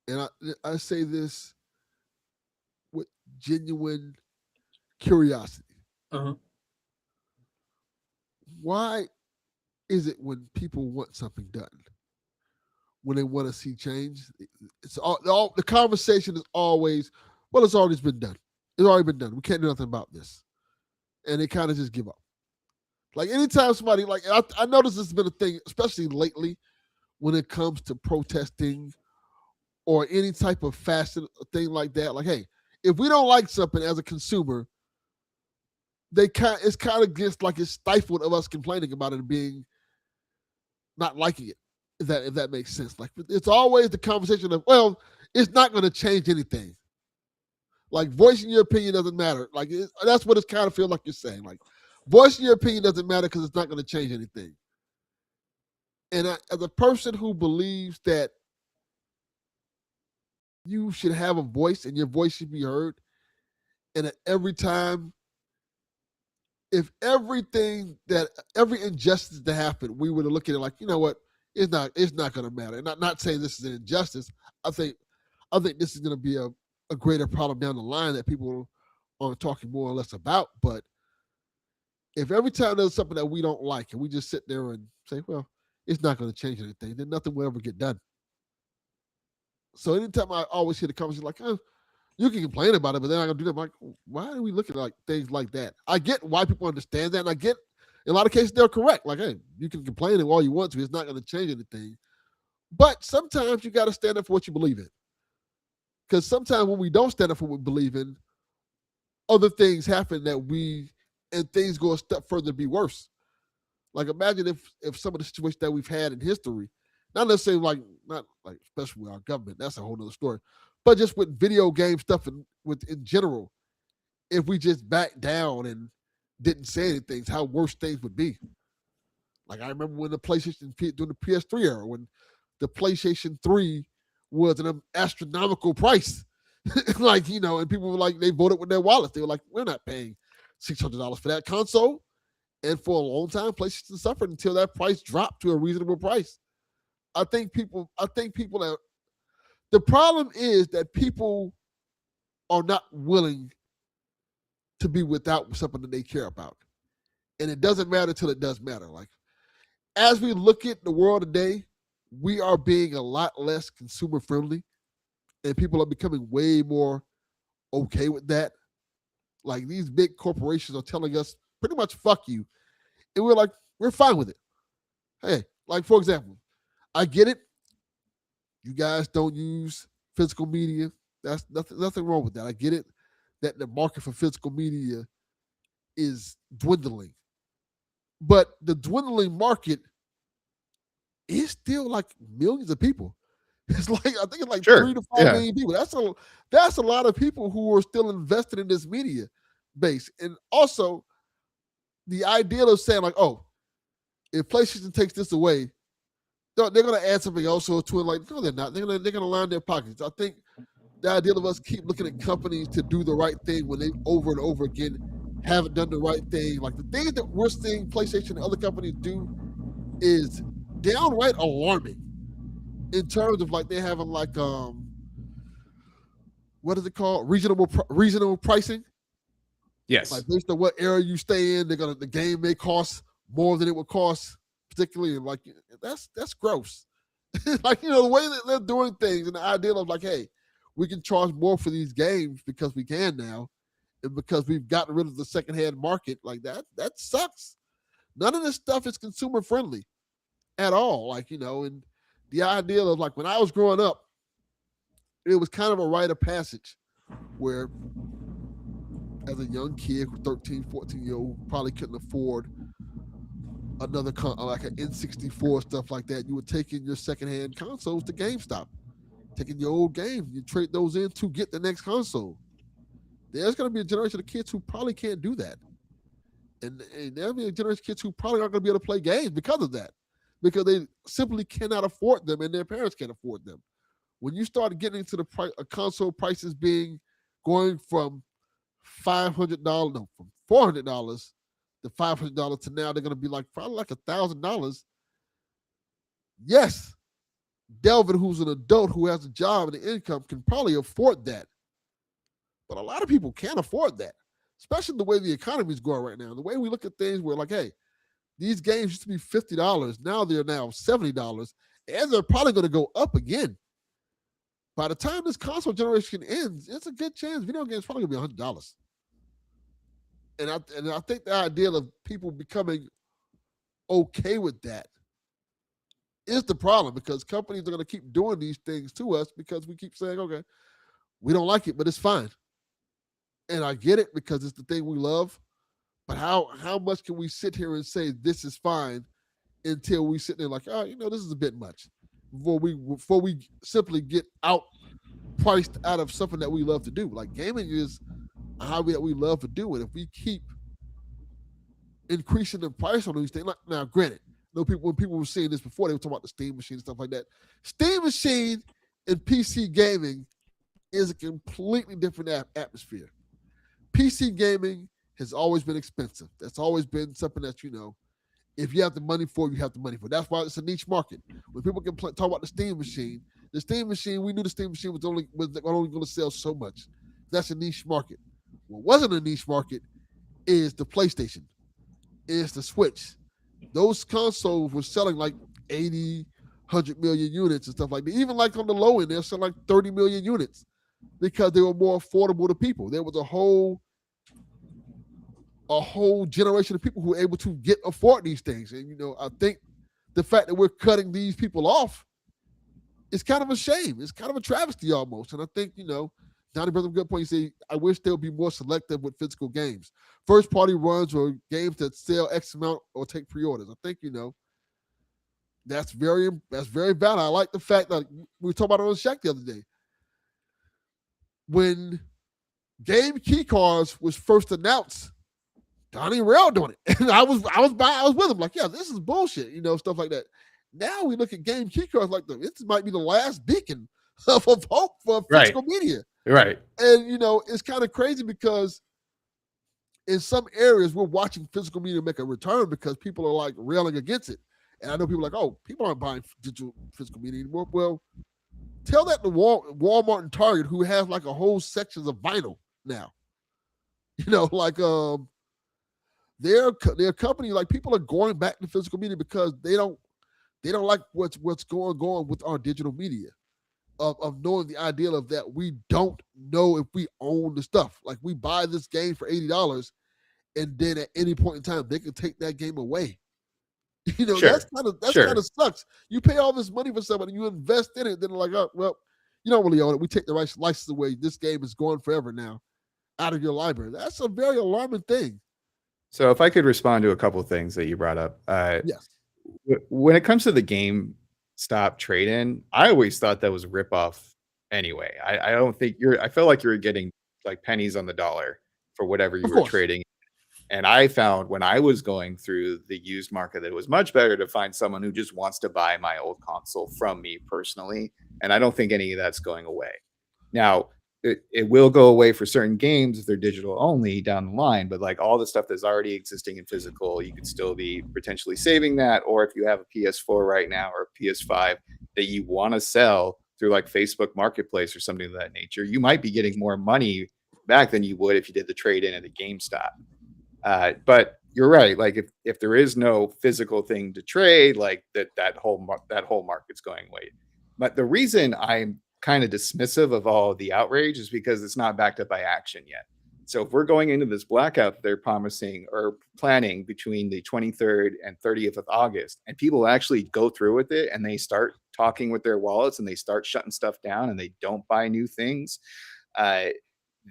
Speaker 1: And I say this with genuine curiosity.
Speaker 2: Uh-huh.
Speaker 1: Why is it when people want something done, when they want to see change, it's all the conversation is always, well, it's already been done. It's already been done. We can't do nothing about this. And they kind of just give up. Like anytime somebody, like I noticed this has been a thing, especially lately, when it comes to protesting or any type of fashion thing like that. Like, hey, if we don't like something as a consumer, it's kind of gets like it's stifled of us complaining about it and being not liking it. If that makes sense. Like it's always the conversation of, well, it's not going to change anything. Like voicing your opinion doesn't matter. Like that's what it kind of feels like you're saying. Like voicing your opinion doesn't matter because it's not going to change anything. And as a person who believes that you should have a voice and your voice should be heard, and at every time, if every injustice that happened, we were to look at it like, you know what, it's not going to matter. And not saying this is an injustice. I think this is going to be a greater problem down the line that people aren't talking more or less about. But if every time there's something that we don't like and we just sit there and say, well, it's not going to change anything, then nothing will ever get done. So anytime I always hear the conversation like, oh, you can complain about it, but then I'm going to do that. I'm like, why do we look at like things like that? I get why people understand that, and I get in a lot of cases they're correct. Like, hey, you can complain all you want to. It's not going to change anything. But sometimes you got to stand up for what you believe in. Because sometimes when we don't stand up for what we believe in, other things happen and things go a step further to be worse. Like imagine if some of the situations that we've had in history, not necessarily not especially with our government, that's a whole nother story, but just with video game stuff and in general, if we just backed down and didn't say anything, how worse things would be. Like I remember when during the PS3 era, when the PlayStation 3 was an astronomical price. And people were like, they voted with their wallets. They were like, we're not paying $600 for that console. And for a long time, PlayStation suffered until that price dropped to a reasonable price. I think people the problem is that people are not willing to be without something that they care about. And it doesn't matter till it does matter. Like, as we look at the world today, we are being a lot less consumer friendly, and people are becoming way more okay with that. Like, these big corporations are telling us pretty much fuck you. And we're like, we're fine with it. Hey, like, for example, I get it. You guys don't use physical media. That's nothing wrong with that. I get it that the market for physical media is dwindling. But the dwindling market is still like millions of people. It's like, I think it's like 3 to 5 million people. That's a lot of people who are still invested in this media base. And also the idea of saying like, oh, if PlayStation takes this away, they're going to add something else to it. Like, no, they're not. They're going to line their pockets. I think the idea of us keep looking at companies to do the right thing when they over and over again haven't done the right thing. Like the things that we're seeing PlayStation and other companies do is downright alarming in terms of like they having like what is it called, reasonable pricing.
Speaker 3: Yes.
Speaker 1: Like based on what area you stay in, the game may cost more than it would cost, particularly like that's gross. Like the way that they're doing things and the idea of like, hey, we can charge more for these games because we can now, and because we've gotten rid of the secondhand market, like that sucks. None of this stuff is consumer friendly at all. Like and the idea of like when I was growing up, it was kind of a rite of passage where as a young kid, 13, 14-year-old, probably couldn't afford another like an N64, stuff like that. You would take in your secondhand consoles to GameStop, taking your old games, you trade those in to get the next console. There's going to be a generation of kids who probably can't do that. And there'll be a generation of kids who probably aren't going to be able to play games because of that, because they simply cannot afford them and their parents can't afford them. When you start getting into the console prices going from $500, no, from $400 to $500 to now they're going to be like probably like $1,000. Yes, Delvin, who's an adult who has a job and an income, can probably afford that. But a lot of people can't afford that, especially the way the economy is going right now. The way we look at things, we're like, hey, these games used to be $50. Now they're $70, and they're probably going to go up again. By the time this console generation ends, it's a good chance video games probably going to be $100. And I think the idea of people becoming okay with that is the problem, because companies are going to keep doing these things to us because we keep saying, okay, we don't like it, but it's fine. And I get it because it's the thing we love. But how much can we sit here and say this is fine until we sit there like, oh, this is a bit much, before we simply get priced out of something that we love to do. Like gaming is a hobby that we love to do, and if we keep increasing the price on these things, like, now granted, when people were seeing this before, they were talking about the Steam machine and stuff like that. Steam machine and PC gaming is a completely different atmosphere. PC gaming has always been expensive. That's always been something that, if you have the money for it, you have the money for it. That's why it's a niche market. When people can talk about the Steam machine, we knew the Steam machine was only going to sell so much. That's a niche market. What wasn't a niche market is the PlayStation, is the Switch. Those consoles were selling like 80, 100 million units and stuff like that. Even like on the low end, they're selling like 30 million units because they were more affordable to people. There was a whole generation of people who were able to afford these things. And, I think the fact that we're cutting these people off is kind of a shame. It's kind of a travesty almost. And I think, Donnie brings up a good point. You say, I wish there would be more selective with physical games. First party runs or games that sell X amount or take pre-orders. I think, that's very valid. I like the fact that we talked about it on Shaq the other day. When game key cards was first announced, Donnie railed on it. And I was with him, like, yeah, this is bullshit, stuff like that. Now we look at game key cards like this might be the last beacon of hope for physical media.
Speaker 3: Right.
Speaker 1: And it's kind of crazy because in some areas we're watching physical media make a return because people are like railing against it. And I know people are like, oh, people aren't buying digital physical media anymore. Well, tell that to Walmart and Target, who have like a whole sections of vinyl now. Like their company, like people are going back to physical media because they don't like what's going on with our digital media. Of knowing the idea of that we don't know if we own the stuff. Like we buy this game for $80, and then at any point in time they can take that game away.
Speaker 3: Sure.
Speaker 1: That's kind of sucks. You pay all this money for somebody, you invest in it, then like, oh, well, you don't really own it. We take the license away. This game is gone forever now, out of your library. That's a very alarming thing.
Speaker 3: So if I could respond to a couple of things that you brought up.
Speaker 1: Yes.
Speaker 3: When it comes to the GameStop trade-in, I always thought that was a ripoff anyway. I don't think I felt like you were getting like pennies on the dollar for whatever you were trading. And I found when I was going through the used market that it was much better to find someone who just wants to buy my old console from me personally. And I don't think any of that's going away. Now, it will go away for certain games if they're digital only down the line, but like all the stuff that's already existing in physical, you could still be potentially saving that. Or if you have a PS4 right now or a PS5 that you want to sell through like Facebook Marketplace or something of that nature, you might be getting more money back than you would if you did the trade in at a GameStop. But you're right. Like if there is no physical thing to trade, like that whole market's going away. But the reason I'm kind of dismissive of all the outrage is because it's not backed up by action yet. So if we're going into this blackout they're promising or planning between the 23rd and 30th of August, and people actually go through with it and they start talking with their wallets and they start shutting stuff down and they don't buy new things,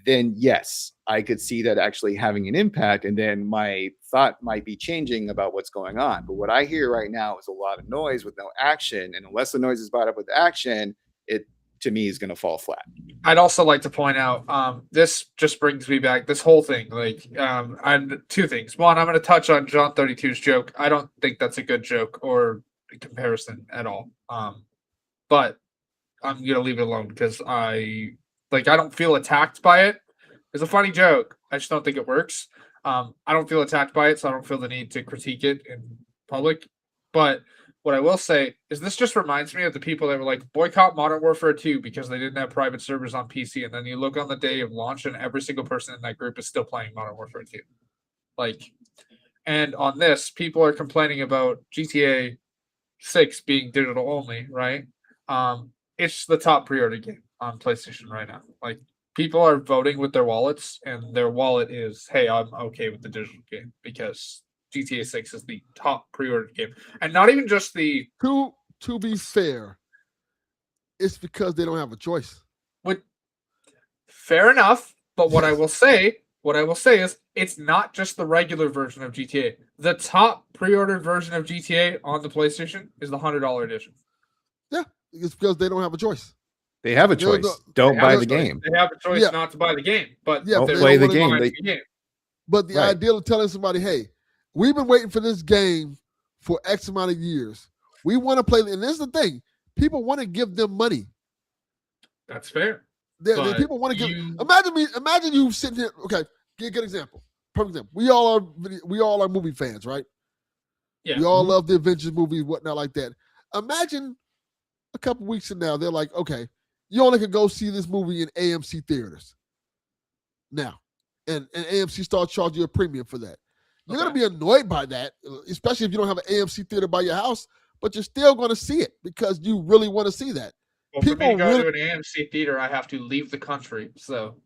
Speaker 3: then yes, I could see that actually having an impact. And then my thought might be changing about what's going on. But what I hear right now is a lot of noise with no action. And unless the noise is brought up with action, it to me is going to fall flat.
Speaker 2: I'd also like to point out, this just brings me back, this whole thing, like, and two things. One, I'm going to touch on John 32's joke. I don't think that's a good joke or a comparison at all. But I'm going to leave it alone because I don't feel attacked by it. It's a funny joke. I just don't think it works. I don't feel attacked by it, so I don't feel the need to critique it in public. But what I will say is this just reminds me of the people that were like, boycott Modern Warfare 2 because they didn't have private servers on PC. And then you look on the day of launch and every single person in that group is still playing Modern Warfare 2. Like, and on this, people are complaining about GTA 6 being digital only, right? It's the top pre-order game on PlayStation right now. Like, people are voting with their wallets, and their wallet is, hey, I'm okay with the digital game because GTA 6 is the top pre-ordered game. And not even just the...
Speaker 1: To be fair, it's because they don't have a choice.
Speaker 2: Fair enough, but what I will say is it's not just the regular version of GTA. The top pre-ordered version of GTA on the PlayStation is the $100 edition.
Speaker 1: Yeah, it's because they don't have a choice.
Speaker 3: They have a choice. Don't buy the game.
Speaker 2: They have a choice not to buy the game, but
Speaker 3: don't play the game.
Speaker 1: But the idea of telling somebody, hey, we've been waiting for this game for X amount of years. We want to play, and this is the thing: people want to give them money.
Speaker 2: That's fair.
Speaker 1: People want to give. Imagine you sitting here. Okay, good example. Perfect example. We all are movie fans, right?
Speaker 2: Yeah.
Speaker 1: We all love the Avengers movies, whatnot like that. Imagine a couple weeks from now, they're like, okay, you only can go see this movie in AMC theaters now, and AMC starts charging you a premium for that. You're going to be annoyed by that, especially if you don't have an AMC theater by your house, but you're still going to see it because you really want to see that.
Speaker 2: Well, for me to go to an AMC theater, I have to leave the country, so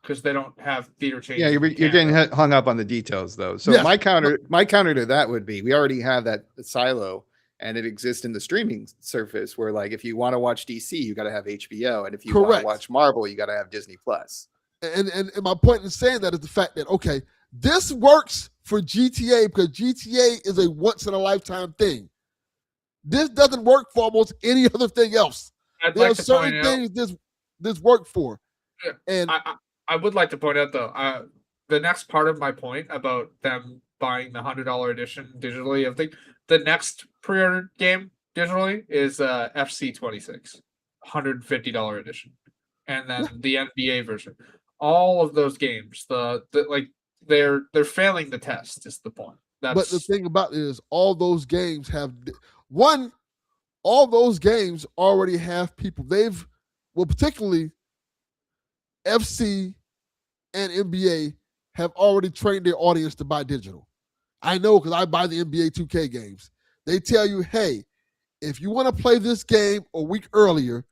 Speaker 2: because they don't have theater chains.
Speaker 3: Yeah, you're getting hung up on the details, though. So my counter to that would be, we already have that silo, and it exists in the streaming surface where, like, if you want to watch DC, you got to have HBO, and if you want to watch Marvel, you got to have Disney Plus.
Speaker 1: And my point in saying that is the fact that, okay, this works for GTA because GTA is a once in a lifetime thing. This doesn't work for almost any other thing else. There are certain things this work for. And
Speaker 2: I would like to point out, though, the next part of my point about them buying the $100 edition digitally, I think the next pre-ordered game digitally is FC 26, $150 edition, and then the NBA version. All of those games, they're failing the test. Is the point?
Speaker 1: But the thing about it is, all those games all those games already have people. Particularly FC and NBA have already trained their audience to buy digital. I know because I buy the NBA 2K games. They tell you, hey, if you want to play this game a week earlier,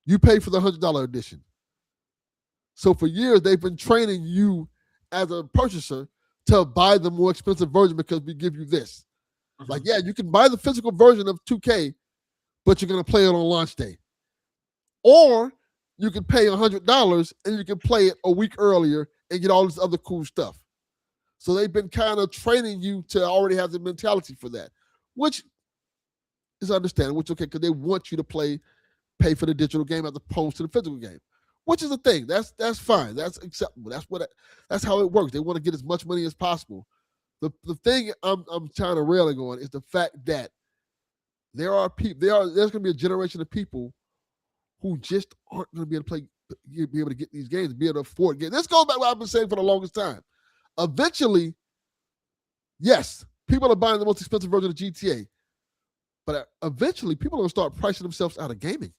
Speaker 1: you pay for the $100 edition. So for years, they've been training you as a purchaser to buy the more expensive version because we give you this. Mm-hmm. Like, yeah, you can buy the physical version of 2K, but you're going to play it on launch day. Or you can pay $100 and you can play it a week earlier and get all this other cool stuff. So they've been kind of training you to already have the mentality for that, which is understandable, which okay, because they want you to pay for the digital game as opposed to the physical game, which is a thing. That's fine. That's acceptable. That's how it works. They want to get as much money as possible. The thing I'm trying to railing on is the fact that there's going to be a generation of people who just aren't going to be able to play you'll be able to get these games, be able to afford games. This goes back to what I've been saying for the longest time. Eventually, yes, people are buying the most expensive version of GTA, but eventually people are going to start pricing themselves out of gaming.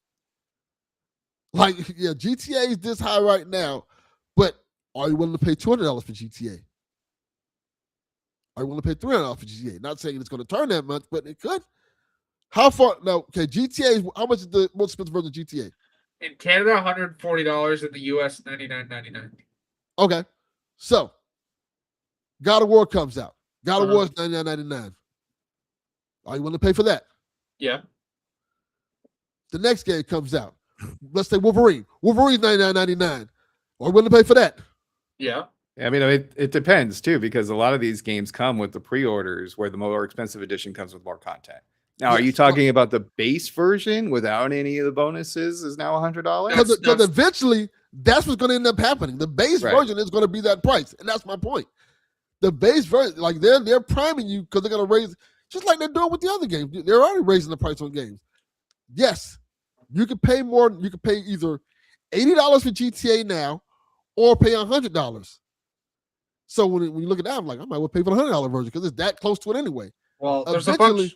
Speaker 1: Like, yeah, GTA is this high right now, but are you willing to pay $200 for GTA? Are you willing to pay $300 for GTA? Not saying it's going to turn that much, but it could. How far? No, okay, GTA is, how much is the most expensive version of GTA?
Speaker 2: In Canada, $140. In the US, $99.99.
Speaker 1: Okay, so God of War comes out. God of War is $99.99. Are you willing to pay for that?
Speaker 2: Yeah.
Speaker 1: The next game comes out. Let's say Wolverine. Wolverine's $99.99. Are you willing to pay for that?
Speaker 2: Yeah.
Speaker 3: I mean, it depends too, because a lot of these games come with the pre-orders where the more expensive edition comes with more content. Now, are you talking about the base version without any of the bonuses is now $100?
Speaker 1: Because eventually that's what's going to end up happening. The base version is going to be that price, and that's my point. The base version, like they're priming you because they're going to raise, just like they're doing with the other games. They're already raising the price on games. Yes, you can pay more. You can pay either $80 for GTA now, or pay $100. So when you look at that, I'm like, I might well pay for the $100 version because it's that close to it anyway.
Speaker 2: Well, there's a bunch.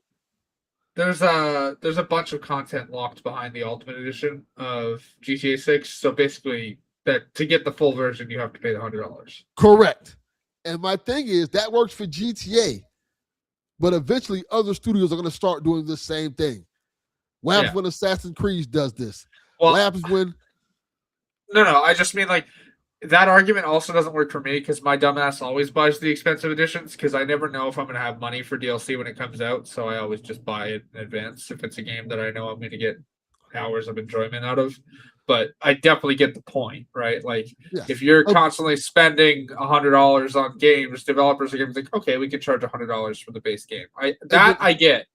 Speaker 2: There's a bunch of content locked behind the Ultimate Edition of GTA 6. So basically, that to get the full version, you have to pay the $100.
Speaker 1: Correct. And my thing is that works for GTA, but eventually other studios are going to start doing the same thing. What happens when Assassin's Creed does this?
Speaker 2: Well,
Speaker 1: what happens when?
Speaker 2: No. I just mean like that argument also doesn't work for me because my dumbass always buys the expensive editions because I never know if I'm going to have money for DLC when it comes out. So I always just buy it in advance if it's a game that I know I'm going to get hours of enjoyment out of. But I definitely get the point, right? Like if you're constantly spending $100 on games, developers are going to think, okay, we can charge $100 for the base game. I get.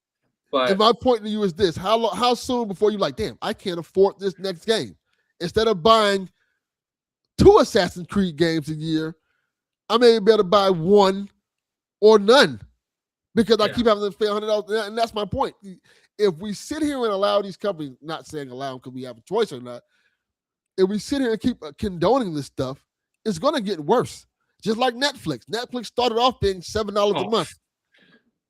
Speaker 2: But
Speaker 1: and my point to you is this: how soon before you like, damn, I can't afford this next game? Instead of buying 2 Assassin's Creed games a year, I may be able to buy 1 or none because I keep having to pay $100. And that's my point. If we sit here and allow these companies, not saying allow them because we have a choice or not, if we sit here and keep condoning this stuff, it's going to get worse. Just like Netflix. Netflix started off being $7 a month.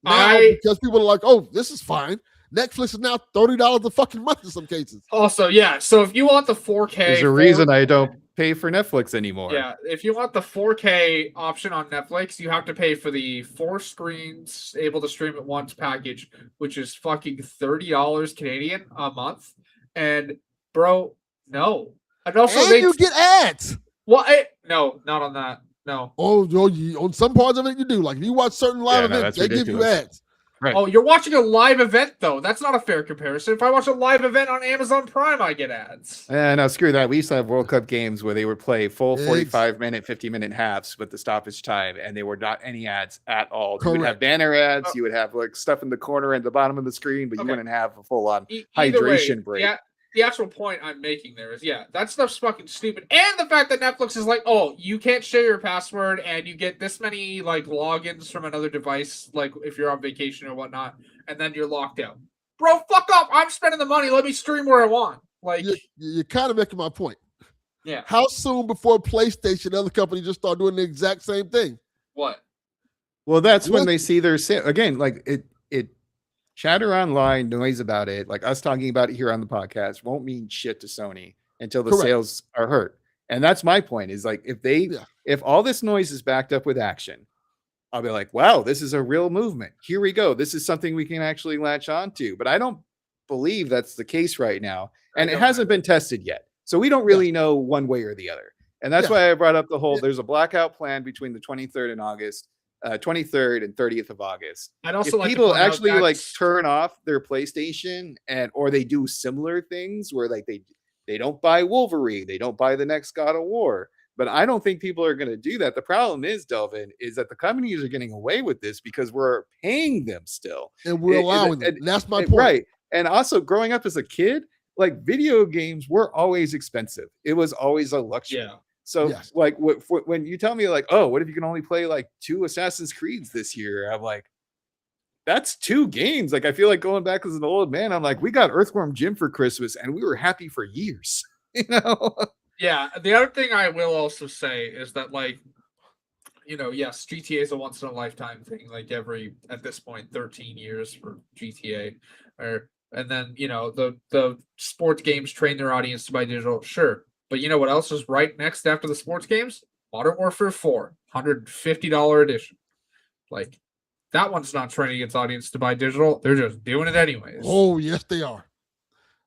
Speaker 1: Now, because people are like, oh, this is fine. Netflix is now $30 a fucking month in some cases.
Speaker 2: Also, yeah. So if you want the 4K,
Speaker 3: there's a reason I don't pay for Netflix anymore.
Speaker 2: Yeah, if you want the 4K option on Netflix, you have to pay for the 4 screens able to stream at once package, which is fucking $30 Canadian a month. And bro, no. And also,
Speaker 1: you get ads.
Speaker 2: Well, no, not on that. No.
Speaker 1: Oh, on some parts of it you do. Like if you watch certain live events, they give you ads.
Speaker 3: Right.
Speaker 2: Oh, you're watching a live event though. That's not a fair comparison. If I watch a live event on Amazon Prime, I get ads.
Speaker 3: No, screw that. We used to have World Cup games where they would play full 45-minute, 50-minute halves with the stoppage time, and there were not any ads at all. You would have banner ads. You would have like stuff in the corner at the bottom of the screen, but you wouldn't have a full-on hydration break.
Speaker 2: Yeah. The actual point I'm making there is, that stuff's fucking stupid. And the fact that Netflix is like, oh, you can't share your password and you get this many like logins from another device, like if you're on vacation or whatnot, and then you're locked out. Bro, fuck off. I'm spending the money. Let me stream where I want. Like
Speaker 1: you're kind of making my point.
Speaker 2: Yeah.
Speaker 1: How soon before PlayStation and other companies just start doing the exact same thing?
Speaker 2: What?
Speaker 3: Well, that's when they see their again, like it chatter online, noise about it, like us talking about it here on the podcast, won't mean shit to Sony until the sales are hurt. And that's my point is like, if all this noise is backed up with action, I'll be like, wow, this is a real movement. Here we go. This is something we can actually latch on to. But I don't believe that's the case right now. And it hasn't been tested yet. So we don't really know one way or the other. And that's why I brought up the whole, there's a blackout plan between the 23rd and August. 23rd and 30th of August.
Speaker 2: I'd also
Speaker 3: if people actually like turn off their PlayStation or they do similar things where like they don't buy Wolverine, they don't buy the next God of War. But I don't think people are going to do that. The problem is, Delvin, is that the companies are getting away with this because we're paying them still.
Speaker 1: And we're allowing them. And that's my point.
Speaker 3: Right. And also growing up as a kid, like video games were always expensive. It was always a luxury. Yeah. So like when you tell me like, oh, what if you can only play like 2 Assassin's Creeds this year? I'm like, that's 2 games. Like I feel like going back as an old man, I'm like, we got Earthworm Jim for Christmas and we were happy for years. You know?
Speaker 2: Yeah, the other thing I will also say is that, like, yes, GTA is a once in a lifetime thing. Like at this point, 13 years for GTA, and then the sports games train their audience to buy digital. Sure, but you know what else is right next after the sports games? Modern Warfare 4, $150 edition. Like that one's not training its audience to buy digital. They're just doing it anyways.
Speaker 1: Oh yes, they are.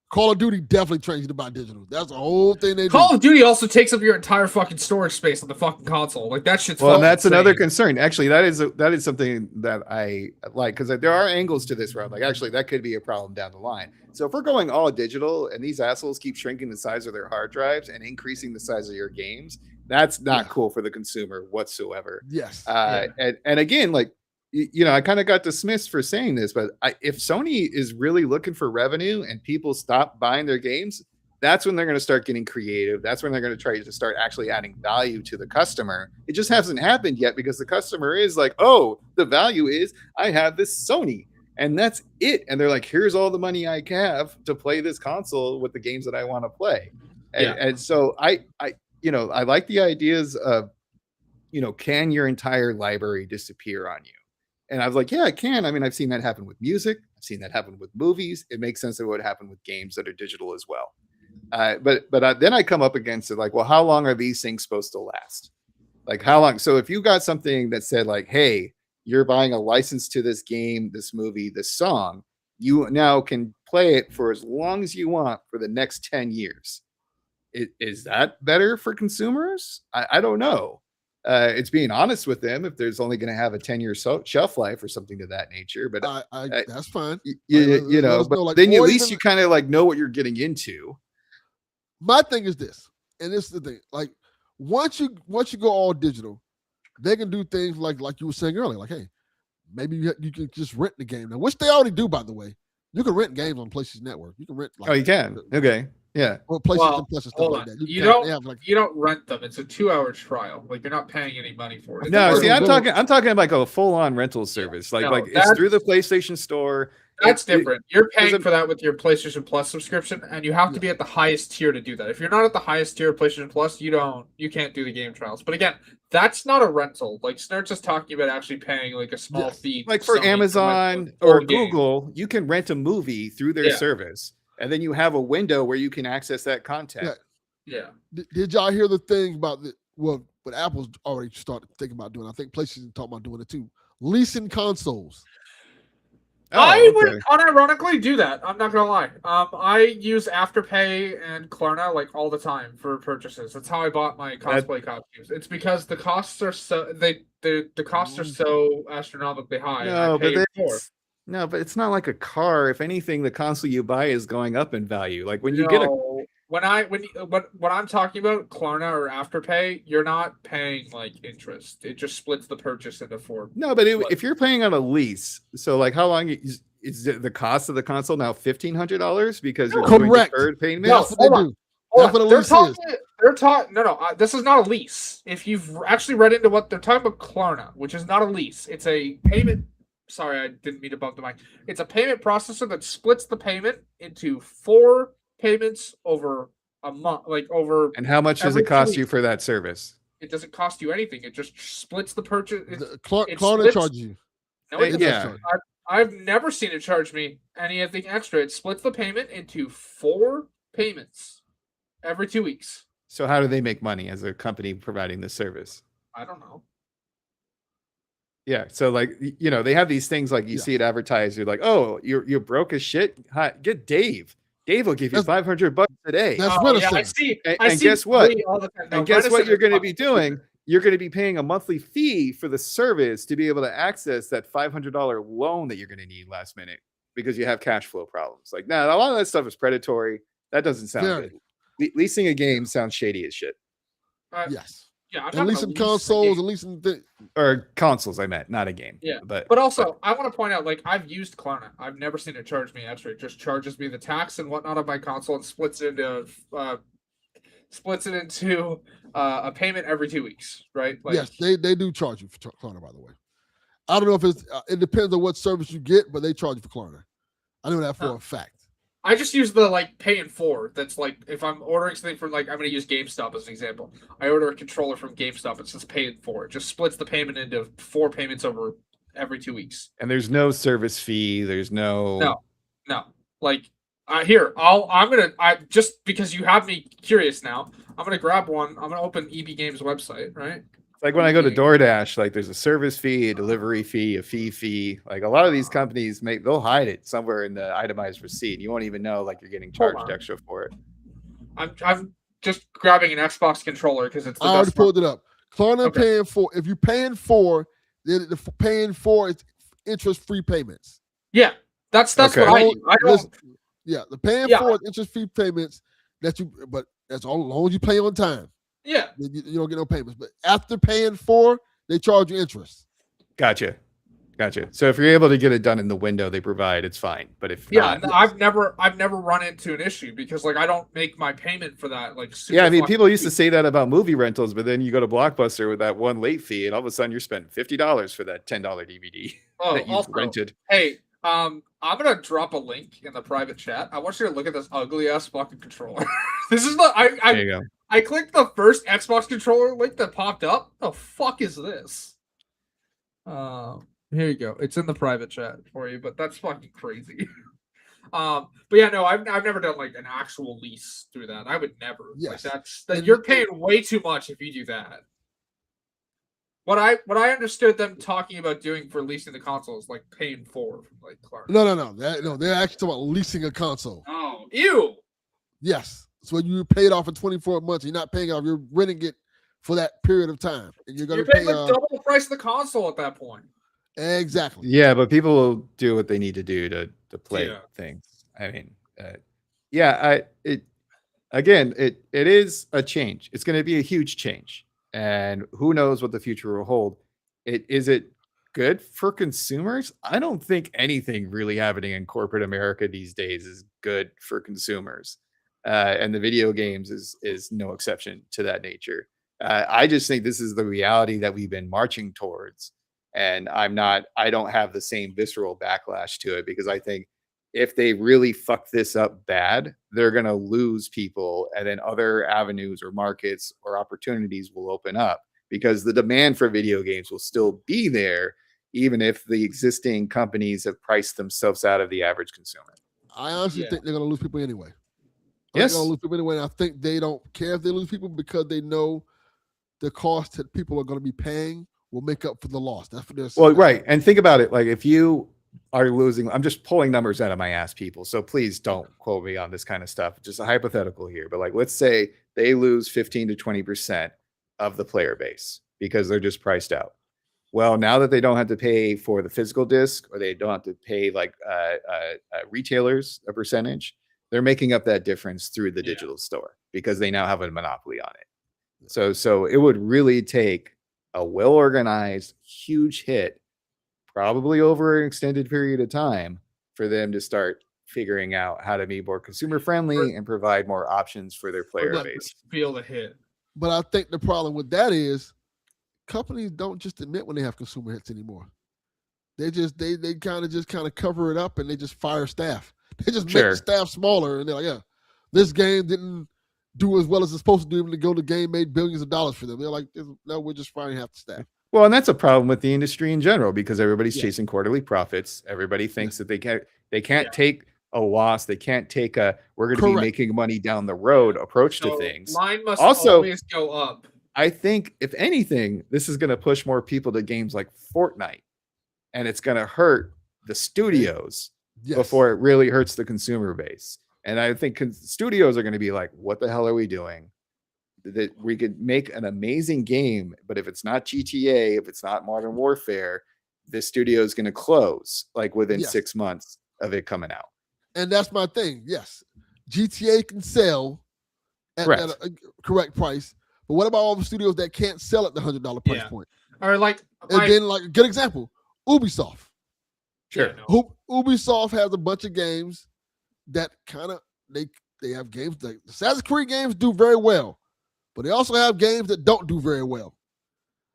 Speaker 1: Call of Duty definitely trains you to buy digital. That's the whole thing they do.
Speaker 2: Call of Duty also takes up your entire fucking storage space on the fucking console. Like that shit's
Speaker 3: Well, and that's
Speaker 2: insane.
Speaker 3: another concern. Actually, that is something that I like, because there are angles to this where I'm like, actually, that could be a problem down the line. So if we're going all digital and these assholes keep shrinking the size of their hard drives and increasing the size of your games, that's not cool for the consumer whatsoever.
Speaker 1: Yes.
Speaker 3: And again, like, I kind of got dismissed for saying this, but if Sony is really looking for revenue and people stop buying their games, that's when they're going to start getting creative. That's when they're going to try to start actually adding value to the customer. It just hasn't happened yet because the customer is like, oh, the value is I have this Sony and that's it. And they're like, here's all the money I have to play this console with the games that I want to play. And so I like the ideas of, can your entire library disappear on you? And I was like, yeah, it can. I mean, I've seen that happen with music. I've seen that happen with movies. It makes sense that it would happen with games that are digital as well. But then I come up against it like, well, how long are these things supposed to last? Like how long? So if you got something that said like, hey, you're buying a license to this game, this movie, this song, you now can play it for as long as you want for the next 10 years. Is that better for consumers? I don't know. It's being honest with them if there's only going to have a 10-year shelf life or something to that nature. But
Speaker 1: that's fine.
Speaker 3: But then at least you kind of like know what you're getting into.
Speaker 1: My thing is this, and this is the thing. Like once you go all digital, they can do things like you were saying earlier. Like, hey, maybe you can just rent the game now, which they already do, by the way. You can rent games on PlayStation Network. You can rent.
Speaker 3: You can. Okay. Yeah.
Speaker 1: Or PlayStation Plus and stuff like that.
Speaker 2: You don't rent them. It's a 2-hour trial. Like you're not paying any money for it.
Speaker 3: No, see, I'm talking like a full-on rental service. It's through the PlayStation Store.
Speaker 2: That's different. You're paying for that with your PlayStation Plus subscription, and you have to be at the highest tier to do that. If you're not at the highest tier of PlayStation Plus, you can't do the game trials. But again, that's not a rental. Like Snurt's just talking about actually paying like a small fee.
Speaker 3: Like for Amazon or Google, you can rent a movie through their service. And then you have a window where you can access that content.
Speaker 2: Yeah.
Speaker 1: Did y'all hear the thing about what Apple's already started thinking about doing? I think PlayStation talking about doing it too. Leasing consoles.
Speaker 2: I would unironically do that. I'm not gonna lie. I use Afterpay and Klarna like all the time for purchases. That's how I bought my cosplay costumes. It's because the costs are so the costs are so astronomically high.
Speaker 3: No, but it's not like a car. If anything, the console you buy is going up in value. Like when you get
Speaker 2: when I'm talking about Klarna or Afterpay, you're not paying like interest. It just splits the purchase into 4.
Speaker 3: No, but if you're paying on a lease, so like how long is the cost of the console now $1,500 because you're doing deferred payment?
Speaker 1: That's what they do. That's what a lease is.
Speaker 2: They're talking. No, this is not a lease. If you've actually read into what they're talking about, Klarna, which is not a lease, it's a payment. Sorry, I didn't mean to bump the mic. It's a payment processor that splits the payment into 4 payments over a month,
Speaker 3: And how much does it cost you for that service?
Speaker 2: It doesn't cost you anything. It just splits the purchase.
Speaker 1: Klarna charges you.
Speaker 2: No, it doesn't. I've never seen it charge me anything extra. It splits the payment into 4 payments every 2 weeks.
Speaker 3: So how do they make money as a company providing this service?
Speaker 2: I don't know.
Speaker 3: Yeah, so like they have these things like you see it advertised. You're like, oh, you're broke as shit. Hi, get Dave. Dave will give you $500 a day.
Speaker 1: That's reticent.
Speaker 2: I see.
Speaker 3: And guess what? And guess what you're going to be doing? You're going to be paying a monthly fee for the service to be able to access that $500 loan that you're going to need last minute because you have cash flow problems. Like, a lot of that stuff is predatory. That doesn't sound good. Leasing a game sounds shady as shit.
Speaker 1: Yes.
Speaker 2: Yeah,
Speaker 1: and leasing consoles and leasing
Speaker 3: or consoles. I meant not a game.
Speaker 2: Yeah, but also I want to point out, like I've used Klarna. I've never seen it charge me extra. It just charges me the tax and whatnot on my console and splits it into a payment every 2 weeks. Right? Like,
Speaker 1: yes, they do charge you for Klarna. By the way, I don't know if it depends on what service you get, but they charge you for Klarna. I know that for a fact.
Speaker 2: I just use the like pay in 4. That's like if I'm ordering something from like I'm gonna use GameStop as an example. I order a controller from GameStop. It says pay in 4. It just splits the payment into 4 payments over every 2 weeks.
Speaker 3: And there's no service fee. There's
Speaker 2: No. Like here, I'm gonna just because you have me curious now, I'm gonna grab one. I'm gonna open EB Games website, right?
Speaker 3: Like when I go to DoorDash, like there's a service fee, a delivery fee, a fee. Like a lot of these companies they'll hide it somewhere in the itemized receipt. You won't even know like you're getting charged extra for it.
Speaker 2: I'm just grabbing an Xbox controller because it's the
Speaker 1: I already pulled it up. Klarna paying for, if you're paying for, the paying for is interest-free payments.
Speaker 2: Yeah, that's what I do. I don't.
Speaker 1: Yeah, the paying for is interest-free payments but that's all as long as you pay on time.
Speaker 2: Yeah,
Speaker 1: you don't get no payments. But after paying for, they charge you interest.
Speaker 3: Gotcha. So if you're able to get it done in the window they provide, it's fine. But if not,
Speaker 2: I've never run into an issue because like I don't make my payment for that. Like
Speaker 3: I mean, people used to say that about movie rentals, but then you go to Blockbuster with that one late fee, and all of a sudden you're spending $50 for that $10 DVD that you've rented.
Speaker 2: Hey, I'm gonna drop a link in the private chat. I want you to look at this ugly ass fucking controller. This is the
Speaker 3: There you go.
Speaker 2: I clicked the first Xbox controller link that popped up. The fuck is this? Here you go. It's in the private chat for you, but that's fucking crazy. But yeah, no, I've never done like an actual lease through that. I would never.
Speaker 1: Yes.
Speaker 2: Like you're paying way too much if you do that. What I understood them talking about doing for leasing the console is like paying for like Clark.
Speaker 1: No. They're actually talking about leasing a console.
Speaker 2: Oh, ew.
Speaker 1: Yes. So you paid off for 24 months. You're not paying off. You're renting it for that period of time, and you're
Speaker 2: paying like double the price of the console at that point.
Speaker 1: Exactly.
Speaker 3: Yeah, but people will do what they need to do to play things. I mean, it is a change. It's going to be a huge change, and who knows what the future will hold. Is it good for consumers? I don't think anything really happening in corporate America these days is good for consumers. And the video games is no exception to that nature. I just think this is the reality that we've been marching towards. And I don't have the same visceral backlash to it because I think if they really fuck this up bad, they're going to lose people and then other avenues or markets or opportunities will open up because the demand for video games will still be there, even if the existing companies have priced themselves out of the average consumer.
Speaker 1: I honestly think they're going to lose people anyway.
Speaker 3: Yes.
Speaker 1: They're going to lose people anyway. And I think they don't care if they lose people because they know the cost that people are going to be paying will make up for the loss. That's what they're saying.
Speaker 3: Well, right. And think about it. Like if you are losing, I'm just pulling numbers out of my ass, people. So please don't quote me on this kind of stuff. Just a hypothetical here. But like, let's say they lose 15 to 20% of the player base because they're just priced out. Well, now that they don't have to pay for the physical disc or they don't have to pay like retailers a percentage, they're making up that difference through the digital store because they now have a monopoly on it. So it would really take a well-organized, huge hit, probably over an extended period of time, for them to start figuring out how to be more consumer-friendly and provide more options for their player base.
Speaker 2: Feel the hit.
Speaker 1: But I think the problem with that is companies don't just admit when they have consumer hits anymore. They kind of cover it up and they just fire staff. They just make the staff smaller and they're like, this game didn't do as well as it's supposed to do even to go. The game made billions of dollars for them. They're like, no, we're just firing half the staff.
Speaker 3: Well, and that's a problem with the industry in general because everybody's chasing quarterly profits. Everybody thinks that they can't take a loss. They can't take we're going to be making money down the road approach to things.
Speaker 2: Line must always go up.
Speaker 3: I think if anything, this is going to push more people to games like Fortnite, and it's going to hurt the studios before it really hurts the consumer base. And I think studios are going to be like, what the hell are we doing? That we could make an amazing game, but if it's not GTA, if it's not Modern Warfare, the studio is going to close like within 6 months of it coming out.
Speaker 1: And that's my thing. Yes, GTA can sell at a correct price, but what about all the studios that can't sell at the $100 price point?
Speaker 2: Or like,
Speaker 1: and then like a good example, Ubisoft.
Speaker 3: Sure.
Speaker 1: Ubisoft has a bunch of games that kind of they have games like the Assassin's Creed games do very well, but they also have games that don't do very well.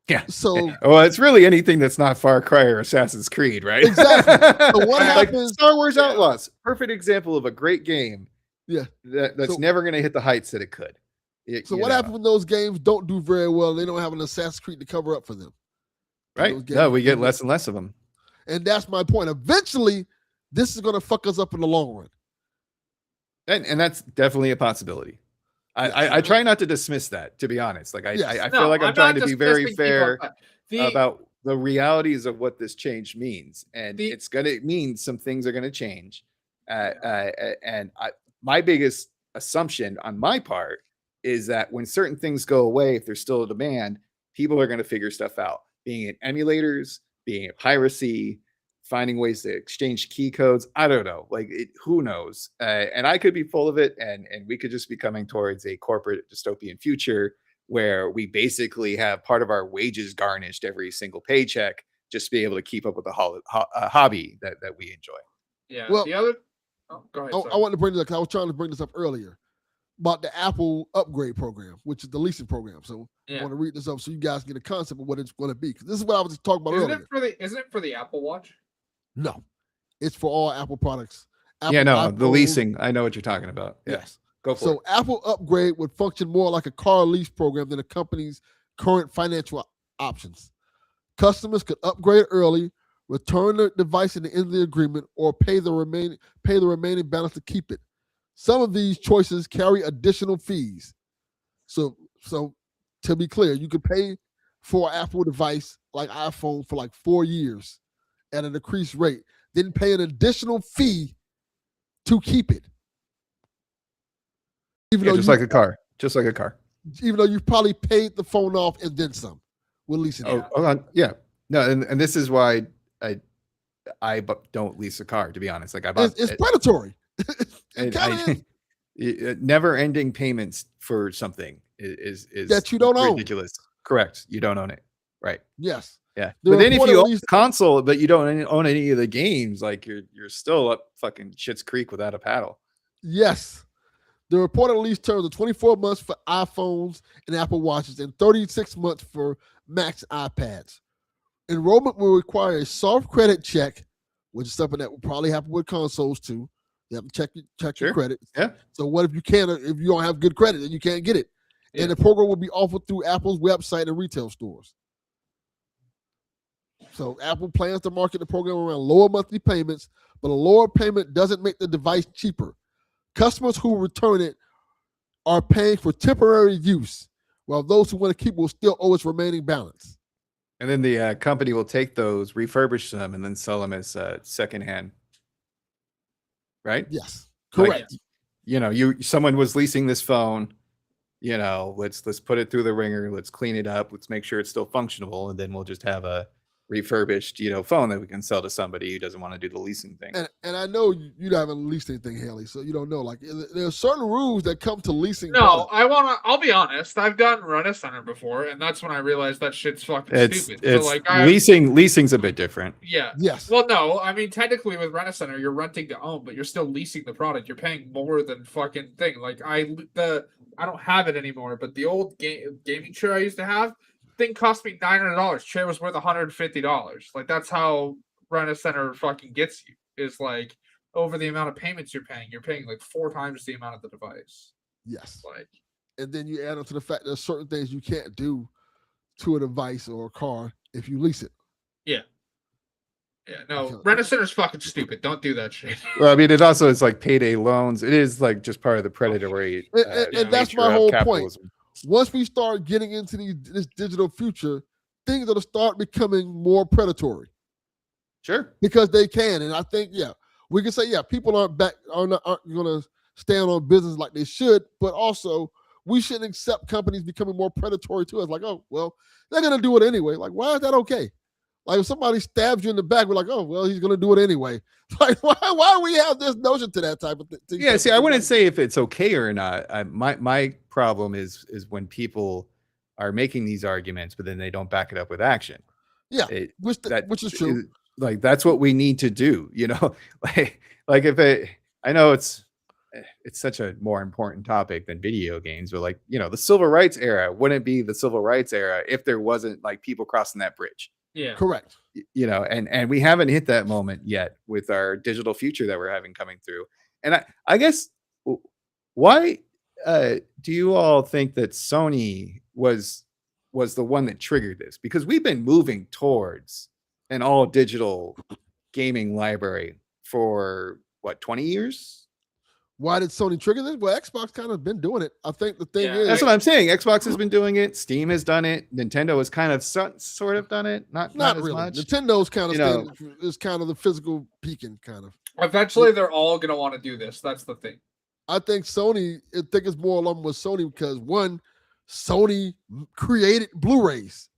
Speaker 3: Yeah.
Speaker 1: So
Speaker 3: well, it's really anything that's not Far Cry or Assassin's Creed, right?
Speaker 1: Exactly. So what
Speaker 3: like
Speaker 1: happens?
Speaker 3: Star Wars Outlaws, perfect example of a great game.
Speaker 1: Yeah.
Speaker 3: That's never going to hit the heights that it could.
Speaker 1: So what happens when those games don't do very well? They don't have an Assassin's Creed to cover up for them.
Speaker 3: Right. No, we get less and less of them.
Speaker 1: And that's my point. Eventually, this is going to fuck us up in the long run.
Speaker 3: And that's definitely a possibility. I try not to dismiss that, to be honest. Like I feel like I'm trying to be very fair about the realities of what this change means, and it's going to mean some things are going to change. My biggest assumption on my part is that when certain things go away, if there's still a demand, people are going to figure stuff out. Being it emulators, being it piracy, finding ways to exchange key codes. I don't know. Who knows? And I could be full of it, and we could just be coming towards a corporate dystopian future where we basically have part of our wages garnished every single paycheck just to be able to keep up with the hobby that we enjoy.
Speaker 2: Yeah. Well, the other. Oh, go ahead.
Speaker 1: I wanted to bring this up because I was trying to bring this up earlier about the Apple upgrade program, which is the leasing program. So I want to read this up so you guys get a concept of what it's going to be. Because this is what I was just talking about earlier.
Speaker 2: Isn't it for the Apple Watch?
Speaker 1: No, it's for all Apple products.
Speaker 3: The leasing. I know what you're talking about.
Speaker 1: Yes.
Speaker 3: Go for it.
Speaker 1: So Apple upgrade would function more like a car lease program than a company's current financial options. Customers could upgrade early, return the device at the end of the agreement, or pay the remaining balance to keep it. Some of these choices carry additional fees. So to be clear, you could pay for an Apple device like iPhone for like 4 years at an increased rate, then pay an additional fee to keep it.
Speaker 3: Just like a car.
Speaker 1: Even though you've probably paid the phone off and then some. We're leasing it.
Speaker 3: Hold on. Yeah. No, and this is why I don't lease a car, to be honest. Like
Speaker 1: it's predatory.
Speaker 3: Never-ending payments for something is
Speaker 1: that you don't
Speaker 3: ridiculous. Correct. You don't own it. Right.
Speaker 1: Yes.
Speaker 3: Yeah. But then if you own the console, but you don't own any of the games, like you're still up fucking Schitt's Creek without a paddle.
Speaker 1: Yes. The reported lease terms are 24 months for iPhones and Apple Watches and 36 months for Macs and iPads. Enrollment will require a soft credit check, which is something that will probably happen with consoles too. You have to check your credit.
Speaker 3: Yeah.
Speaker 1: So what if you don't have good credit and you can't get it? Yeah. And the program will be offered through Apple's website and retail stores. So Apple plans to market the program around lower monthly payments, but a lower payment doesn't make the device cheaper. Customers who return it are paying for temporary use, while those who want to keep will still owe its remaining balance.
Speaker 3: And then the company will take those, refurbish them, and then sell them as secondhand. Right?
Speaker 1: Yes, correct.
Speaker 3: Someone was leasing this phone. Let's put it through the ringer. Let's clean it up. Let's make sure it's still functional, and then we'll just have a refurbished, phone that we can sell to somebody who doesn't want to do the leasing thing.
Speaker 1: And I know you haven't leased anything, Haley, so you don't know. Like there are certain rules that come to leasing.
Speaker 2: No, I'll be honest. I've gotten Rent-A-Center before, and that's when I realized that shit's fucking stupid.
Speaker 3: Leasing's a bit different.
Speaker 2: Yeah.
Speaker 1: Yes.
Speaker 2: Well, no, I mean technically with Rent-A-Center, you're renting to own, but you're still leasing the product. You're paying more than fucking thing. Like I don't have it anymore, but the old gaming chair I used to have. Thing cost me $900. Chair was worth $150. Like that's how Rent-A-Center fucking gets you. Is like over the amount of payments you're paying. You're paying like 4 times the amount of the device.
Speaker 1: Yes.
Speaker 2: Like,
Speaker 1: and then you add on to the fact there's certain things you can't do to a device or a car if you lease it.
Speaker 2: Yeah. Yeah. No, Rent-A-Center's fucking stupid. Don't do that shit.
Speaker 3: Well, I mean, it also is like payday loans. It is like just part of the predatory.
Speaker 1: And that's my whole point. Once we start getting into this digital future, things are going to start becoming more predatory.
Speaker 3: Sure.
Speaker 1: Because they can. And I think, we can say, people aren't going to stand on business like they should, but also we shouldn't accept companies becoming more predatory to us. Like, oh, well, they're going to do it anyway. Like, why is that okay? Like, if somebody stabs you in the back, we're like, oh, well, he's going to do it anyway. Like, why do we have this notion to that type of thing?
Speaker 3: Yeah, see, I wouldn't say if it's okay or not. My problem is when people are making these arguments, but then they don't back it up with action.
Speaker 1: Yeah, which is true.
Speaker 3: Like, that's what we need to do, Like if I know it's it's such a more important topic than video games. But like, the civil rights era wouldn't be the civil rights era if there wasn't like people crossing that bridge.
Speaker 2: Yeah.
Speaker 1: Correct.
Speaker 3: And we haven't hit that moment yet with our digital future that we're having coming through. And I guess why do you all think that Sony was the one that triggered this? Because we've been moving towards an all digital gaming library for what, 20 years?
Speaker 1: Why did Sony trigger this? Well, Xbox kind of been doing it. I think the thing is,
Speaker 3: that's what I'm saying. Xbox has been doing it. Steam has done it. Nintendo has kind of sort of done it. Not as
Speaker 1: really.
Speaker 3: much.
Speaker 1: Nintendo's kind of is kind of the physical peaking kind of.
Speaker 2: Eventually, they're all gonna want to do this. That's the thing.
Speaker 1: I think Sony. I think it's more along with Sony because one, Sony created Blu-rays.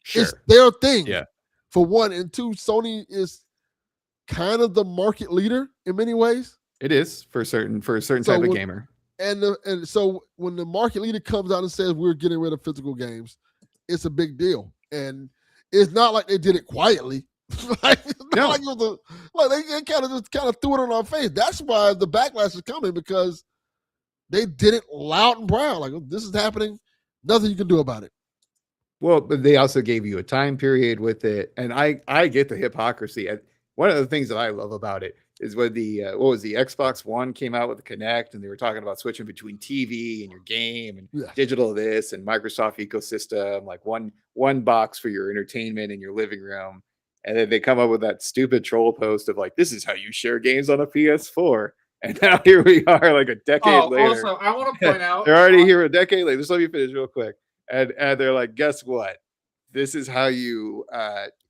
Speaker 3: Sure.
Speaker 1: It's their thing.
Speaker 3: Yeah.
Speaker 1: For one, and two, Sony is kind of the market leader in many ways.
Speaker 3: It is for a certain type of gamer.
Speaker 1: And so when the market leader comes out and says we're getting rid of physical games, it's a big deal. And it's not like they did it quietly. Like they kind of threw it on our face. That's why the backlash is coming, because they did it loud and proud. Like, this is happening, nothing you can do about it.
Speaker 3: Well, but they also gave you a time period with it, and I get the hypocrisy. One of the things that I love about it is when the Xbox One came out with the Kinect, and they were talking about switching between TV and your game and digital this and Microsoft ecosystem, like one box for your entertainment in your living room. And then they come up with that stupid troll post of like, this is how you share games on a PS4. And now here we are, like a decade later.
Speaker 2: Also, I want to point out
Speaker 3: they're already here a decade later. Just let me finish real quick. And they're like, guess what? This is how you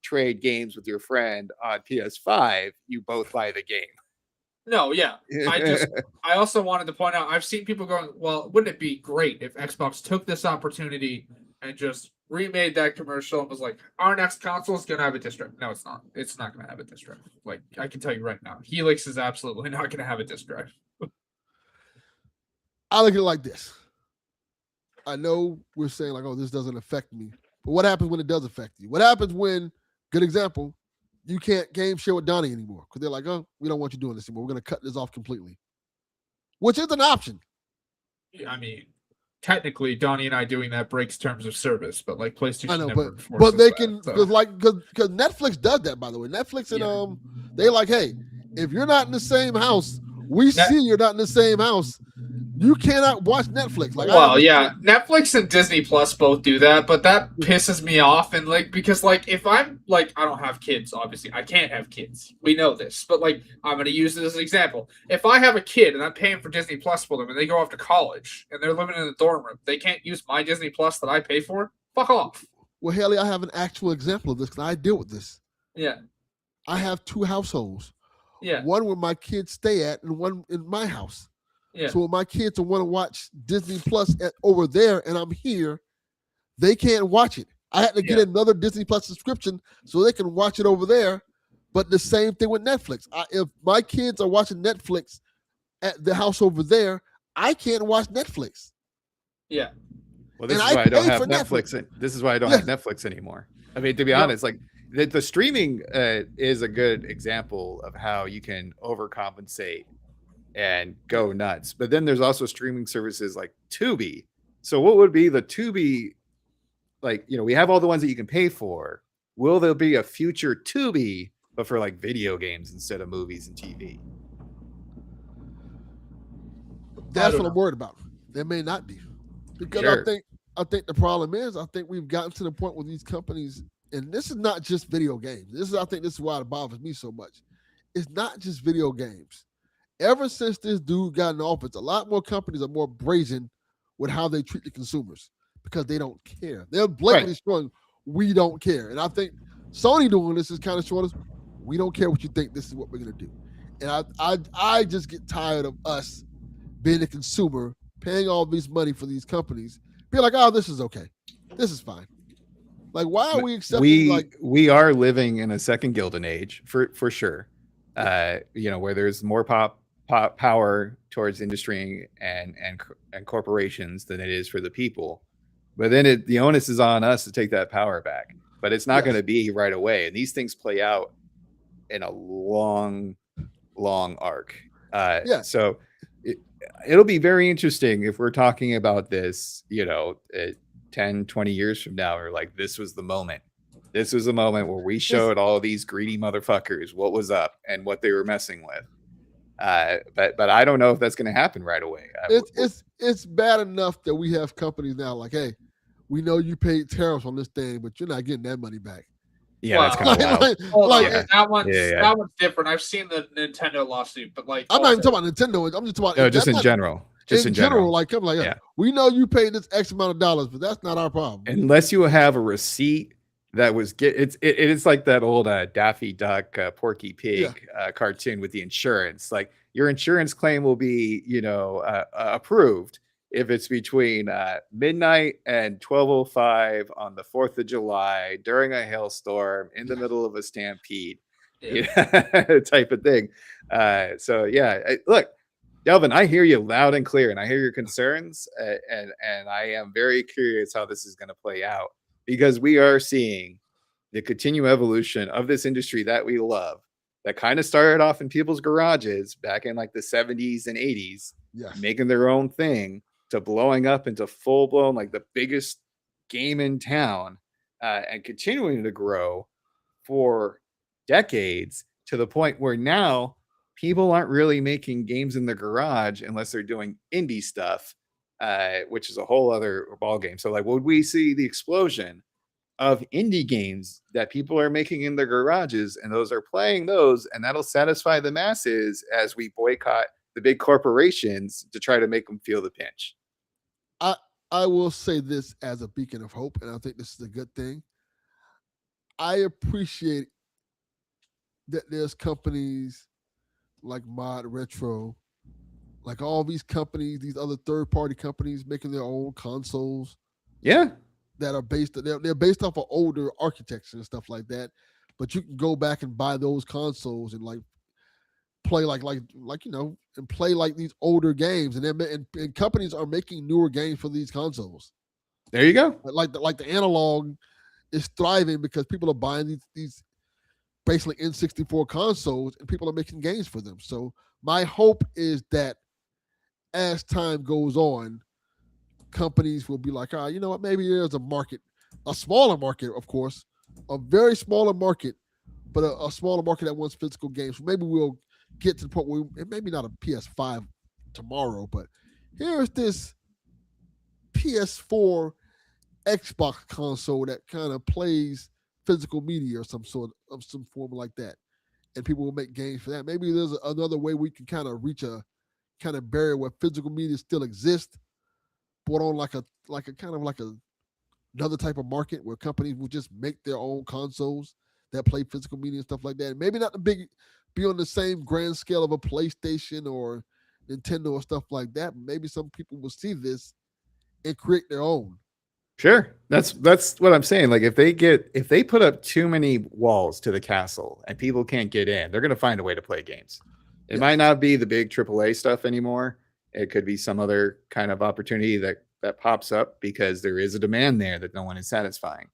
Speaker 3: trade games with your friend on PS5. You both buy the game.
Speaker 2: No, yeah. I also wanted to point out, I've seen people going, well, wouldn't it be great if Xbox took this opportunity and just remade that commercial and was like, our next console is going to have a disc drive? No, it's not. It's not going to have a disc drive. Like, I can tell you right now, Helix is absolutely not going to have a disc drive.
Speaker 1: I look at it like this. I know we're saying like, oh, this doesn't affect me. But what happens when it does affect you? What happens when, good example, you can't game share with Donnie anymore? Because they're like, oh, we don't want you doing this anymore. We're going to cut this off completely. Which is an option.
Speaker 2: I mean, technically, Donnie and I doing that breaks terms of service, but like PlayStation,
Speaker 1: I know,
Speaker 2: never
Speaker 1: but they
Speaker 2: that,
Speaker 1: can,
Speaker 2: so.
Speaker 1: because Netflix does that, by the way. Netflix and they like, hey, if you're not in the same house, we see you're not in the same house, you cannot watch Netflix. Like,
Speaker 2: Netflix and Disney Plus both do that, but that pisses me off. And like, because like, if I'm like, I don't have kids, obviously, I can't have kids. We know this, but like, I'm going to use this as an example. If I have a kid and I'm paying for Disney Plus for them, and they go off to college and they're living in a dorm room, they can't use my Disney Plus that I pay for. Fuck off.
Speaker 1: Well, Haley, I have an actual example of this because I deal with this.
Speaker 2: Yeah,
Speaker 1: I have two households.
Speaker 2: Yeah,
Speaker 1: one where my kids stay at, and one in my house.
Speaker 2: Yeah.
Speaker 1: So when my kids want to watch Disney Plus over there and I'm here, they can't watch it. I had to get another Disney Plus subscription so they can watch it over there. But the same thing with Netflix. If my kids are watching Netflix at the house over there, I can't watch Netflix.
Speaker 2: Yeah.
Speaker 3: Well, this is why I don't have Netflix. This is why I don't have Netflix anymore. I mean, to be honest, like the streaming is a good example of how you can overcompensate and go nuts. But then there's also streaming services like Tubi. So what would be the Tubi? Like, we have all the ones that you can pay for. Will there be a future Tubi, but for like video games instead of movies and TV?
Speaker 1: That's what I'm worried about. There may not be. Because I think the problem is, I think we've gotten to the point where these companies, and this is not just video games. I think this is why it bothers me so much. It's not just video games. Ever since this dude got in office, a lot more companies are more brazen with how they treat the consumers because they don't care. They're blatantly showing we don't care. And I think Sony doing this is kind of showing us we don't care what you think. This is what we're going to do. And I just get tired of us being a consumer, paying all this money for these companies, be like, oh, this is okay. This is fine. Like, why are we accepting?
Speaker 3: We are living in a second Gilded Age for sure. Where there's more power towards industry and corporations than it is for the people. But then the onus is on us to take that power back. But it's not going to be right away. And these things play out in a long, long arc. So it'll be very interesting if we're talking about this, 10, 20 years from now. Or like, this was the moment. This was the moment where we showed all these greedy motherfuckers what was up and what they were messing with. But I don't know if that's going to happen right away.
Speaker 1: It's bad enough that we have companies now like, hey, we know you paid tariffs on this thing, but you're not getting that money back.
Speaker 3: Yeah, that's kind of
Speaker 2: wild. That one's different. I've seen the Nintendo lawsuit, but like,
Speaker 1: I'm not even talking about Nintendo. I'm just talking about
Speaker 3: just in general. Just in general,
Speaker 1: like, I'm like, we know you paid this X amount of dollars, but that's not our problem.
Speaker 3: Unless you have a receipt that was it's like that old Daffy Duck, Porky Pig cartoon with the insurance. Like, your insurance claim will be, approved if it's between midnight and 12:05 on the 4th of July during a hailstorm in the middle of a stampede, type of thing. Look, Delvin, I hear you loud and clear, and I hear your concerns, and I am very curious how this is going to play out, because we are seeing the continued evolution of this industry that we love, that kind of started off in people's garages back in like the 70s and 80s, making their own thing, to blowing up into full-blown, like, the biggest game in town, and continuing to grow for decades, to the point where now people aren't really making games in the garage unless they're doing indie stuff, which is a whole other ball game. So, like, would we see the explosion of indie games that people are making in their garages, and those are playing those, and that'll satisfy the masses as we boycott the big corporations to try to make them feel the pinch?
Speaker 1: I will say this as a beacon of hope, and I think this is a good thing. I appreciate that there's companies like Mod Retro, like all these companies, these other third-party companies making their own consoles.
Speaker 3: Yeah.
Speaker 1: That are they're based off of older architecture and stuff like that. But you can go back and buy those consoles and like play like and play like these older games, and companies are making newer games for these consoles.
Speaker 3: There you go.
Speaker 1: Like the analog is thriving because people are buying these basically N64 consoles, and people are making games for them. So my hope is that as time goes on, companies will be like, you know what, maybe there's a market, a smaller market, of course, a very smaller market, but a smaller market that wants physical games. Maybe we'll get to the point where maybe not a PS5 tomorrow, but here's this PS4 Xbox console that kind of plays physical media or some form like that, and people will make games for that. Maybe there's another way we can kind of reach a kind of barrier where physical media still exists, but on like a kind of like another type of market where companies will just make their own consoles that play physical media and stuff like that. And maybe not be on the same grand scale of a PlayStation or Nintendo or stuff like that. Maybe some people will see this and create their own.
Speaker 3: Sure. That's what I'm saying. Like, if they put up too many walls to the castle and people can't get in, they're going to find a way to play games. It might not be the big AAA stuff anymore. It could be some other kind of opportunity that pops up because there is a demand there that no one is satisfying.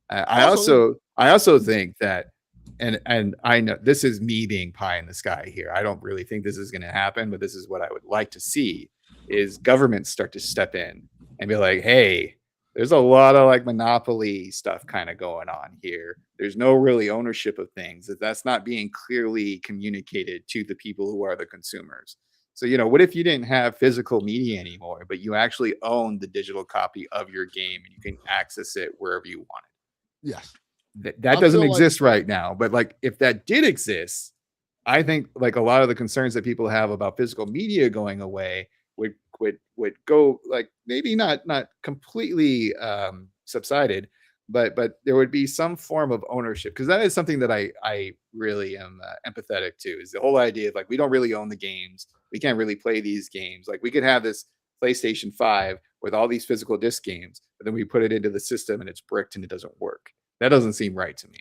Speaker 3: I also think that, and I know this is me being pie in the sky here. I don't really think this is going to happen, but this is what I would like to see, is governments start to step in and be like, hey, there's a lot of like monopoly stuff kind of going on here. There's no really ownership of things. That's not being clearly communicated to the people who are the consumers. So, what if you didn't have physical media anymore, but you actually own the digital copy of your game and you can access it wherever you want it?
Speaker 1: Yes.
Speaker 3: That doesn't exist right now. But like, if that did exist, I think like a lot of the concerns that people have about physical media going away would go, like, maybe not completely subsided, but there would be some form of ownership, because that is something that I really am empathetic to, is the whole idea of like, we don't really own the games, we can't really play these games. Like, we could have this PlayStation 5 with all these physical disc games, but then we put it into the system and it's bricked and it doesn't work. That doesn't seem right to me.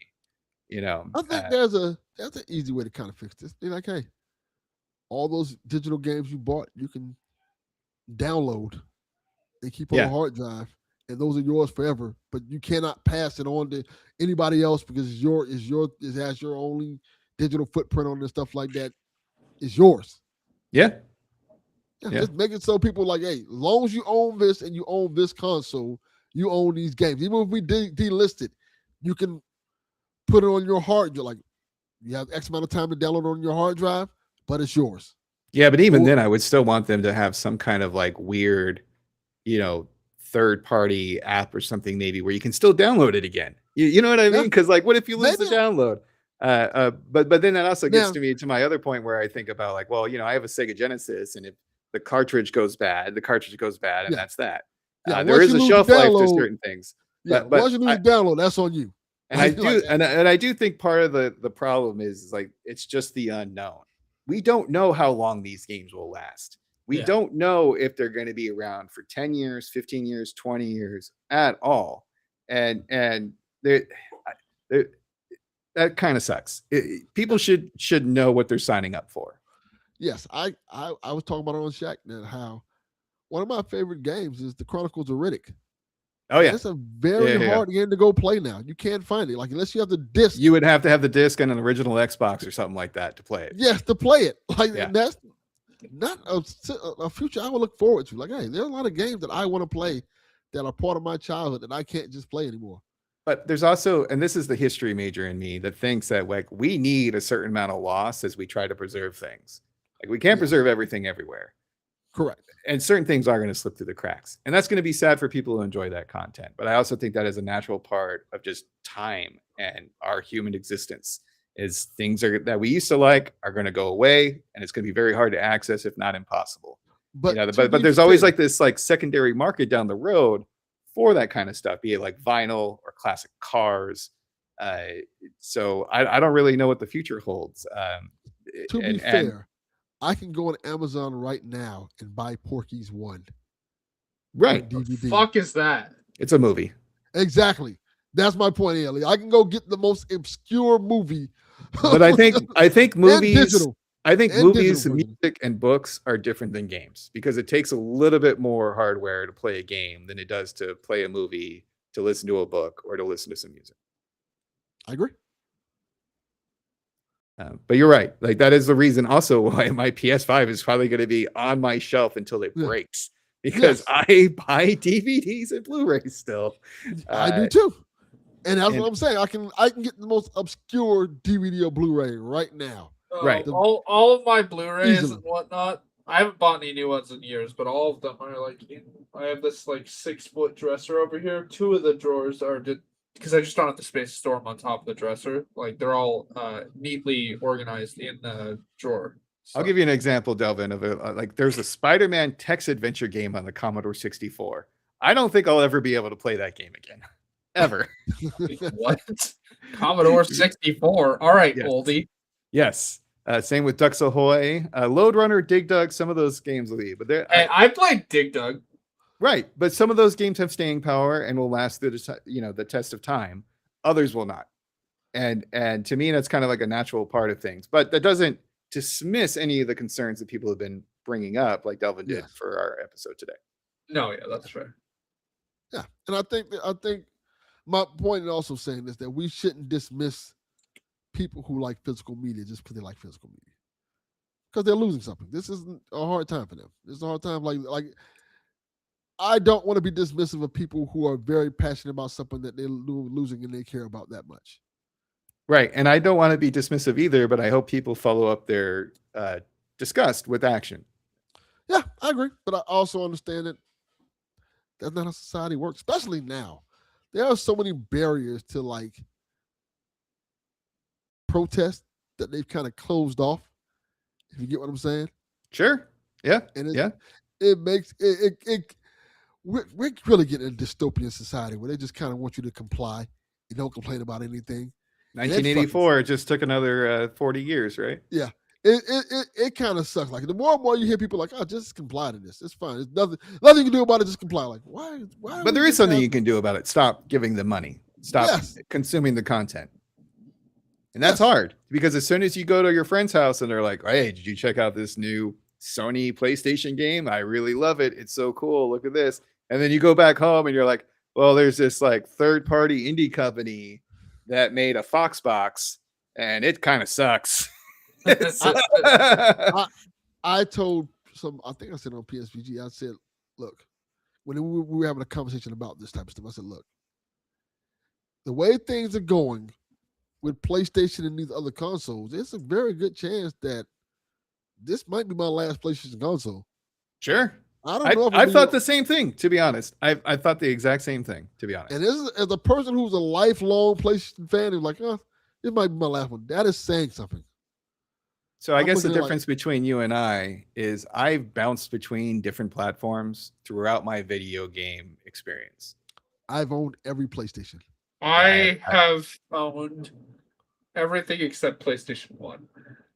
Speaker 1: I think there's an easy way to kind of fix this. Be like, hey, all those digital games you bought, you can download and keep on a hard drive, and those are yours forever. But you cannot pass it on to anybody else because it has your only digital footprint on it and stuff like that. Is yours.
Speaker 3: Yeah. Yeah.
Speaker 1: Just make it so people like, hey, as long as you own this and you own this console, you own these games. Even if we delist it, you can put it on your hard. You're like, you have X amount of time to download it on your hard drive, but it's yours.
Speaker 3: Yeah, but even
Speaker 1: Or-
Speaker 3: then, I would still want them to have some kind of like weird, third-party app or something maybe where you can still download it again. You know what I mean?
Speaker 1: Yeah.
Speaker 3: Because like, what if you lose the
Speaker 1: Maybe.
Speaker 3: download? But then that also gets
Speaker 1: Now-
Speaker 3: to me to my other point where I think about like, well, I have a Sega Genesis, and if the cartridge goes bad, the cartridge goes bad, and
Speaker 1: Yeah.
Speaker 3: that's that.
Speaker 1: Yeah,
Speaker 3: There
Speaker 1: once
Speaker 3: is
Speaker 1: you
Speaker 3: a
Speaker 1: lose
Speaker 3: shelf
Speaker 1: the
Speaker 3: life to
Speaker 1: download-
Speaker 3: certain things.
Speaker 1: Yeah,
Speaker 3: But
Speaker 1: once you lose the download, that's on you.
Speaker 3: And I
Speaker 1: Like,
Speaker 3: do, and I do think part of the problem is like it's just the unknown. We don't know how long these games will last. We
Speaker 2: Yeah.
Speaker 3: don't know if they're going to be around for 10 years, 15 years, 20 years at all. And they're, that kind of sucks. People should know what they're signing up for.
Speaker 1: Yes, I was talking about it on Shaq that how one of my favorite games is the Chronicles of Riddick.
Speaker 3: Oh yeah,
Speaker 1: It's a very
Speaker 3: Yeah.
Speaker 1: hard game to go play now. You can't find it. Like unless you have the disc.
Speaker 3: you would have to have the disc and an original Xbox or something like that to play it.
Speaker 1: Yes, to play it. Like
Speaker 3: Yeah.
Speaker 1: and that's not a future I would look forward to. Like, hey, there are a lot of games that I want to play that are part of my childhood that I can't just play anymore.
Speaker 3: But there's also, and this is the history major in me that thinks that like we need a certain amount of loss as we try to preserve things. Like we can't
Speaker 1: Yes.
Speaker 3: preserve everything everywhere.
Speaker 1: Correct.
Speaker 3: And certain things are going to slip through the cracks. And that's going to be sad for people who enjoy that content. But I also think that is a natural part of just time and our human existence is things that we used to like are going to go away, and it's going to be very hard to access, if not impossible.
Speaker 1: But
Speaker 3: But there's always like this like secondary market down the road for that kind of stuff, be it like vinyl or classic cars. So I don't really know what the future holds.
Speaker 1: to be fair, I can go on Amazon right now and buy Porky's 1
Speaker 3: right,
Speaker 1: on DVD.
Speaker 2: Fuck is that?
Speaker 3: it's a movie.
Speaker 1: Exactly. That's my point, Ellie. I can go get the most obscure movie.
Speaker 3: But I think
Speaker 1: and
Speaker 3: movies
Speaker 1: digital.
Speaker 3: I think
Speaker 1: and
Speaker 3: movies,
Speaker 1: digital version.
Speaker 3: music, and books are different than games because it takes a little bit more hardware to play a game than it does to play a movie, to listen to a book, or to listen to some music.
Speaker 1: I agree.
Speaker 3: But you're right. Like that is the reason also why my PS5 is probably going to be on my shelf until it
Speaker 1: Yeah.
Speaker 3: breaks because
Speaker 1: Yes.
Speaker 3: I buy DVDs and Blu-rays still.
Speaker 1: I do too. And that's
Speaker 3: and-
Speaker 1: what I'm saying. I can get the most obscure DVD or Blu-ray right now.
Speaker 3: Right.
Speaker 2: All of my Blu-rays
Speaker 1: Easily.
Speaker 2: and whatnot. I haven't bought any new ones in years, but all of them are like. I have this like 6-foot dresser over here. 2 of the drawers are because I just don't have the space to store them on top of the dresser. Like they're all neatly organized in the drawer.
Speaker 3: I'll give you an example, Delvin, of like there's a Spider-Man text adventure game on the Commodore 64. I don't think I'll ever be able to play that game again. Ever.
Speaker 2: What? Commodore 64. All right,
Speaker 3: Yes.
Speaker 2: oldie.
Speaker 3: Yes. Same with Ducks Ahoy, Load Runner, Dig Dug. Some of those games will be, but they're
Speaker 2: Hey, I played Dig Dug.
Speaker 3: right. But some of those games have staying power and will last the test of time. Others will not. And to me, that's kind of like a natural part of things. But that doesn't dismiss any of the concerns that people have been bringing up, like Delvin did
Speaker 1: Yes.
Speaker 3: for our episode today.
Speaker 2: No, yeah, that's fair.
Speaker 1: Yeah. And I think my point in also saying is that we shouldn't dismiss people who like physical media just because they like physical media. Because they're losing something. This isn't a hard time for them. This is a hard time. Like I don't want to be dismissive of people who are very passionate about something that they're losing and they care about that much.
Speaker 3: Right. And I don't want to be dismissive either, but I hope people follow up their disgust with action.
Speaker 1: Yeah, I agree. But I also understand that that's not how society works, especially now. There are so many barriers to like protest that they've kind of closed off. If you get what I'm saying.
Speaker 3: Sure. Yeah.
Speaker 1: And
Speaker 3: Yeah.
Speaker 1: it makes it we're really getting a dystopian society where they just kind of want you to comply. You don't complain about anything.
Speaker 3: 1984 it just took another 40 years, right?
Speaker 1: It kind of sucks. Like the more and more you hear people like, "Oh, just comply to this. It's fine. It's nothing you can do about it. Just comply." Like, why?
Speaker 3: But there is something you can do about it. Stop giving them money. Stop
Speaker 1: Yes.
Speaker 3: consuming the content. And that's
Speaker 1: Yes.
Speaker 3: hard because as soon as you go to your friend's house and they're like, "Hey, did you check out this new Sony PlayStation game? I really love it. It's so cool. Look at this." And then you go back home and you're like, "Well, there's this like third-party indie company that made a Fox box and it kind of sucks."
Speaker 1: I told I think I said on PSVG, I said, look, when we were having a conversation about this type of stuff, I said, look, the way things are going with PlayStation and these other consoles, it's a very good chance that this might be my last PlayStation console.
Speaker 3: Sure.
Speaker 1: I don't know.
Speaker 3: I thought the same thing, to be honest. I thought the exact same thing, to be honest.
Speaker 1: And this is, as a person who's a lifelong PlayStation fan, who's like, this might be my last one. That is saying something.
Speaker 3: So I guess the difference between you and I is I've bounced between different platforms throughout my video game experience.
Speaker 1: I've owned every PlayStation.
Speaker 2: I have owned everything except PlayStation 1.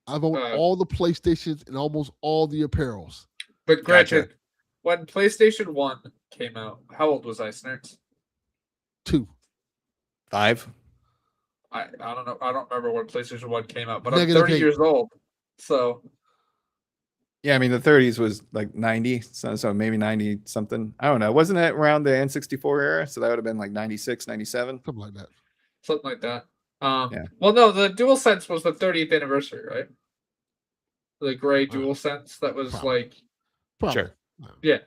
Speaker 1: I've owned all the PlayStations and almost all the apparels.
Speaker 2: But granted, when PlayStation 1 came out, how old was I, Snurks?
Speaker 1: 2.
Speaker 3: 5.
Speaker 2: I don't know. I don't remember when PlayStation 1 came out, but
Speaker 1: Negative
Speaker 2: I'm 30 years old. So
Speaker 3: yeah, I mean the 30s was like 90, so maybe 90 something. I don't know. Wasn't that around the N64 era? So that would have been like 96, 97,
Speaker 1: something like that.
Speaker 2: Something like that. Well, no, the DualSense was the 30th anniversary, right? The gray DualSense that was
Speaker 1: Probably.
Speaker 3: Sure.
Speaker 2: Yeah,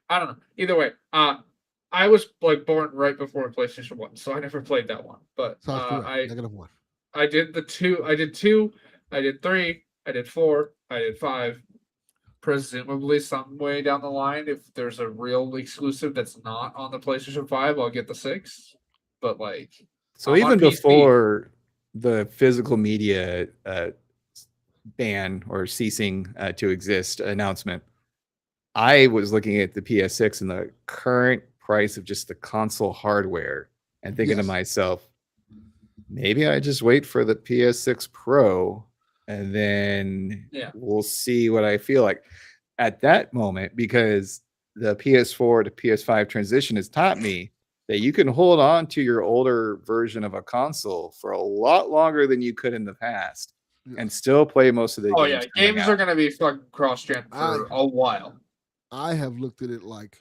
Speaker 2: I don't know. Either way, I was like born right before PlayStation 1, so I never played that one. But
Speaker 1: -1.
Speaker 2: I did the 2. I did 2. I did 3. I did 4. I did 5. Presumably, some way down the line, if there's a real exclusive that's not on the PlayStation 5, I'll get the 6. But like,
Speaker 3: so even before the physical media ban or ceasing to exist announcement, I was looking at the PS6 and the current price of just the console hardware and thinking to myself, maybe I just wait for the PS6 Pro and then we'll see what I feel like at that moment, because the PS4 to PS5 transition has taught me that you can hold on to your older version of a console for a lot longer than you could in the past and still play most of the games.
Speaker 2: Oh yeah, games are going to be fucking cross-gen for a while.
Speaker 1: I have looked at it like,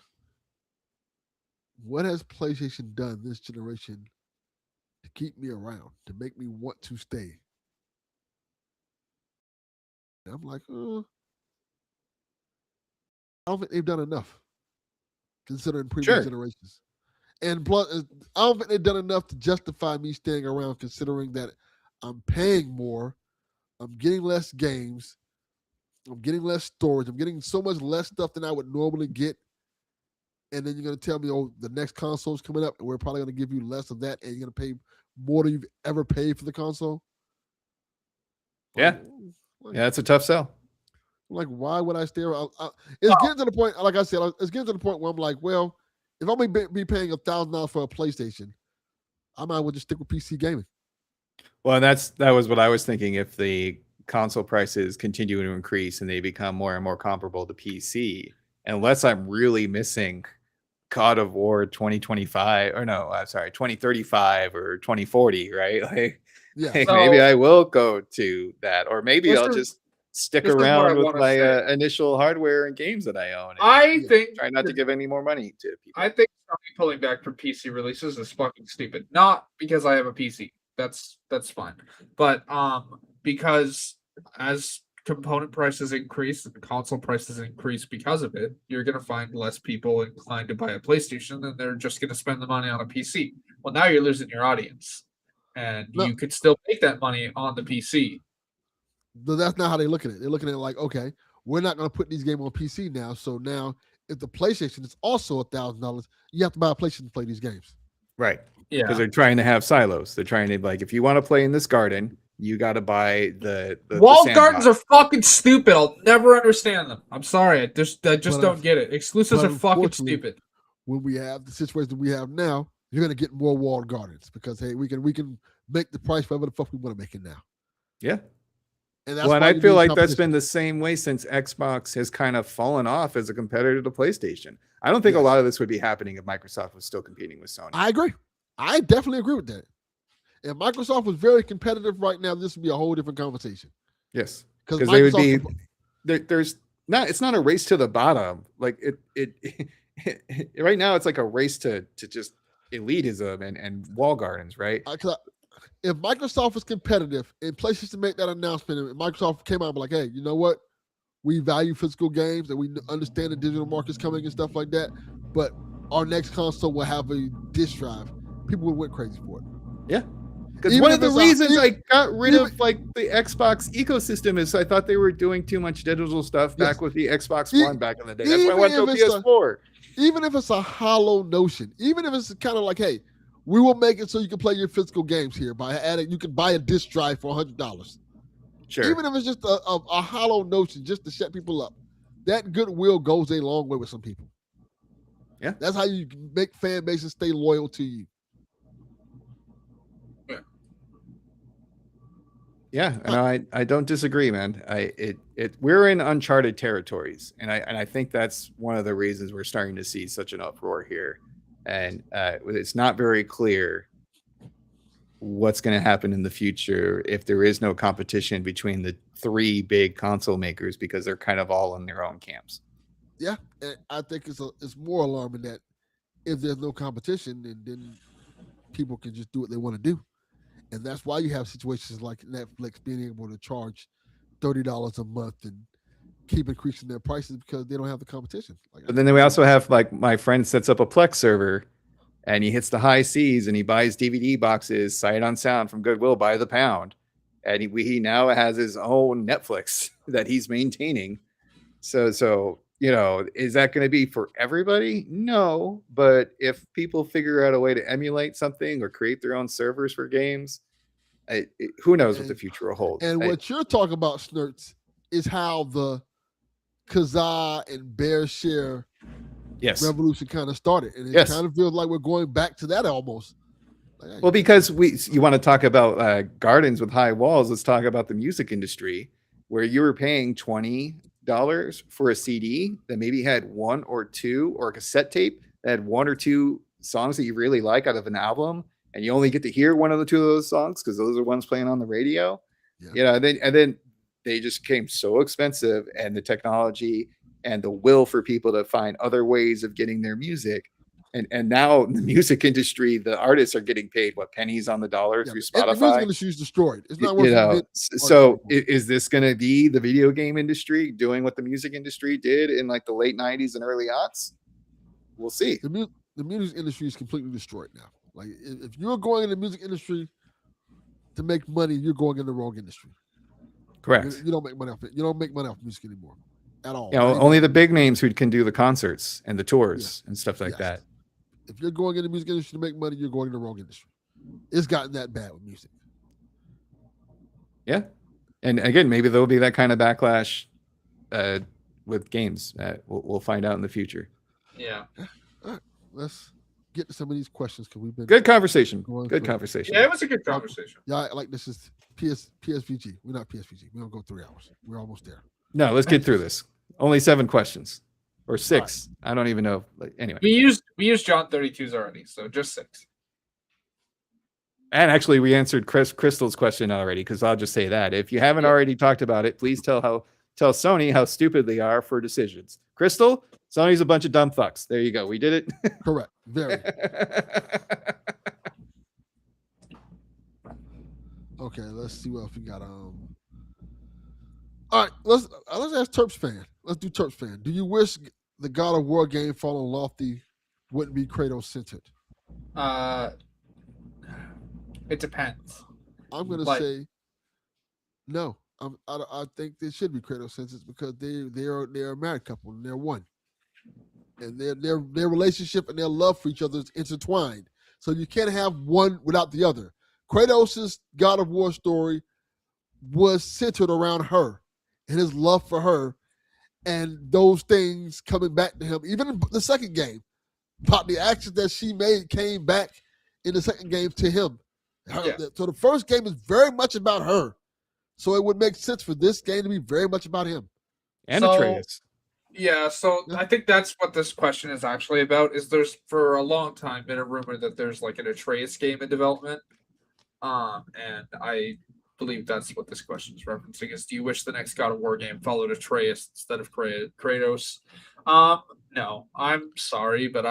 Speaker 1: what has PlayStation done this generation to keep me around, to make me want to stay? And I'm like, I don't think they've done enough, considering previous generations. And plus, I don't think they've done enough to justify me staying around, considering that I'm paying more, I'm getting less games, I'm getting less storage, I'm getting so much less stuff than I would normally get. And then you're going to tell me, oh, the next console's coming up, and we're probably going to give you less of that, and you're going to pay more than you've ever paid for the console?
Speaker 3: Yeah. Yeah, it's a tough sell.
Speaker 1: Like, why would I stay around? It's getting to the point, like I said, it's getting to the point where I'm like, well, if I'm going to be paying $1,000 for a PlayStation, I might as well just stick with PC gaming.
Speaker 3: Well, and that was what I was thinking. If the console prices continue to increase and they become more and more comparable to PC, unless I'm really missing God of War 2025 or 2035 or 2040, right? Like, maybe I will go to that, or maybe I'll just stick around with my initial hardware and games that I own.
Speaker 2: I think
Speaker 3: try not to give any more money to people.
Speaker 2: I think pulling back from PC releases is fucking stupid. Not because I have a PC. That's fine. But because as component prices increase and console prices increase because of it, you're going to find less people inclined to buy a PlayStation, and they're just going to spend the money on a PC. Well, now you're losing your audience, and you could still make that money on the PC.
Speaker 1: But that's not how they look at it. They're looking at it like, okay, we're not going to put these games on PC now. So now, if the PlayStation is also $1,000, you have to buy a PlayStation to play these games.
Speaker 3: Right. Yeah. Because they're trying to have silos. They're trying to, like, if you want to play in this garden, you got to buy the
Speaker 2: walled gardens are fucking stupid. I'll never understand them. I'm sorry. I just don't get it. Exclusives are fucking stupid.
Speaker 1: When we have the situation that we have now, you're gonna get more walled gardens because hey, we can make the price whatever the fuck we want to make it now.
Speaker 3: Yeah.
Speaker 1: And that's
Speaker 3: and I feel like that's been the same way since Xbox has kind of fallen off as a competitor to PlayStation. I don't think a lot of this would be happening if Microsoft was still competing with Sony.
Speaker 1: I agree. I definitely agree with that. If Microsoft was very competitive right now, this would be a whole different conversation.
Speaker 3: Yes, because they would be. There's not. It's not a race to the bottom. Like it right now, it's like a race to just elitism and wall gardens, right?
Speaker 1: If Microsoft was competitive and PlayStation made that announcement, and Microsoft came out and be like, "Hey, you know what? we value physical games and we understand the digital market's coming and stuff like that. But our next console will have a disk drive. People would went crazy for it.
Speaker 3: Yeah. Because one of the reasons I got rid of like the Xbox ecosystem is I thought they were doing too much digital stuff back with the Xbox One back in the day. That's why I went to a PS4.
Speaker 1: Even if it's a hollow notion, even if it's kind of like, hey, we will make it so you can play your physical games here by adding, you can buy a disc drive for $100.
Speaker 3: Sure.
Speaker 1: Even if it's just a hollow notion just to shut people up, that goodwill goes a long way with some people.
Speaker 3: Yeah.
Speaker 1: That's how you make fan bases stay loyal to you.
Speaker 3: Yeah, no, I don't disagree, man. We're in uncharted territories, and I think that's one of the reasons we're starting to see such an uproar here, and it's not very clear what's going to happen in the future if there is no competition between the three big console makers because they're kind of all in their own camps.
Speaker 1: Yeah, and I think it's more alarming that if there's no competition, then people can just do what they want to do. And that's why you have situations like Netflix being able to charge $30 a month and keep increasing their prices because they don't have the competition.
Speaker 3: But then we also have like my friend sets up a Plex server and he hits the high seas and he buys DVD boxes sight on sound from Goodwill by the pound. And he now has his own Netflix that he's maintaining. So you know, is that going to be for everybody? No, but if people figure out a way to emulate something or create their own servers for games, who knows what the future will hold.
Speaker 1: And what you're talking about, Snurts, is how the Kazaa and Bear Share revolution kind of started. And it kind of feels like we're going back to that almost.
Speaker 3: Well, because you want to talk about gardens with high walls, let's talk about the music industry where you were paying $20 for a CD that maybe had one or two, or a cassette tape that had one or two songs that you really like out of an album, and you only get to hear one of the two of those songs because those are ones playing on the radio. Yeah. You know, and then they just became so expensive, and the technology and the will for people to find other ways of getting their music. And now in the music industry, the artists are getting paid pennies on the dollar through Spotify.
Speaker 1: The music industry is destroyed. It's not worth
Speaker 3: it. So is this going to be the video game industry doing what the music industry did in like the late 90s and early aughts? We'll see.
Speaker 1: The music industry is completely destroyed now. Like if you're going in the music industry to make money, you're going in the wrong industry.
Speaker 3: Correct.
Speaker 1: You don't make money off it. You don't make money off music anymore at all.
Speaker 3: You know, only the big names who can do the concerts and the tours and stuff like that.
Speaker 1: If you're going in the music industry to make money, you're going in the wrong industry. It's gotten that bad with music.
Speaker 3: Yeah. And again, maybe there'll be that kind of backlash with games. We'll find out in the future.
Speaker 2: Yeah.
Speaker 1: All right. Let's get to some of these questions because we've been
Speaker 3: good conversation. Good conversation.
Speaker 2: Yeah, it was a good conversation.
Speaker 1: Yeah, like this is PSVG. We're not PSVG. We don't go 3 hours. We're almost there.
Speaker 3: No, let's get through this. Only 7 questions. Or 6. Right. I don't even know. Anyway.
Speaker 2: We used John 32s already, so just 6.
Speaker 3: And actually, we answered Crystal's question already, because I'll just say that. If you haven't already talked about it, please tell Sony how stupid they are for decisions. Crystal, Sony's a bunch of dumb fucks. There you go. We did it.
Speaker 1: Correct. Very. Okay, let's see what else we got. All right, let's ask Terps fan. Let's do Terps fan. Do you wish the God of War game Fallen Lofty wouldn't be Kratos centered?
Speaker 2: It depends.
Speaker 1: I'm gonna say no. I think they should be Kratos centered because they're a married couple and they're one, and their relationship and their love for each other is intertwined. So you can't have one without the other. Kratos' God of War story was centered around her and his love for her, and those things coming back to him. Even in the second game, about the actions that she made came back in the second game to him. So the first game is very much about her. So it would make sense for this game to be very much about him.
Speaker 3: And Atreus.
Speaker 2: Yeah, so I think that's what this question is actually about. Is there's for a long time been a rumor that there's like an Atreus game in development. And I believe that's what this question is referencing is, do you wish the next God of War game followed Atreus instead of Kratos? No, I'm sorry, but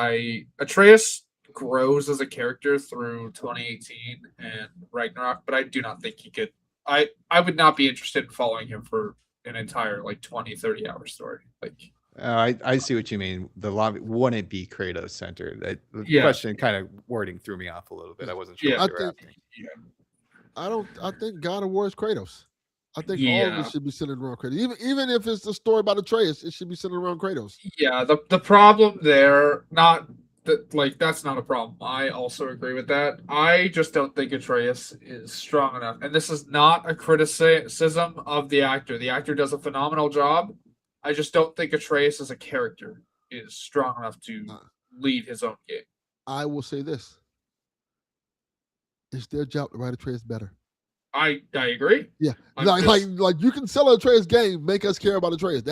Speaker 2: Atreus grows as a character through 2018 and Ragnarok, but I do not think he could. I would not be interested in following him for an entire like 20-30 hour story. Like
Speaker 3: I see what you mean. The lobby wouldn't be Kratos centered. The
Speaker 2: Yeah.
Speaker 3: question kind of wording threw me off a little bit. I wasn't sure
Speaker 2: Yeah.
Speaker 3: what you were asking.
Speaker 1: I think God of War is Kratos. I think all of
Speaker 2: Yeah.
Speaker 1: it should be centered around Kratos. Even if it's a story about Atreus, it should be centered around Kratos.
Speaker 2: Yeah, the problem there, not that like that's not a problem. I also agree with that. I just don't think Atreus is strong enough. And this is not a criticism of the actor. The actor does a phenomenal job. I just don't think Atreus as a character is strong enough to lead his own game.
Speaker 1: I will say this. It's their job to write Atreus better.
Speaker 2: I agree.
Speaker 1: Yeah, like you can sell Atreus game, make us care about Atreus.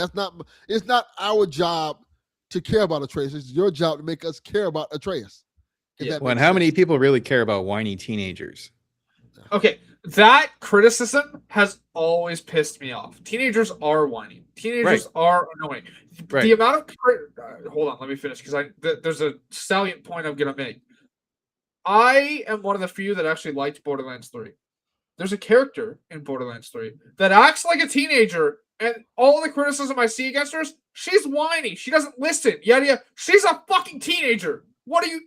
Speaker 1: It's not our job to care about Atreus. It's your job to make us care about Atreus.
Speaker 3: Well, and how many people really care about whiny teenagers?
Speaker 2: Okay, that criticism has always pissed me off. Teenagers are whiny. Teenagers are annoying.
Speaker 3: Right.
Speaker 2: The amount of hold on, let me finish because there's a salient point I'm gonna make. I am one of the few that actually liked Borderlands 3. There's a character in Borderlands 3 that acts like a teenager, and all the criticism I see against her is she's whiny. She doesn't listen. Yada. She's a fucking teenager.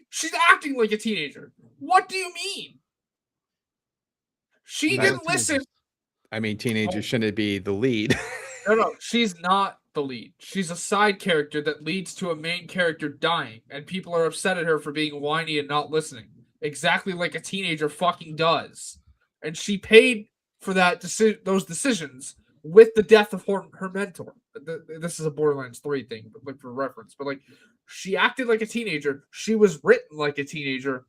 Speaker 2: She's acting like a teenager. What do you mean? She didn't listen.
Speaker 3: I mean, teenagers shouldn't be the lead.
Speaker 2: No, she's not the lead. She's a side character that leads to a main character dying, and people are upset at her for being whiny and not listening. Exactly like a teenager fucking does. And she paid for those decisions with the death of her mentor. This is a Borderlands 3 thing, but like for reference. But like, she acted like a teenager. She was written like a teenager,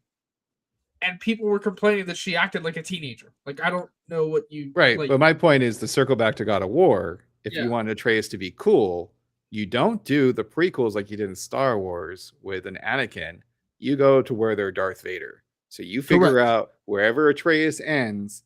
Speaker 2: and people were complaining that she acted like a teenager. Like, I don't know what you
Speaker 3: right.
Speaker 2: Like,
Speaker 3: but my point is to circle back to God of War. If you want Atreus to be cool, you don't do the prequels like you did in Star Wars with an Anakin. You go to where they're Darth Vader. So you figure out wherever Atreus ends,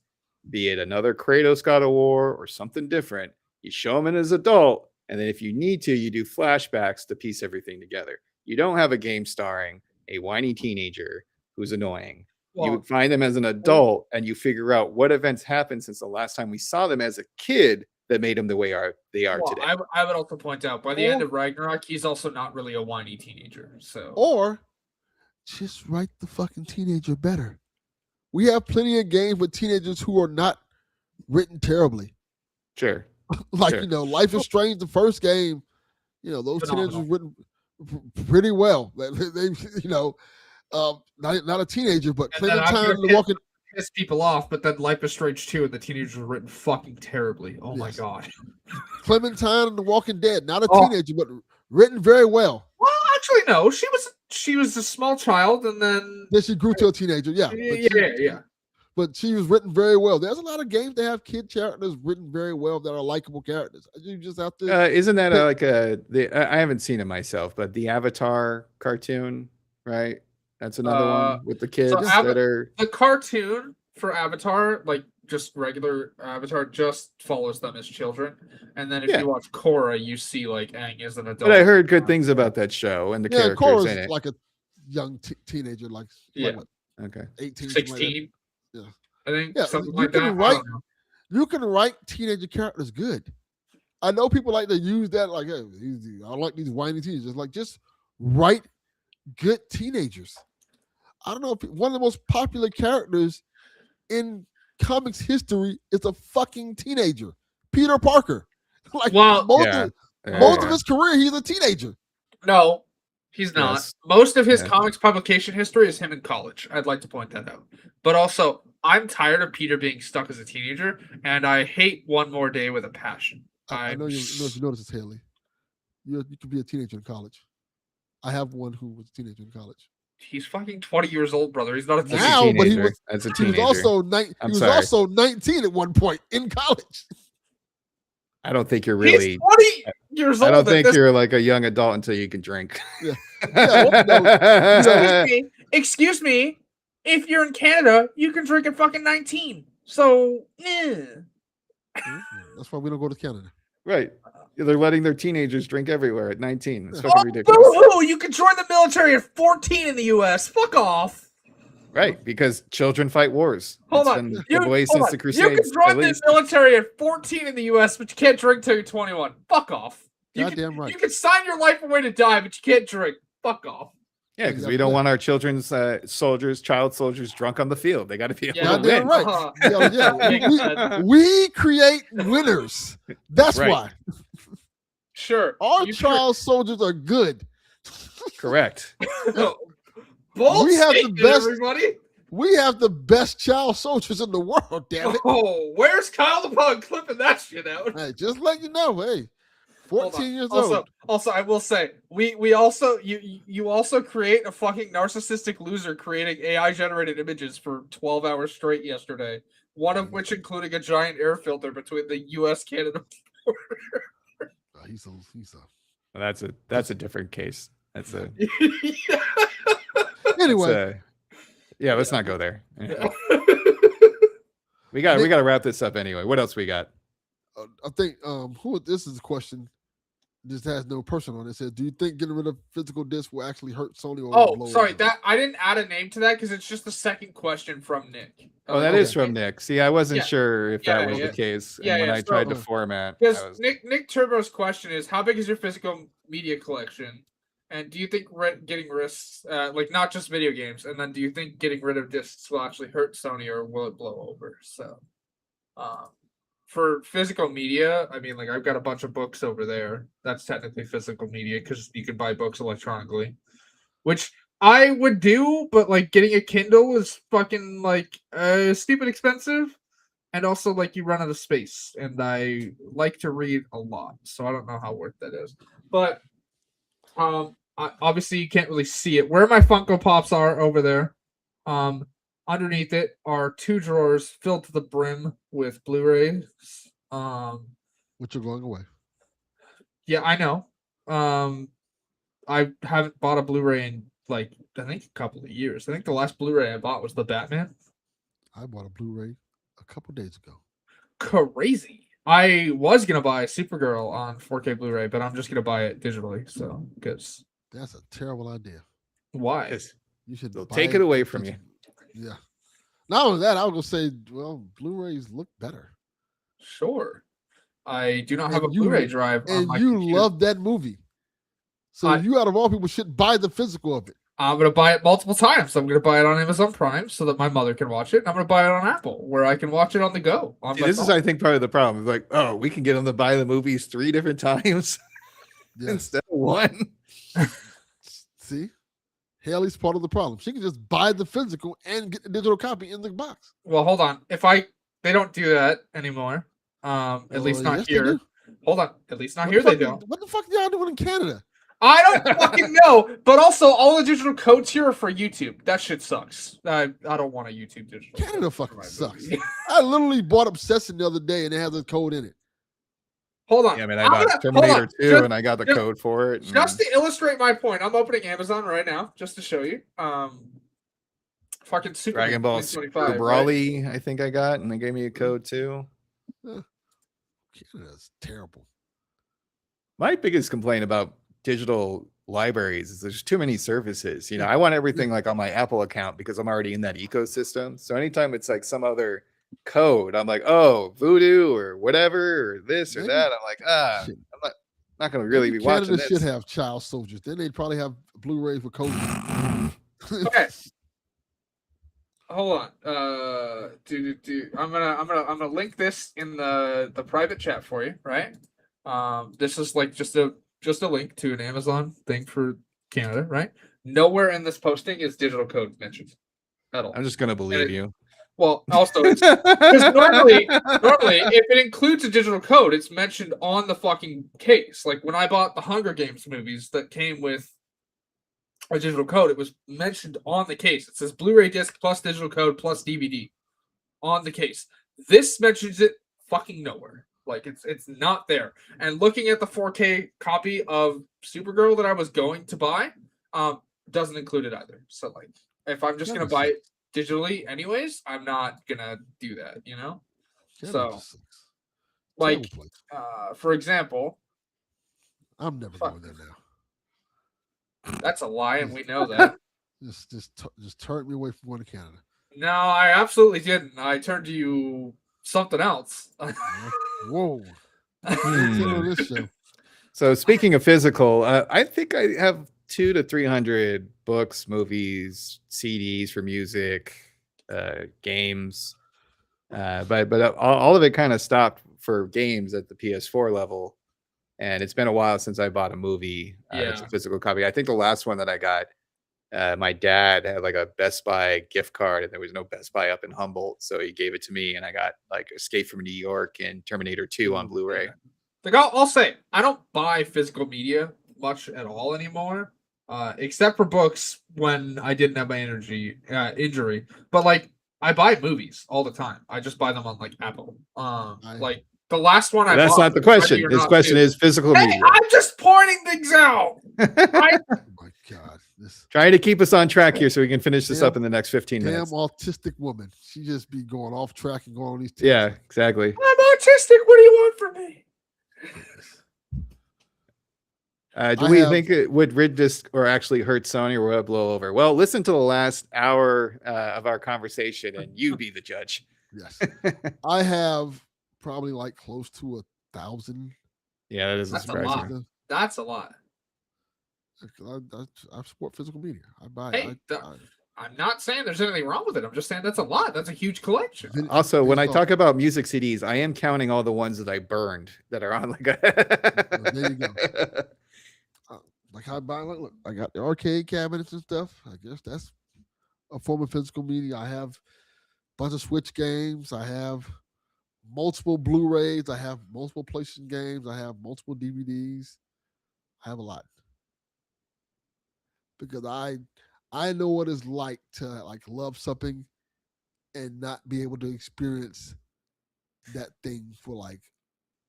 Speaker 3: be it another Kratos God of War or something different, you show him in as adult, and then if you need to, you do flashbacks to piece everything together. You don't have a game starring a whiny teenager who's annoying.
Speaker 2: Well,
Speaker 3: you find them as an adult, and you figure out what events happened since the last time we saw them as a kid that made them the way they are today.
Speaker 2: I would also point out, by the end of Ragnarok, he's also not really a whiny teenager.
Speaker 1: Or just write the fucking teenager better. We have plenty of games with teenagers who are not written terribly.
Speaker 3: Sure.
Speaker 1: Life is Strange, the first game, those teenagers were written pretty well. They not a teenager, but Clementine and the Walking
Speaker 2: piss people off, but then Life is Strange 2 and the teenagers were written fucking terribly. Oh my god.
Speaker 1: Clementine and the Walking Dead, not a teenager, but written very well.
Speaker 2: Well, actually, no. She was a small child, and then
Speaker 1: she grew to a teenager. Yeah. But she was written very well. There's a lot of games that have kid characters written very well that are likable characters. You just have to.
Speaker 3: Isn't that I haven't seen it myself, but the Avatar cartoon, right? That's another one with the kids that are
Speaker 2: the cartoon for Avatar, like just regular Avatar, just follows them as children, and then if you watch Korra, you see like Aang as an adult.
Speaker 3: But I heard good things about that show and the characters
Speaker 1: Korra's
Speaker 3: in it.
Speaker 1: Like a young teenager, like 18,
Speaker 2: 16.
Speaker 1: Like
Speaker 2: I think something
Speaker 1: you
Speaker 2: like
Speaker 1: can
Speaker 2: that.
Speaker 1: You can write teenager characters good. I know people like to use that, like, hey, I like these whiny teenagers. Like, just write good teenagers. I don't know if one of the most popular characters in comics history is a fucking teenager, Peter Parker. Most of his career, he's a teenager.
Speaker 2: No, he's not. Yes. Most of his comics publication history is him in college. I'd like to point that out. But also, I'm tired of Peter being stuck as a teenager, and I hate One More Day with a passion.
Speaker 1: I know you notice this, Haley. You could be a teenager in college. I have one who was a teenager in college.
Speaker 2: He's fucking 20 years old, brother. He's not a teenager.
Speaker 1: Now, but he was also 19 at one point in college.
Speaker 3: I don't think you're really.
Speaker 2: He's 20 years old.
Speaker 3: I don't think you're like a young adult until you can drink.
Speaker 2: Excuse me. If you're in Canada, you can drink at fucking 19. So,
Speaker 1: That's why we don't go to Canada.
Speaker 3: Right. They're letting their teenagers drink everywhere at 19. It's fucking ridiculous.
Speaker 2: You can join the military at 14 in the U.S. Fuck off.
Speaker 3: Right, because children fight wars.
Speaker 2: Hold
Speaker 3: It's
Speaker 2: on.
Speaker 3: been
Speaker 2: You,
Speaker 3: the way
Speaker 2: hold
Speaker 3: since
Speaker 2: on.
Speaker 3: the
Speaker 2: You
Speaker 3: Crusades,
Speaker 2: can join
Speaker 3: at
Speaker 2: the
Speaker 3: least.
Speaker 2: military at 14 in the U.S., but you can't drink till you're 21. Fuck off.
Speaker 1: Goddamn right.
Speaker 2: You can sign your life away to die, but you can't drink. Fuck off.
Speaker 3: Yeah, because we don't want our children's child soldiers drunk on the field. They got to be able to
Speaker 1: Goddamn
Speaker 3: win.
Speaker 1: right.
Speaker 2: Makes sense.
Speaker 1: We create winners. That's
Speaker 3: Right.
Speaker 1: why.
Speaker 2: Sure.
Speaker 1: Our child soldiers are good.
Speaker 3: Correct.
Speaker 2: Bold
Speaker 1: We have the
Speaker 2: statement,
Speaker 1: best-
Speaker 2: everybody.
Speaker 1: We have the best child soldiers in the world, damn it.
Speaker 2: Oh, where's Kyle the Pug clipping that shit out?
Speaker 1: Hey, just let you know, hey, 14 years old.
Speaker 2: Also, I will say, we also you also create a fucking narcissistic loser creating AI generated images for 12 hours straight yesterday. One of which including a giant air filter between the U.S. Canada border.
Speaker 3: That's a different case. That's a
Speaker 1: Anyway.
Speaker 3: Yeah, let's not go there. We got to wrap this up anyway. What else we got?
Speaker 1: I think this is a question. This has no person on it. It says, do you think getting rid of physical discs will actually hurt Sony or
Speaker 2: Oh,
Speaker 1: blow
Speaker 2: sorry,
Speaker 1: it?
Speaker 2: that I didn't add a name to that because it's just the second question from Nick.
Speaker 3: Oh, that is from Nick. See, I wasn't sure if that was
Speaker 2: yeah.
Speaker 3: the case.
Speaker 2: Yeah,
Speaker 3: And when
Speaker 2: yeah,
Speaker 3: I tried to format,
Speaker 2: because Nick Turbo's question is, how big is your physical media collection? And do you think getting risks, like not just video games, and then do you think getting rid of discs will actually hurt Sony or will it blow over? So, for physical media, I mean, like I've got a bunch of books over there. That's technically physical media because you can buy books electronically, which I would do, but like getting a Kindle is fucking like stupid expensive. And also, like, you run out of space, and I like to read a lot, so I don't know how worth that is. But obviously, you can't really see it. Where my Funko Pops are over there, underneath it are 2 drawers filled to the brim with Blu-rays.
Speaker 1: Which are going away.
Speaker 2: Yeah, I know. I haven't bought a Blu-ray in like I think a couple of years. I think the last Blu-ray I bought was the Batman.
Speaker 1: I bought a Blu-ray a couple days ago.
Speaker 2: Crazy. I was gonna buy Supergirl on 4K Blu-ray, but I'm just gonna buy it digitally. So, because
Speaker 1: that's a terrible idea.
Speaker 2: Why?
Speaker 1: You should
Speaker 3: take it away from you.
Speaker 1: Yeah. Not only that, I was gonna say, well, Blu-rays look better.
Speaker 2: Sure. I do not have a Blu-ray drive.
Speaker 1: And you love that movie. So you out of all people should buy the physical of it.
Speaker 2: I'm going to buy it multiple times. I'm going to buy it on Amazon Prime so that my mother can watch it. And I'm going to buy it on Apple where I can watch it on the go.
Speaker 3: This is, I think, part of the problem. It's like, oh, we can get them to buy the movies 3 different times instead of 1.
Speaker 1: See? Haley's part of the problem. She can just buy the physical and get the digital copy in the box.
Speaker 2: Well, hold on. They don't do that anymore. At least not here. Hold on. At least not here they don't.
Speaker 1: What the fuck y'all doing in Canada?
Speaker 2: I don't fucking know. But also, all the digital codes here are for YouTube. That shit sucks. I don't want a YouTube digital.
Speaker 1: Canada fucking sucks. I literally bought Obsession the other day and it has a code in it.
Speaker 2: Hold on.
Speaker 3: Yeah, I mean, I bought Terminator 2 and I got the code for it.
Speaker 2: Just to illustrate my point, I'm opening Amazon right now just to show you. Fucking Super
Speaker 3: Dragon Ball Super Brawly, right? I think I got, and they gave me a code too.
Speaker 1: Canada's terrible.
Speaker 3: My biggest complaint about digital libraries is there's too many services. You know, I want everything like on my Apple account because I'm already in that ecosystem. So anytime it's like some other code, I'm like, oh, Voodoo or whatever, or this or that. I'm like, I'm not going to really be watching this.
Speaker 1: Canada should have child soldiers. Then they'd probably have Blu-rays with codes.
Speaker 2: Okay. Hold on. I'm gonna link this in the private chat for you, right? This is like just a link to an Amazon thing for Canada, right? Nowhere in this posting is digital code mentioned at all.
Speaker 3: I'm just gonna believe you.
Speaker 2: Well, also, because normally, if it includes a digital code, it's mentioned on the fucking case. Like when I bought the Hunger Games movies that came with a digital code, it was mentioned on the case. It says Blu-ray disc plus digital code plus DVD on the case. This mentions it fucking nowhere. Like it's not there. And looking at the 4K copy of Supergirl that I was going to buy, doesn't include it either. So like, if I'm just gonna buy it digitally anyways, I'm not gonna do that, you know? So like for example,
Speaker 1: I'm never going there now.
Speaker 2: That's a lie, and we know that.
Speaker 1: just turned me away from going to Canada.
Speaker 2: No, I absolutely didn't. I turned to you something else.
Speaker 1: Whoa.
Speaker 3: Hmm.
Speaker 1: This show.
Speaker 3: So speaking of physical, I think I have 200 to 300 books, movies, CDs for music, games. But all of it kind of stopped for games at the PS4 level, and it's been a while since I bought a movie that's a physical copy. I think the last one that I got, my dad had like a Best Buy gift card, and there was no Best Buy up in Humboldt, so he gave it to me, and I got like Escape from New York and Terminator 2 on Blu-ray.
Speaker 2: Yeah. Like I'll say, I don't buy physical media much at all anymore, except for books when I didn't have my injury. But like I buy movies all the time. I just buy them on like Apple. Like the last one I
Speaker 3: That's
Speaker 2: bought
Speaker 3: not the
Speaker 2: was Ready
Speaker 3: question.
Speaker 2: or
Speaker 3: His
Speaker 2: Not
Speaker 3: question
Speaker 2: 2.
Speaker 3: is physical
Speaker 2: Hey,
Speaker 3: media.
Speaker 2: I'm just pointing things out.
Speaker 1: Oh my God.
Speaker 3: Trying to keep us on track here so we can finish this up in the next 15 minutes.
Speaker 1: Damn autistic woman. She just be going off track and going on these tangents.
Speaker 3: Yeah, exactly.
Speaker 2: I'm autistic. What do you want from me?
Speaker 3: Do we think it would rid this or actually hurt Sony, or will it blow over? Well, listen to the last hour of our conversation and you be the judge.
Speaker 1: Yes. I have probably like close to 1,000.
Speaker 3: Yeah, that isn't surprising.
Speaker 2: That's a lot.
Speaker 1: I support physical media. I buy
Speaker 2: it. I'm not saying there's anything wrong with it. I'm just saying that's a lot. That's a huge collection.
Speaker 3: Also, when I talk about music CDs, I am counting all the ones that I burned that are on like a...
Speaker 1: There you go. Like I buy, look, I got the arcade cabinets and stuff. I guess that's a form of physical media. I have a bunch of Switch games. I have multiple Blu-rays. I have multiple PlayStation games. I have multiple DVDs. I have a lot because I know what it's like to like love something and not be able to experience that thing for like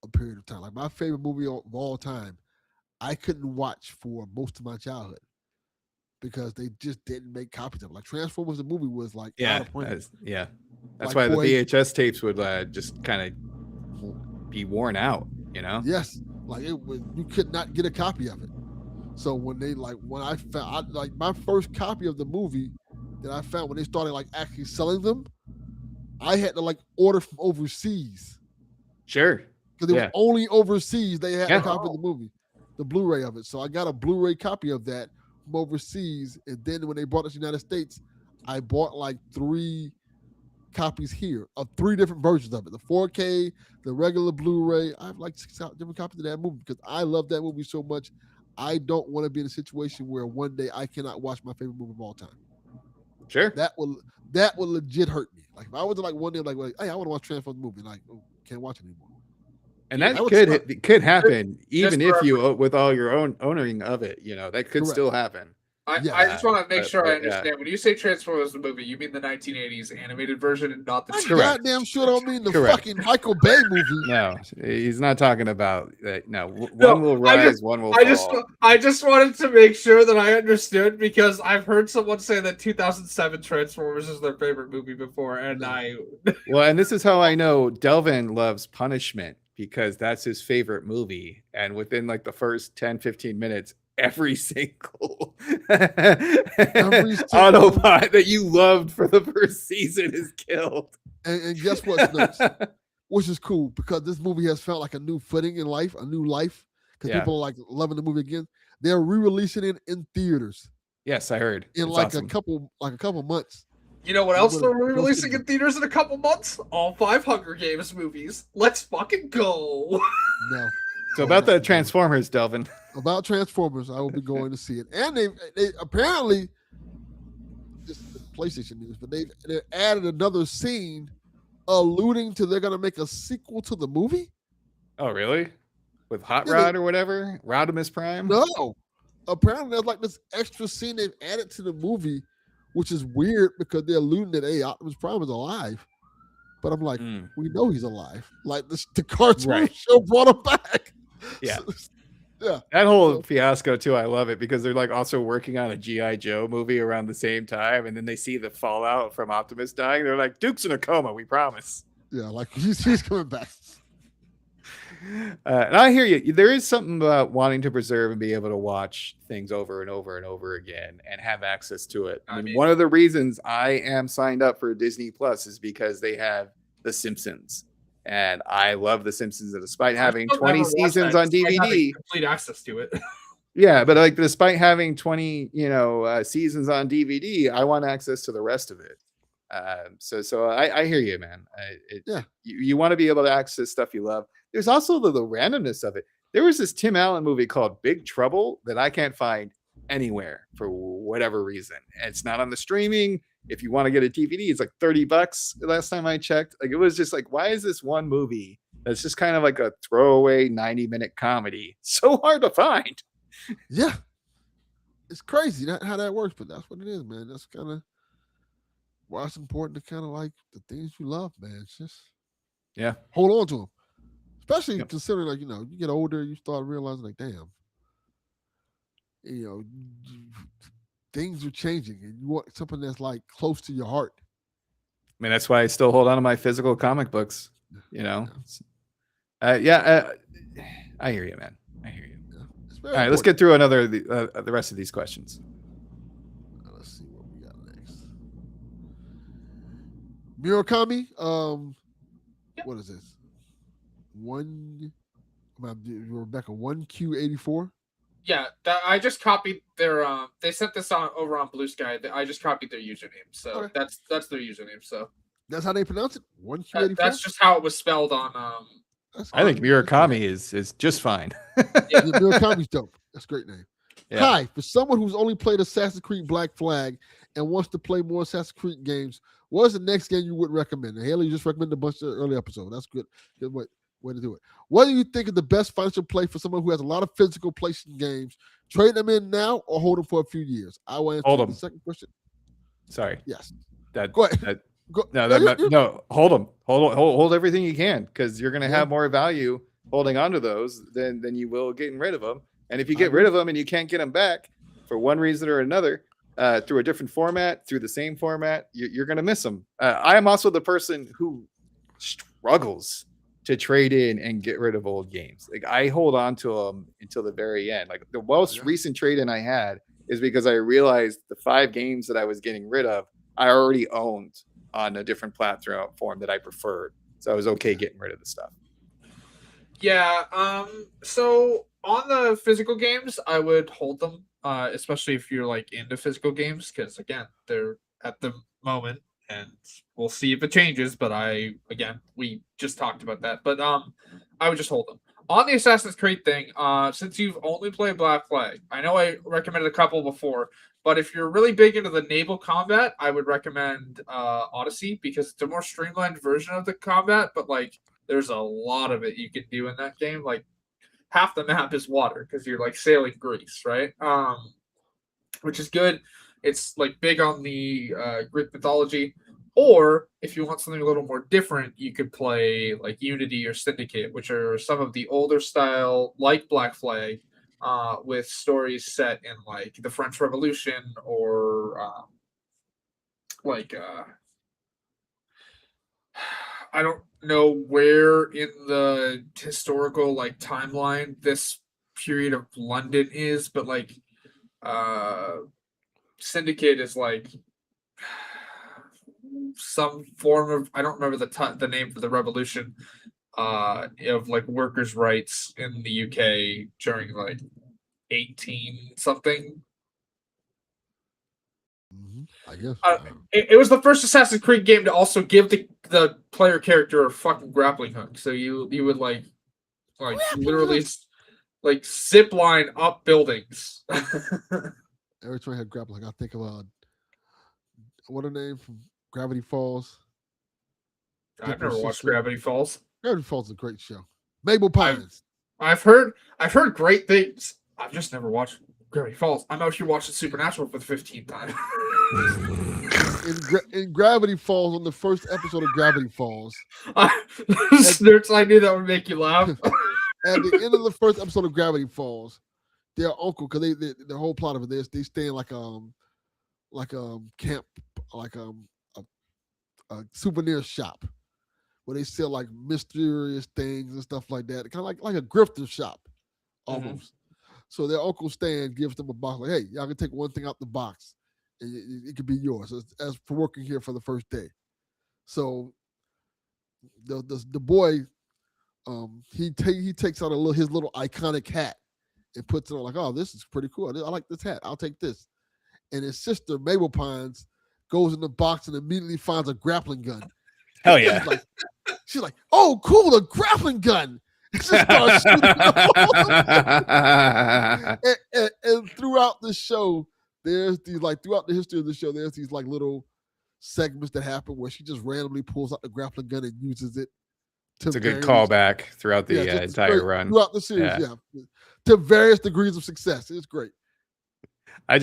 Speaker 1: a period of time. Like my favorite movie of all time, I couldn't watch for most of my childhood because they just didn't make copies of it. Like Transformers, the movie was like out of print.
Speaker 3: That's
Speaker 1: Like,
Speaker 3: why the VHS tapes would just kind of be worn out, you know?
Speaker 1: Yes, like it was. You could not get a copy of it. So when I found my first copy of the movie that I found when they started like actually selling them, I had to like order from overseas.
Speaker 3: Sure.
Speaker 1: Because it was only overseas they had a copy of the movie, the Blu-ray of it. So I got a Blu-ray copy of that from overseas, and then when they brought it to the United States, I bought like 3 copies here of 3 different versions of it: the 4K, the regular Blu-ray. I have like 6 different copies of that movie because I love that movie so much. I don't want to be in a situation where one day I cannot watch my favorite movie of all time.
Speaker 3: Sure.
Speaker 1: That will legit hurt me. Like if I was to like one day like hey, I want to watch Transformers movie, like can't watch it anymore.
Speaker 3: And that could happen even if you with all your own owning of it, you know, that could still happen.
Speaker 2: I just want to make sure I understand. When you say Transformers the movie, you mean the 1980s animated version and not the
Speaker 1: goddamn sure don't mean the fucking Michael Bay movie.
Speaker 3: No, he's not talking about that. No, one will rise, one will fall.
Speaker 2: I just wanted to make sure that I understood because I've heard someone say that 2007 Transformers is their favorite movie before, and
Speaker 3: Well, and this is how I know Delvin loves Punishment because that's his favorite movie, and within like the first 10-15 minutes, every single Autobot that you loved for the first season is killed.
Speaker 1: And guess what's next? Which is cool because this movie has felt like a new footing in life, a new life. Because people are like loving the movie again. They're re-releasing it in theaters.
Speaker 3: Yes, I heard.
Speaker 1: In like awesome. a couple months.
Speaker 2: You know what else they're re-releasing in theaters in a couple months? All 5 Hunger Games movies. Let's fucking go.
Speaker 1: No.
Speaker 3: So about the Transformers, Delvin.
Speaker 1: About Transformers, I will be going to see it. And they apparently, this is PlayStation news, but they added another scene alluding to they're going to make a sequel to the movie.
Speaker 3: Oh, really? With Hot Rod or whatever? Rodimus Prime?
Speaker 1: No. Apparently there's like this extra scene they've added to the movie, which is weird because they're alluding that, hey, Optimus Prime is alive. But I'm like, we know he's alive. Like the cartoon show brought him back.
Speaker 3: Yeah.
Speaker 1: Yeah.
Speaker 3: That whole fiasco too, I love it because they're like also working on a G.I. Joe movie around the same time, and then they see the fallout from Optimus dying. They're like, Duke's in a coma, we promise.
Speaker 1: Yeah, like he's coming back.
Speaker 3: And I hear you. There is something about wanting to preserve and be able to watch things over and over and over again and have access to it. I mean, one of the reasons I am signed up for Disney Plus is because they have The Simpsons. And I love The Simpsons. And despite having 20 seasons on DVD,
Speaker 2: complete access to it.
Speaker 3: Yeah, but like despite having 20, seasons on DVD, I want access to the rest of it. So I hear you, man. You want to be able to access stuff you love. There's also the randomness of it. There was this Tim Allen movie called Big Trouble that I can't find anywhere for whatever reason. It's not on the streaming. If you want to get a DVD, it's like $30 last time I checked. Like it was just like, why is this one movie that's just kind of like a throwaway 90-minute comedy so hard to find?
Speaker 1: Yeah, it's crazy how that works, but that's what it is, man. That's kind of why it's important to kind of like the things you love, man. It's just hold on to them, especially considering like you get older, you start realizing like, damn, things are changing, and you want something that's like close to your heart.
Speaker 3: I mean, that's why I still hold on to my physical comic books. I hear you, man. I hear you. All right, let's get through the rest of these questions.
Speaker 1: Let's see what we got next. Murakami, what is this? Rebecca 1Q84.
Speaker 2: Yeah, I just copied their. They sent this over on Blue Sky. I just copied their username, so that's their username. So
Speaker 1: that's how they pronounce it. 1Q84.
Speaker 2: That's just how it was spelled on.
Speaker 3: I think Murakami is just fine.
Speaker 1: Yeah, Murakami's dope. That's a great name. Yeah. Hi, for someone who's only played Assassin's Creed Black Flag and wants to play more Assassin's Creed games, what is the next game you would recommend? And Haley, you just recommended a bunch of early episodes. That's good. Good way to do it. What do you think is the best financial play for someone who has a lot of physical PlayStation games? Trade them in now or hold them for a few years? I will answer the second question.
Speaker 3: Sorry.
Speaker 1: Yes.
Speaker 3: Go ahead. No, hold them. Hold everything you can, because you're going to have more value holding on to those than you will getting rid of them. And if you get rid of them and you can't get them back for one reason or another, through a different format, through the same format, you're going to miss them. I am also the person who struggles to trade in and get rid of old games. Like I hold on to them until the very end. Like the most recent trade in I had is because I realized the 5 games that I was getting rid of, I already owned on a different platform that I preferred. So I was okay getting rid of the stuff.
Speaker 2: Yeah. So on the physical games, I would hold them, especially if you're like into physical games, because again, they're at the moment, and we'll see if it changes. But we just talked about that. But I would just hold them. On the Assassin's Creed thing, since you've only played Black Flag, I know I recommended a couple before, but if you're really big into the naval combat, I would recommend Odyssey, because it's a more streamlined version of the combat, but like there's a lot of it you can do in that game. Like half the map is water because you're like sailing Greece, right? Which is good. It's like big on the Greek mythology. Or if you want something a little more different, you could play like Unity or Syndicate, which are some of the older style, like Black Flag, with stories set in like the French Revolution or I don't know where in the historical like timeline this period of London is, but like Syndicate is like some form of, I don't remember the name for the revolution, of like workers' rights in the UK during like 18 something.
Speaker 1: I guess
Speaker 2: it was the first Assassin's Creed game to also give the player character a fucking grappling hook, so you would like literally like zip line up buildings.
Speaker 1: Every time I had grappling, I think of what a name from Gravity Falls.
Speaker 2: I've never watched Gravity Falls.
Speaker 1: Gravity Falls is a great show. Mabel Pines.
Speaker 2: I've heard great things. I've just never watched Gravity Falls. I'm out here watching Supernatural for the 15th time.
Speaker 1: in Gravity Falls, on the first episode of Gravity Falls,
Speaker 2: Snurts, I knew that would make you laugh.
Speaker 1: At the end of the first episode of Gravity Falls, their uncle, because the whole plot of this, they stay in like camp, like a souvenir shop, where they sell like mysterious things and stuff like that. Kind of like a grifter shop almost. So their Uncle Stan gives them a box like, hey, y'all can take one thing out the box and it could be yours as for working here for the first day. So the boy, he takes out his little iconic hat and puts it on like, oh, this is pretty cool. I like this hat. I'll take this. And his sister Mabel Pines goes in the box and immediately finds a grappling gun.
Speaker 3: Hell yeah!
Speaker 1: She's like, oh, cool, a grappling gun. She starts shooting and throughout the show, there's these throughout the history of the show, there's these little segments that happen where she just randomly pulls out the grappling gun and uses it.
Speaker 3: It's a good callback throughout the entire run.
Speaker 1: Throughout the series, to various degrees of success. It's great.
Speaker 3: I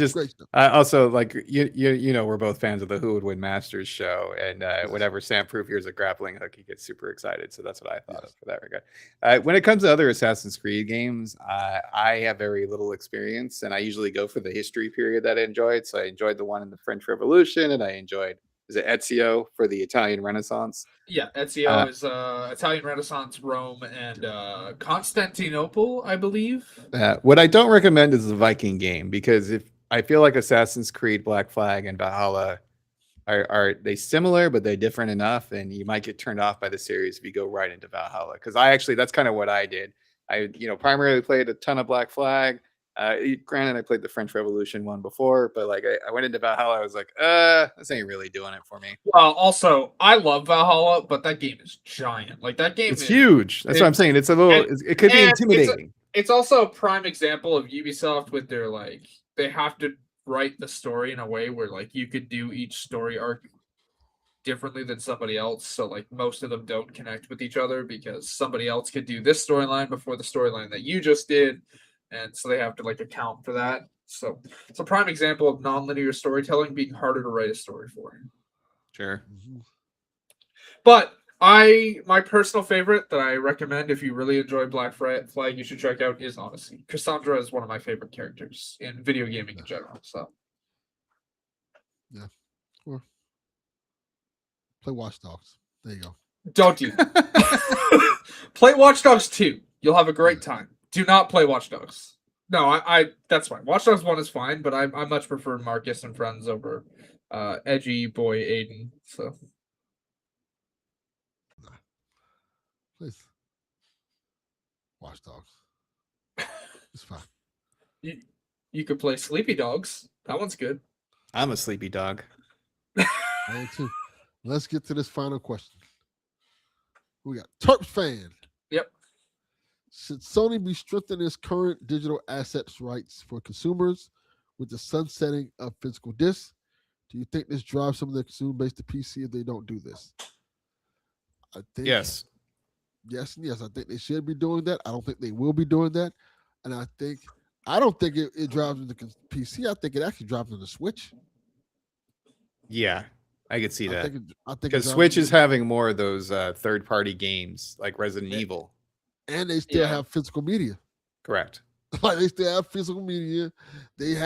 Speaker 3: also we're both fans of the Who Would Win Masters show, and whenever Sam Proof hears a grappling hook, he gets super excited. So that's what I thought of for that regard. When it comes to other Assassin's Creed games, I have very little experience, and I usually go for the history period that I enjoyed. So I enjoyed the one in the French Revolution, and I enjoyed Ezio for the Italian Renaissance.
Speaker 2: Yeah, Ezio is Italian Renaissance, Rome, and Constantinople, I believe.
Speaker 3: What I don't recommend is the Viking game, because if I feel like Assassin's Creed, Black Flag, and Valhalla are they similar, but they're different enough, and you might get turned off by the series if you go right into Valhalla. Because that's kind of what I did. I primarily played a ton of Black Flag. Granted, I played the French Revolution one before, but I went into Valhalla. I was like, this ain't really doing it for me.
Speaker 2: Well, also, I love Valhalla, but that game is giant. That game
Speaker 3: is huge. That's what I'm saying. It's a little. It could be intimidating.
Speaker 2: It's also a prime example of Ubisoft with their they have to write the story in a way where you could do each story arc differently than somebody else. So most of them don't connect with each other because somebody else could do this storyline before the storyline that you just did. And so they have to account for that. So it's a prime example of nonlinear storytelling being harder to write a story for.
Speaker 3: Sure.
Speaker 2: But my personal favorite that I recommend if you really enjoy Black Flag, you should check out is Odyssey. Cassandra is one of my favorite characters in video gaming in general. So
Speaker 1: yeah, or play Watch Dogs. There you go.
Speaker 2: Don't do that. Play Watch Dogs 2. You'll have a great time. Do not play Watch Dogs. No, I that's fine. Watch Dogs 1 is fine, but I much prefer Marcus and Friends over edgy boy Aiden. So
Speaker 1: please. Watch Dogs. It's fine.
Speaker 2: You could play Sleepy Dogs. That one's good.
Speaker 3: I'm a sleepy dog.
Speaker 1: I am too. Let's get to this final question. We got Terps fan.
Speaker 2: Yep.
Speaker 1: Should Sony be strengthening its current digital assets rights for consumers with the sunsetting of physical discs? Do you think this drives some of their consumer base to PC if they don't do this? I think
Speaker 3: yes.
Speaker 1: Yes, and yes. I think they should be doing that. I don't think they will be doing that. And I don't think it drives them to PC. I think it actually drives them to Switch.
Speaker 3: Yeah, I could see that.
Speaker 1: I think
Speaker 3: because Switch is having more of those third-party games like Resident Evil.
Speaker 1: And they still have physical media.
Speaker 3: Correct.
Speaker 1: They still have physical media. They're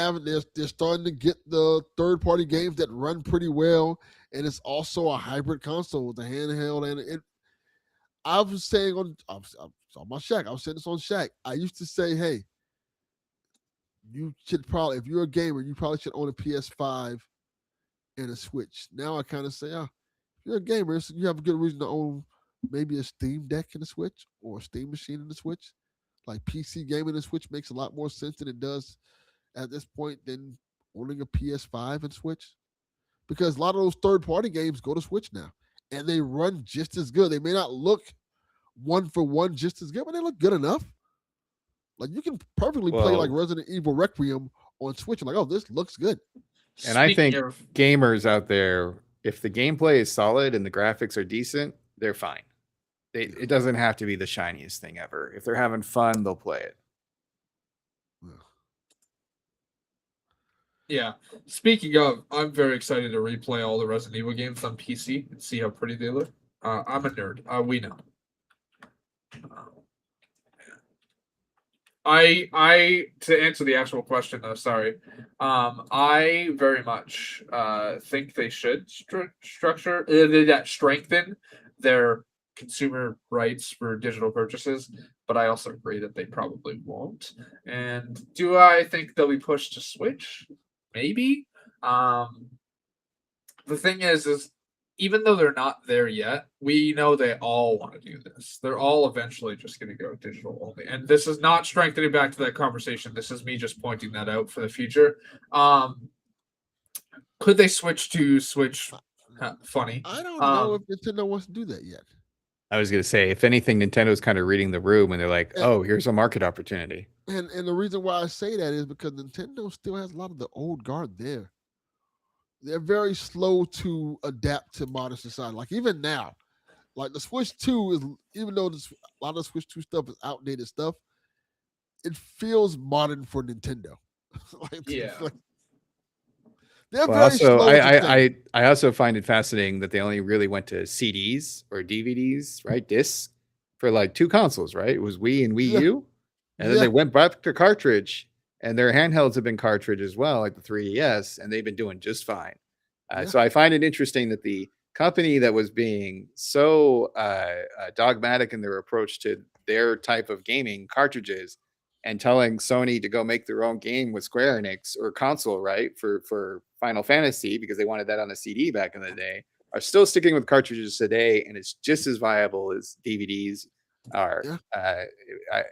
Speaker 1: starting to get the third-party games that run pretty well, and it's also a hybrid console with a handheld. And I was saying on my Shack, I was saying this on Shack. I used to say, hey, you should probably, if you're a gamer, you probably should own a PS5 and a Switch. Now I kind of say, if you're a gamer, you have a good reason to own maybe a Steam Deck in the Switch or a Steam machine in the Switch. Like PC gaming in the Switch makes a lot more sense than it does at this point than owning a PS5 and Switch. Because a lot of those third-party games go to Switch now. And they run just as good. They may not look one for one just as good, but they look good enough. You can perfectly play Resident Evil Requiem on Switch. This looks good.
Speaker 3: And I think gamers out there, if the gameplay is solid and the graphics are decent, they're fine. It doesn't have to be the shiniest thing ever. If they're having fun, they'll play it.
Speaker 2: Yeah. Speaking of, I'm very excited to replay all the Resident Evil games on PC and see how pretty they look. I'm a nerd. We know. I to answer the actual question though, sorry. I very much think they should strengthen their consumer rights for digital purchases, but I also agree that they probably won't. And do I think they'll be pushed to Switch? Maybe. The thing is even though they're not there yet, we know they all want to do this. They're all eventually just going to go digital only. And this is not strengthening back to that conversation. This is me just pointing that out for the future. Could they switch to Switch? Funny.
Speaker 1: I don't know if Nintendo wants to do that yet.
Speaker 3: I was going to say, if anything, Nintendo's kind of reading the room and they're like, oh, here's a market opportunity.
Speaker 1: And the reason why I say that is because Nintendo still has a lot of the old guard there. They're very slow to adapt to modern society. Like even now, like the Switch 2 is, even though a lot of the Switch 2 stuff is outdated stuff, it feels modern for Nintendo. They're very slow.
Speaker 3: I also find it fascinating that they only really went to CDs or DVDs, right? Discs for like 2 consoles, right? It was Wii and Wii U, and then they went back to cartridge. And their handhelds have been cartridge as well, like the 3DS, and they've been doing just fine. So I find it interesting that the company that was being so dogmatic in their approach to their type of gaming, cartridges, and telling Sony to go make their own game with Square Enix or console, right, for Final Fantasy, because they wanted that on a CD back in the day, are still sticking with cartridges today, and it's just as viable as DVDs are.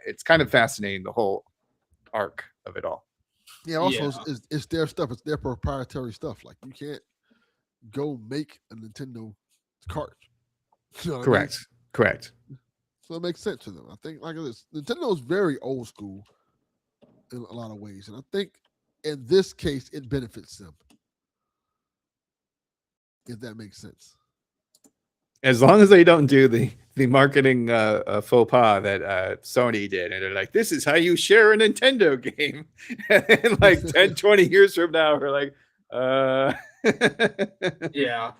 Speaker 3: It's kind of fascinating, the whole arc of it all.
Speaker 1: It's their stuff. It's their proprietary stuff. Like you can't go make a Nintendo cart. You know
Speaker 3: Correct.
Speaker 1: So it makes sense to them. I think like this, Nintendo is very old school in a lot of ways, and I think in this case it benefits them. If that makes sense.
Speaker 3: As long as they don't do the marketing faux pas that Sony did, and they're like, this is how you share a Nintendo game. And like 10, 20 years from now, we're like,
Speaker 2: yeah,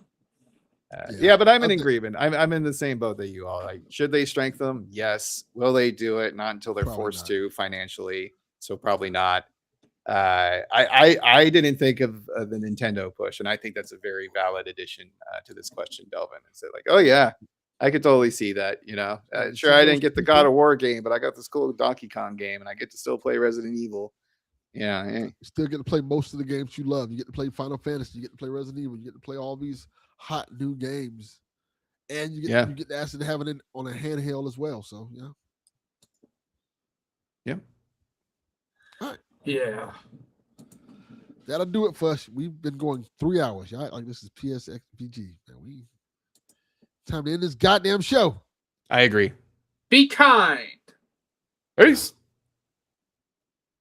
Speaker 3: but I'm in agreement. I'm in the same boat that you all. Like, should they strengthen them? Yes. Will they do it? Not until they're forced to financially. So probably not. I didn't think of the Nintendo push, and I think that's a very valid addition to this question, Delvin. And say like, oh yeah, I could totally see that. You know, sure, I didn't get the God of War game, but I got this cool Donkey Kong game, and I get to still play Resident Evil. Yeah,
Speaker 1: you still get to play most of the games you love. You get to play Final Fantasy, you get to play Resident Evil, you get to play all these hot new games, and you get to ask to have it on a handheld as well. So yeah. All right.
Speaker 2: Yeah.
Speaker 1: That'll do it for us. We've been going 3 hours. Y'all like this is PSXPG. Man, time to end this goddamn show.
Speaker 3: I agree.
Speaker 2: Be kind.
Speaker 3: Peace.